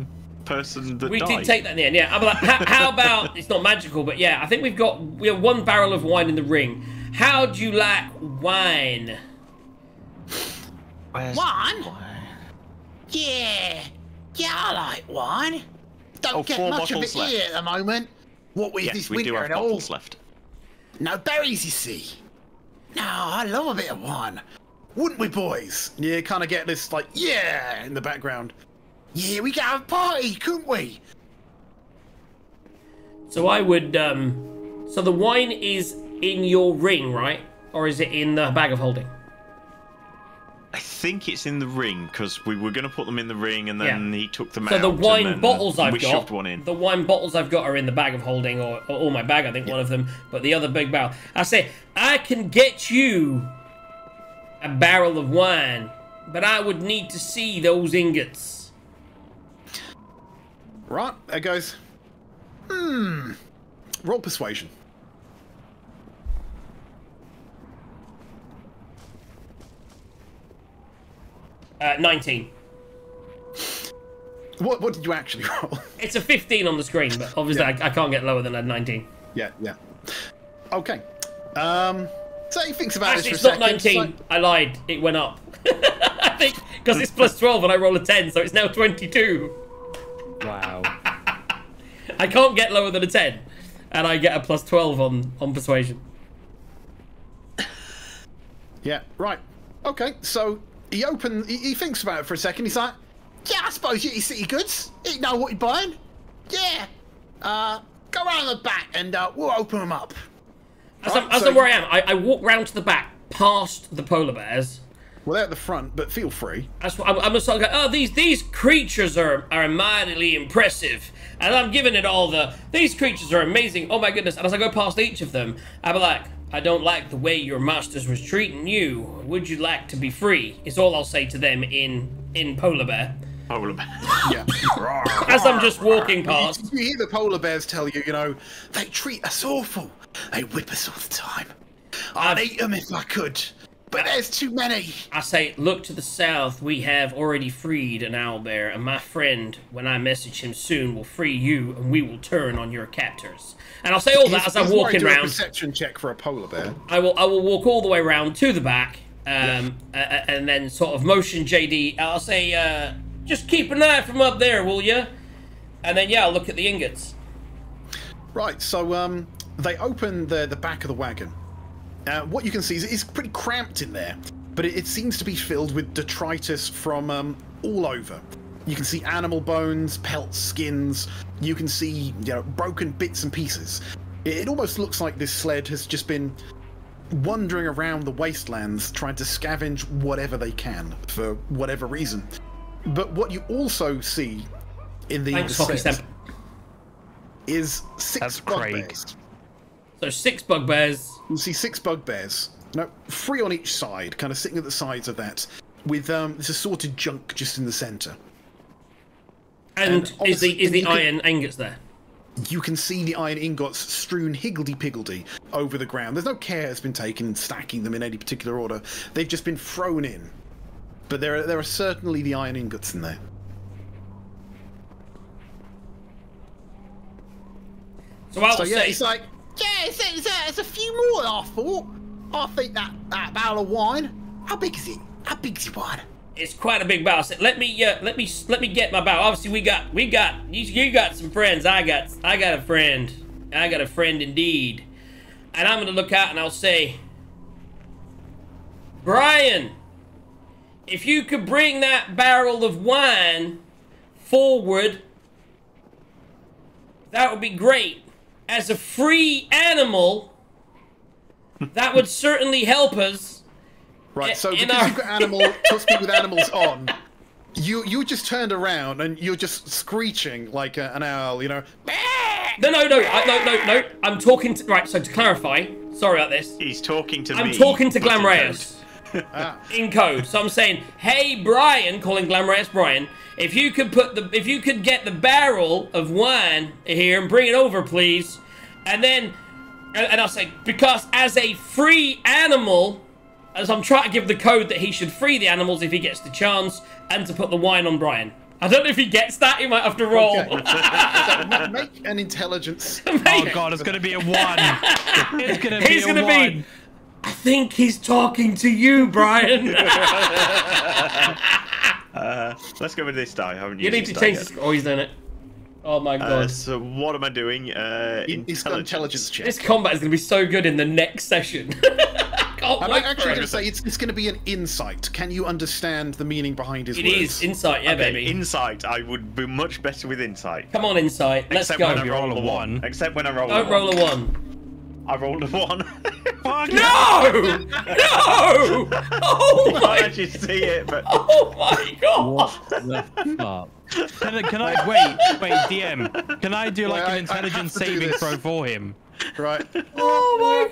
person that We died. did take that in the end, yeah. I'm like, how about, it's not magical, but yeah, I think we have one barrel of wine in the ring. How do you like wine? Wine? Yeah. Yeah, I like wine. Don't get 4 much of it bottles left. here at the moment. What with Yes, this we do winter have and all. bottles left. No berries, you see. No, I love a bit of wine. Wouldn't we, boys? You kind of get this, like, yeah, in the background. Yeah, we could have a party, couldn't we? So I would, so the wine is in your ring, right? Or is it in the bag of holding? I think it's in the ring because we were going to put them in the ring and then he took them out. So the and wine then bottles I've we got, shoved one in. the wine bottles I've got are in the bag of holding, or my bag, I think one of them. But the other big barrel, I say, I can get you a barrel of wine, but I would need to see those ingots. Right, there goes. Roll persuasion. Uh, 19. What did you actually roll? It's a 15 on the screen, but obviously Yeah. I can't get lower than a 19. Yeah. Okay. So he thinks about Actually, this it's for a not second. 19. I lied. It went up. I think because it's plus 12 and I roll a 10, so it's now 22. Wow. I can't get lower than a 10, and I get a plus 12 on persuasion. Yeah, right. Okay, so he thinks about it for a second. He's like, Yeah, I suppose you city goods. You know what you're buying. Yeah. Go around the back and we'll open them up. As Right, I'm so- where I am, I walk round to the back, past the polar bears. well, they're at the front, but feel free. That's what I'm just sort of go, oh, these creatures are mightily impressive. And I'm giving it all these creatures are amazing. Oh my goodness. And as I go past each of them, I'll be like, I don't like the way your masters was treating you. Would you like to be free? Is all I'll say to them in polar bear. Polar bear. Yeah. As I'm just walking past. You hear the polar bears tell you, They treat us awful. They whip us all the time. I'd eat them if I could, but there's too many. I say, look to the south. We have already freed an owlbear, and my friend, when I message him soon, will free you, and we will turn on your captors. And I'll say all that as I'm walking do a round. perception check for a polar bear. I will walk all the way round to the back, and then sort of motion JD. I'll say, just keep an eye from up there, will you? And then yeah, I'll look at the ingots. Right, so they open the back of the wagon. What you can see is it's pretty cramped in there, but it seems to be filled with detritus from all over. You can see animal bones, pelts, skins. You can see broken bits and pieces. It almost looks like this sled has just been wandering around the wastelands trying to scavenge whatever they can for whatever reason. But what you also see in the Thanks, Hockey sled Stamp. is 6 That's Craig. bugbears. So 6 bugbears. You'll see 6 bugbears. No, 3 on each side, kind of sitting at the sides of that, with this assorted junk just in the centre. And is obviously, the you can- iron ingots there? You can see the iron ingots strewn higgledy-piggledy over the ground. There's no care has been taken in stacking them in any particular order. They've just been thrown in. But there are certainly the iron ingots in there. So I'll So yeah, say, it's like, Yeah, there's a few more than I thought. I think that barrel of wine. How big is it? How big's your wine? it's quite a big barrel. So let me get my barrel. Obviously we got you got some friends. I got a friend. I got a friend indeed. And I'm gonna look out and I'll say, Brian, if you could bring that barrel of wine forward, that would be great. As a free animal, that would certainly help us. right, so in because our- you've got speak with animals on, you just turned around and you're just screeching like an owl, Bah! No. I'm talking to... Right, so to clarify, sorry about this. He's talking to me. I'm talking to Glam Reyes. Ah. In code. So I'm saying, hey, Brian, calling Glam Reyes Brian, if you could get the barrel of wine here and bring it over, please. And then, and I'll say, because as a free animal, as I'm trying to give the code that he should free the animals if he gets the chance, and to put the wine on Brian. I don't know if he gets that. He might have to roll. Okay. So make an intelligence. Oh god, it's gonna be a 1. It's gonna be He's a gonna 1. be. I think he's talking to you, Brian. Let's go with this die. I haven't You used need this to die change yet. the score. Oh, he's done it. Oh my god. So what am I doing? He's got intelligence check. This combat is going to be so good in the next session. Can't I'm wait for actually it. going to say it's going to be an insight. Can you understand the meaning behind his It words? is insight, yeah, Okay, baby. insight. I would be much better with insight. Come on, insight. Let's Except go. when I You roll roll a a 1. Except when I roll Don't a 1. roll a 1. I rolled a 1. Fuck No! No! Oh I my! can't actually see it, but Oh my god! What the fuck? Can I wait, DM? Can I do like Wait, an I intelligence have to do saving this. throw for him? Right. Oh my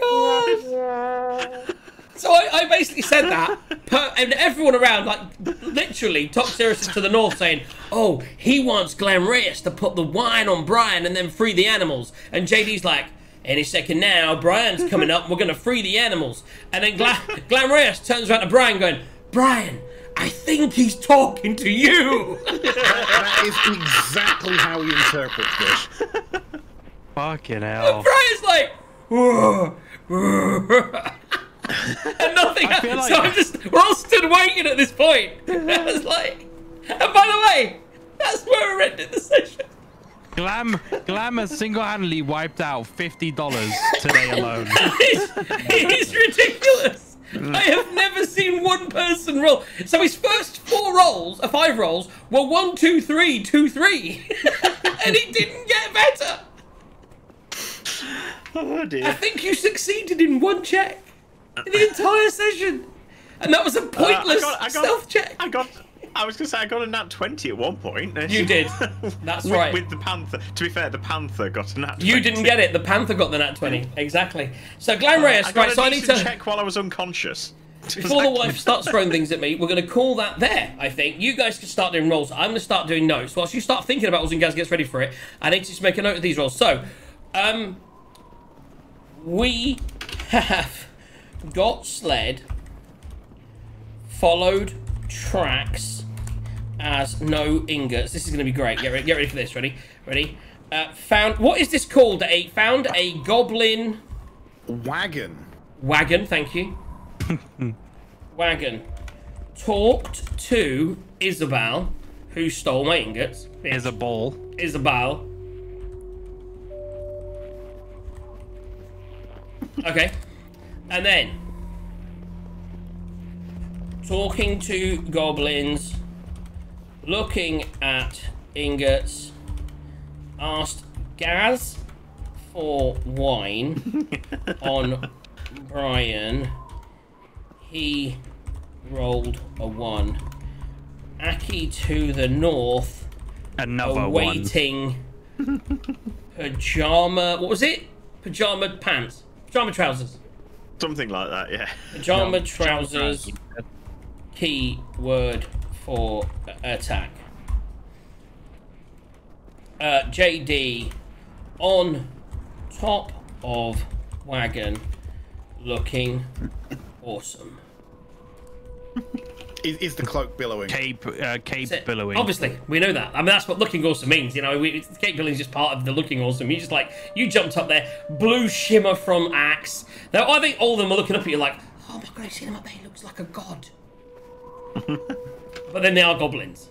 god! So I basically said that, and everyone around, like, literally, Top Sirius to the north saying, oh, he wants Glam Reyes to put the wine on Brian and then free the animals. And JD's like, any second now, Brian's coming up and we're going to free the animals. And then Glam Reyes turns around to Brian going, Brian, I think he's talking to you. That is exactly how he interprets this. Fucking hell. Brian's like, whoa, whoa. And nothing I feel happened. like- So we're all stood waiting at this point. I was like, and by the way, that's where we're ending the session. Glam has single-handedly wiped out $50 today alone. It is ridiculous. I have never seen one person roll. So his first 5 rolls were 1, 2, 3, 2, 3. And he didn't get better. oh I dear. think you succeeded in 1 check in the entire session. And that was a pointless stealth check. I was gonna say I got a nat 20 at one point. You did. That's with, right. With the panther. To be fair, the panther got a nat 20. You didn't get it. The Panther got the nat 20. Exactly. So Glam Reyes, I got right, a so I need decent to... check while I was unconscious. Before the wife starts throwing things at me, we're going to call that there, I think. You guys can start doing rolls. I'm going to start doing notes. Whilst you start thinking about rolls and guys gets ready for it, I need to just make a note of these rolls. So, we have got sled, followed tracks as no ingots. This is going to be great. Get ready for this. Ready? Found... What is this called? Found a goblin... Wagon. Wagon, thank you. Wagon. Talked to Isabel, who stole my ingots. Here's a ball. Isabel. Okay. And then talking to goblins, looking at ingots, asked Gaz for wine on Brian. He rolled a 1. Aki to the north, Another awaiting pajama. What was it? Pajama pants. Pajama trousers. Something like that, yeah. Pajama trousers. Keyword for attack. JD on top of wagon, looking awesome. Is the cloak billowing? Cape That's it. billowing. Obviously, we know that. I mean, that's what looking awesome means. You know, cape billowing is just part of the looking awesome. You just like, you jumped up there, blue shimmer from Axe. Now, I think all of them are looking up at you like, oh my god, you seen him up there? He looks like a god. But then they are goblins.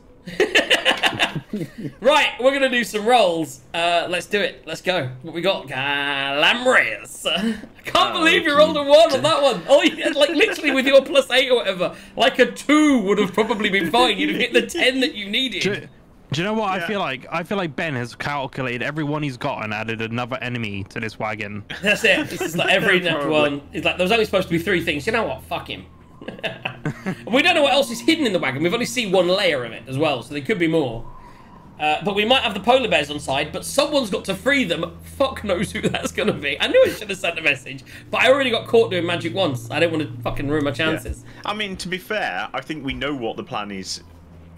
Right, we're gonna do some rolls. Let's do it. Let's go. What we got? Glam Reyes. I can't believe you rolled a 1 on that one. Oh, you had, like literally with your +8 or whatever, like a 2 would have probably been fine. You'd have hit the 10 that you needed. Do you know what Yeah. I feel like? I feel like Ben has calculated every one he's got and added another enemy to this wagon. That's it. It's just like every next Probably. one. It's like there was only supposed to be 3 things. You know what? Fuck him. We don't know what else is hidden in the wagon. We've only seen 1 layer of it as well, so there could be more. But we might have the polar bears on side, but someone's got to free them. Fuck knows who that's going to be. I knew I should have sent a message, but I already got caught doing magic once. I didn't want to fucking ruin my chances. Yeah. I mean, to be fair, I think we know what the plan is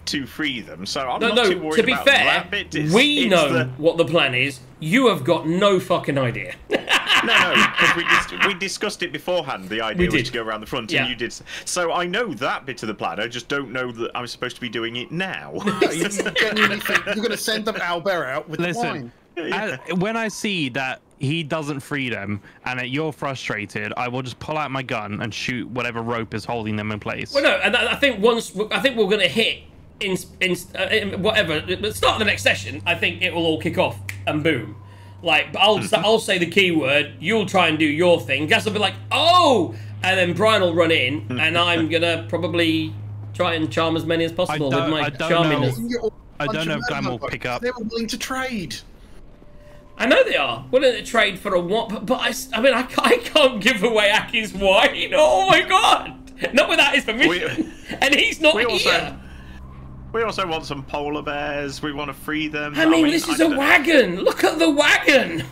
to free them, so I'm no, not too worried to be about fair, that bit. we know what the plan is. You have got no fucking idea. No, because we discussed it beforehand. The idea was to go around the front, and you did. So I know that bit of the plan. I just don't know that I'm supposed to be doing it now. No, you genuinely think you're going to send them Owlbear out with the wine? When I see that he doesn't free them and that you're frustrated, I will just pull out my gun and shoot whatever rope is holding them in place. Well, no, and I think we're going to hit in whatever at the start of the next session. I think it will all kick off and boom. Like, I'll say the keyword, you'll try and do your thing. Gus will be like, oh! And then Brian will run in, and I'm going to probably try and charm as many as possible with my charminess. I don't know if Glenn will pick up. They were willing to trade. I know they are. Willing to trade for a what? But I mean, I can't give away Aki's wine. Oh my god! Not without his permission. And he's not here. We also want some polar bears. We want to free them. I mean this is a wagon. Look at the wagon.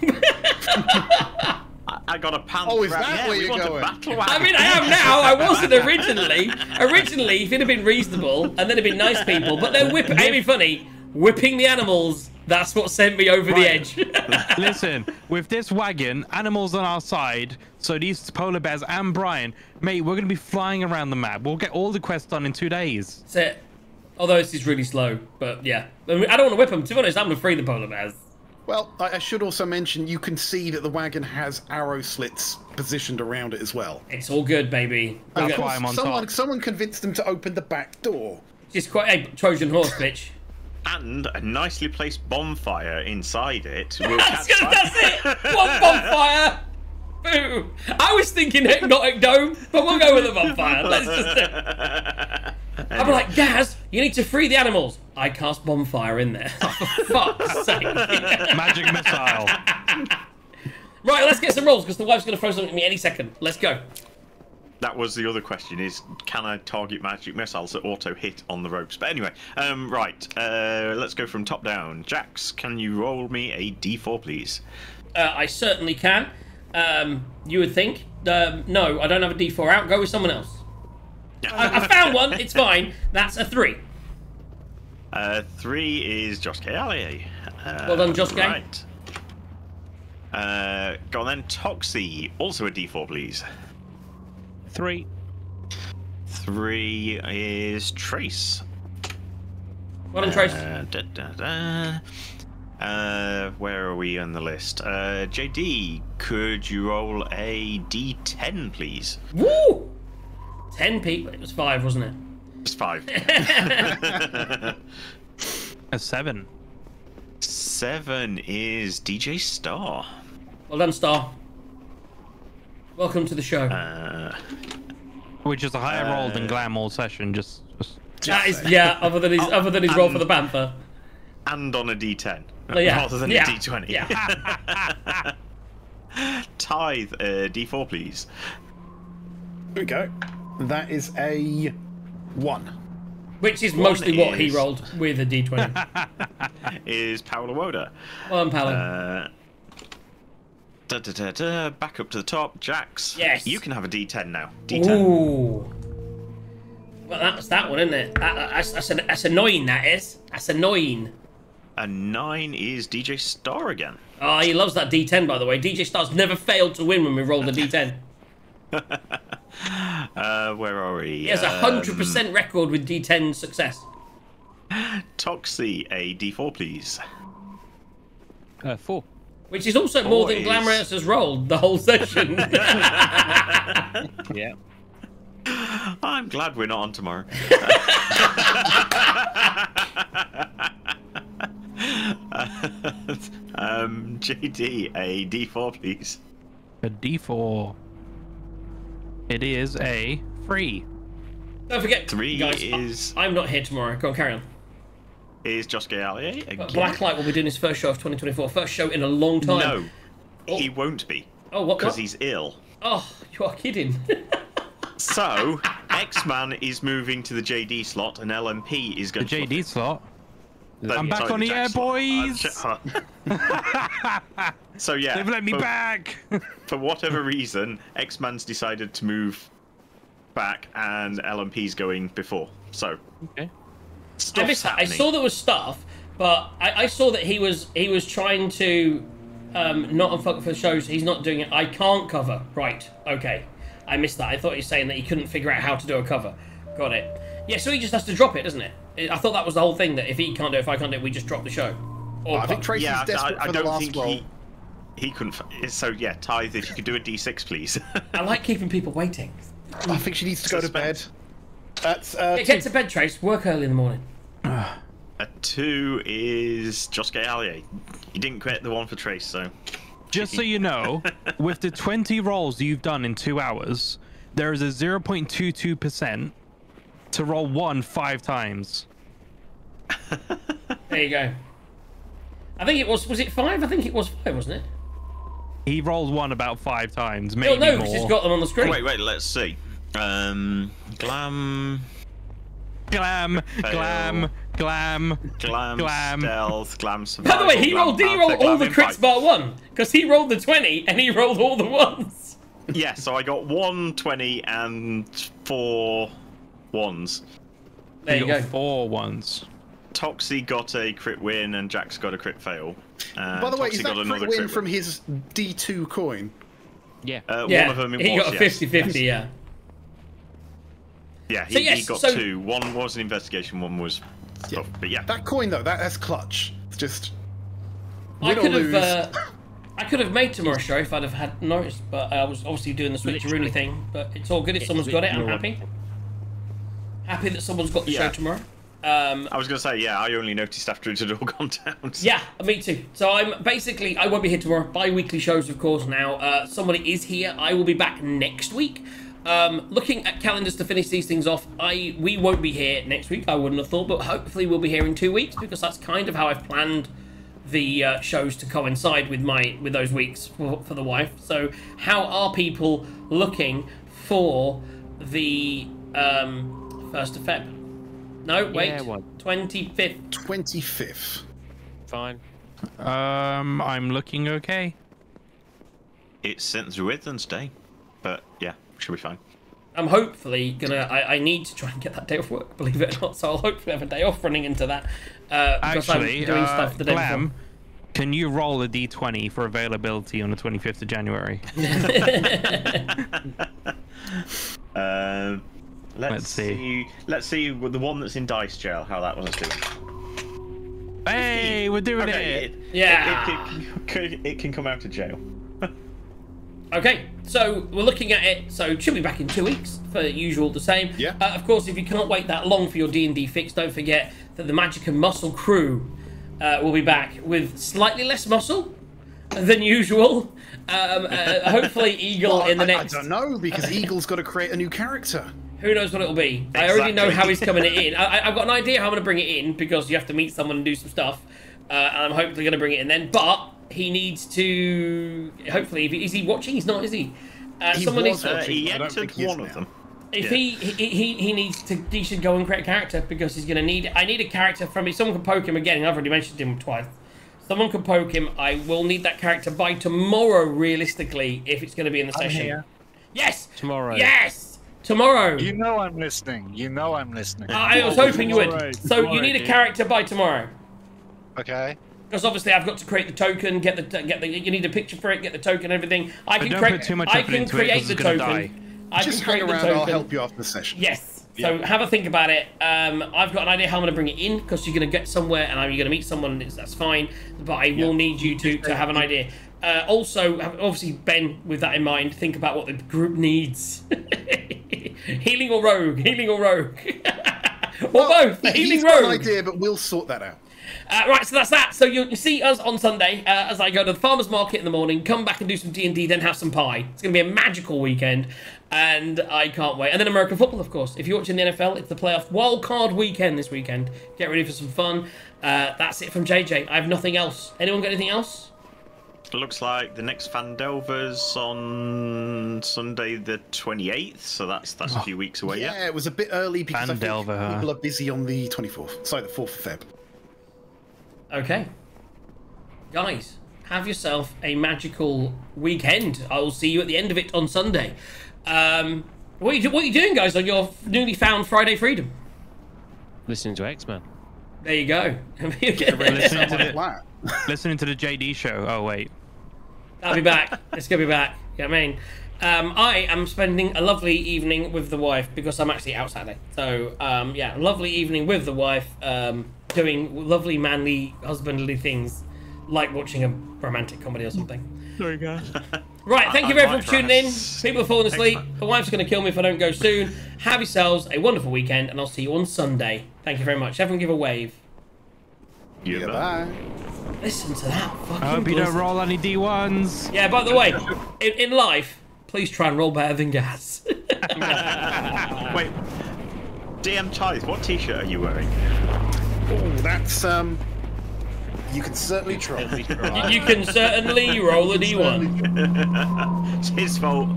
I got a panther. Oh, is that where you're going? I mean, I am now. I wasn't originally. Originally, if it had been reasonable, and then it'd been nice people, but they're whipping. It'd be funny. Whipping the animals. That's what sent me over the edge. Listen, with this wagon, animals on our side, so these polar bears and Brian, mate, we're going to be flying around the map. We'll get all the quests done in 2 days. That's it. Although this is really slow, but yeah. I mean, I don't want to whip them. To be honest, I'm going to free the polar bears. Well, I should also mention you can see that the wagon has arrow slits positioned around it as well. It's all good, baby. That's why I'm on top. Someone convinced them to open the back door. Just quite a Trojan horse, bitch. And a nicely placed bonfire inside it. That's it! One bonfire! Boo! I was thinking hypnotic dome, but we'll go with a bonfire. Let's just I'm like, Gaz, you need to free the animals. I cast bonfire in there. Oh, for fuck's sake. Magic missile. Right, let's get some rolls, because the wife's going to throw something at me any second. Let's go. That was the other question, is can I target magic missiles that auto hit on the ropes? But anyway, right, let's go from top down. Jax, can you roll me a d4, please? I certainly can. You would think. No, I don't have a d4 out. Go with someone else. I found one. It's fine. That's a 3. 3 is Josuke Allier. Well done, Josuke. Right. Go on then, Toxie. Also a d4, please. 3. 3 is Trace. Well done, Trace. Where are we on the list? JD, could you roll a d10, please? Woo! 10 people. It was 5, wasn't it? It's 5. A 7. 7 is DJ Star. Well done, Star. Welcome to the show. Which is a higher roll than Glam all session. Just that is, yeah. Other than his roll for the Panther. And on a d10, yeah. rather than a d20. Yeah. Tithe, d4, please. Here we go. That is a 1. Which is mostly what he rolled with a d20. Is Paolo Woda. Well, I'm Paolo. Back up to the top, Jax. Yes. You can have a d10 now. D10. Ooh. Well, that's that one, isn't it? That's annoying, that is. That's annoying. A 9 is DJ Star again. Oh, he loves that d10, by the way. DJ Star's never failed to win when we rolled a d10. Where are we? He has a 100% record with d10 success. Toxie, a d4, please. 4. Which is also more than Glamorous has rolled the whole session. Yeah. I'm glad we're not on tomorrow. JD, a d4, please. a D4. It is a 3. Don't forget, 3 guys, is... I'm not here tomorrow. Go on, carry on. Is Josuke Allier again? Blacklight will be doing his first show of 2024. First show in a long time. No, he won't be. Oh, what? Because he's ill. Oh, you are kidding. So, X-Man is moving to the JD slot, and LMP is going The JD slot? I'm back on the air, boys. So yeah, They've let me back. For whatever reason, X-Man's decided to move back, and LMP's going before. So Okay. I missed that. I saw there was stuff, but I saw that he was trying to not unfuck for shows. He's not doing it. I can't cover. Right. Okay. I missed that. I thought he was saying that he couldn't figure out how to do a cover. Got it. Yeah, so he just has to drop it, doesn't it? I thought that was the whole thing, that if he can't do it, if I can't do it, we just drop the show. Or I think Tracy's desperate for the last roll. He couldn't. So yeah, Tithe, if you could do a D6, please. I like keeping people waiting. I think she needs to go to bed. That's Get to bed, Trace. Work early in the morning. A 2 is Josuke Allier. You didn't get the one for Trace, so. Just so you know, with the 20 rolls you've done in 2 hours, there is a 0.22% to roll 1 5 times. There you go. I think it was it 5? I think it was 5, wasn't it? He rolls 1 about 5 times, maybe no, more. because he's got them on the screen. Wait, let's see. Glam, glam, fail, glam, stealth, glam, survival. By the way, he rolled all the crits bar 1, because he rolled the 20 and he rolled all the ones. Yeah, so I got 1 20 and 4 1s. There you go. 4 1s. Toxie got a crit win and Jack's got a crit fail. By the way, is that crit win from his D2 coin? Yeah. Yeah, One of them he was, got a 50-50, yeah. Yeah, So, he got 2. One was an investigation, one was stuff. But yeah. That coin, though, that's clutch. It's just... I could have made tomorrow's show if I'd have had noticed, but I was obviously doing the switcheroonie thing. But it's all good if someone's got it. I'm happy. Happy that someone's got the show tomorrow. I was going to say, yeah, I only noticed after it had all gone down. So. Yeah, me too. So I won't be here tomorrow. Bi-weekly shows, of course, now. Somebody is here. I will be back next week. Looking at calendars to finish these things off, we won't be here next week, I wouldn't have thought, but hopefully we'll be here in 2 weeks, because that's kind of how I've planned the shows to coincide with those weeks for the wife. So how are people looking for the 1st of Feb? No, wait. Yeah, 25th. 25th. Fine. I'm looking okay. It's St. Wednesday, Day, but yeah, should be fine. I'm hopefully gonna. I need to try and get that day off work, believe it or not. So I'll hopefully have a day off running into that. Actually, I'm doing stuff the day Glam, before. can you roll a d20 for availability on the 25th of January? Let's see. Let's see with the one that's in dice jail how that one's doing. Hey, we're doing it. Yeah. It can come out of jail. Okay, so we're looking at it. So she'll be back in 2 weeks for usual the same. Yeah. Of course, if you can't wait that long for your D&D fix, don't forget that the Magic and Muscle crew will be back with slightly less muscle than usual. Hopefully, Eagle in the next. I don't know, because Eagle's got to create a new character. Who knows what it'll be? Exactly. I already know how he's coming in. I've got an idea how I'm going to bring it in, because you have to meet someone and do some stuff. And I'm hopefully going to bring it in then. But he needs to... Hopefully, is he watching? He's not, is he? Someone needs to... He entered one of them. If he needs to... He should go and create a character, because he's going to need... I need a character from... If someone can poke him again, I've already mentioned him twice. Someone can poke him. I will need that character by tomorrow, realistically, if it's going to be in the session. Here. Yes! Tomorrow. Yes! Tomorrow! You know I'm listening. You know I'm listening. I was hoping you would. Alright, So you need a character by tomorrow. Okay. Because obviously I've got to create the token, get the. You need a picture for it, get the token, everything. I can don't create. put too much I effort can into it, 'cause create it's the gonna token. die. I Just can hang create the around, token. I'll help you after the session. Yes. So have a think about it. I've got an idea how I'm going to bring it in, because you're going to get somewhere and you're going to meet someone. That's fine, but I will need you to have an idea. Also, obviously, Ben, with that in mind, think about what the group needs. Healing or rogue? Healing or rogue? Or both? Healing He's rogue. got an idea, but we'll sort that out. Right, so that's that. So you see us on Sunday as I go to the farmer's market in the morning, come back and do some D&D, then have some pie. It's going to be a magical weekend, and I can't wait. And then American football, of course. If you're watching the NFL, it's the playoff wildcard weekend this weekend. Get ready for some fun. That's it from JJ. I have nothing else. Anyone got anything else? It looks like the next Fandelver's on Sunday the 28th, so that's a few weeks away. Yeah, it was a bit early because I think Fandelver. people are busy on the 24th. Sorry, the 4th of Feb. Okay. Guys, have yourself a magical weekend. I will see you at the end of it on Sunday. What are you doing, guys, on your newly found Friday freedom? Listening to X-Men. There you go. Listening to the JD show. Oh, wait. I'll be back. It's going to be back. You know what I mean? I am spending a lovely evening with the wife because I'm actually out Saturday. So, yeah, lovely evening with the wife, doing lovely, manly, husbandly things, like watching a romantic comedy or something. There you go. Right, thank you very much for tuning in. People are falling asleep. The wife's going to kill me if I don't go soon. Have yourselves a wonderful weekend, and I'll see you on Sunday. Thank you very much. Everyone give a wave. Goodbye. Listen to that fucking I hope you don't roll any D1s. Yeah, by the way, in life, please try and roll better than Gas. Wait, DM Tithe, what t-shirt are you wearing? Oh, that's you can certainly try. You can certainly roll a D1. It's his fault.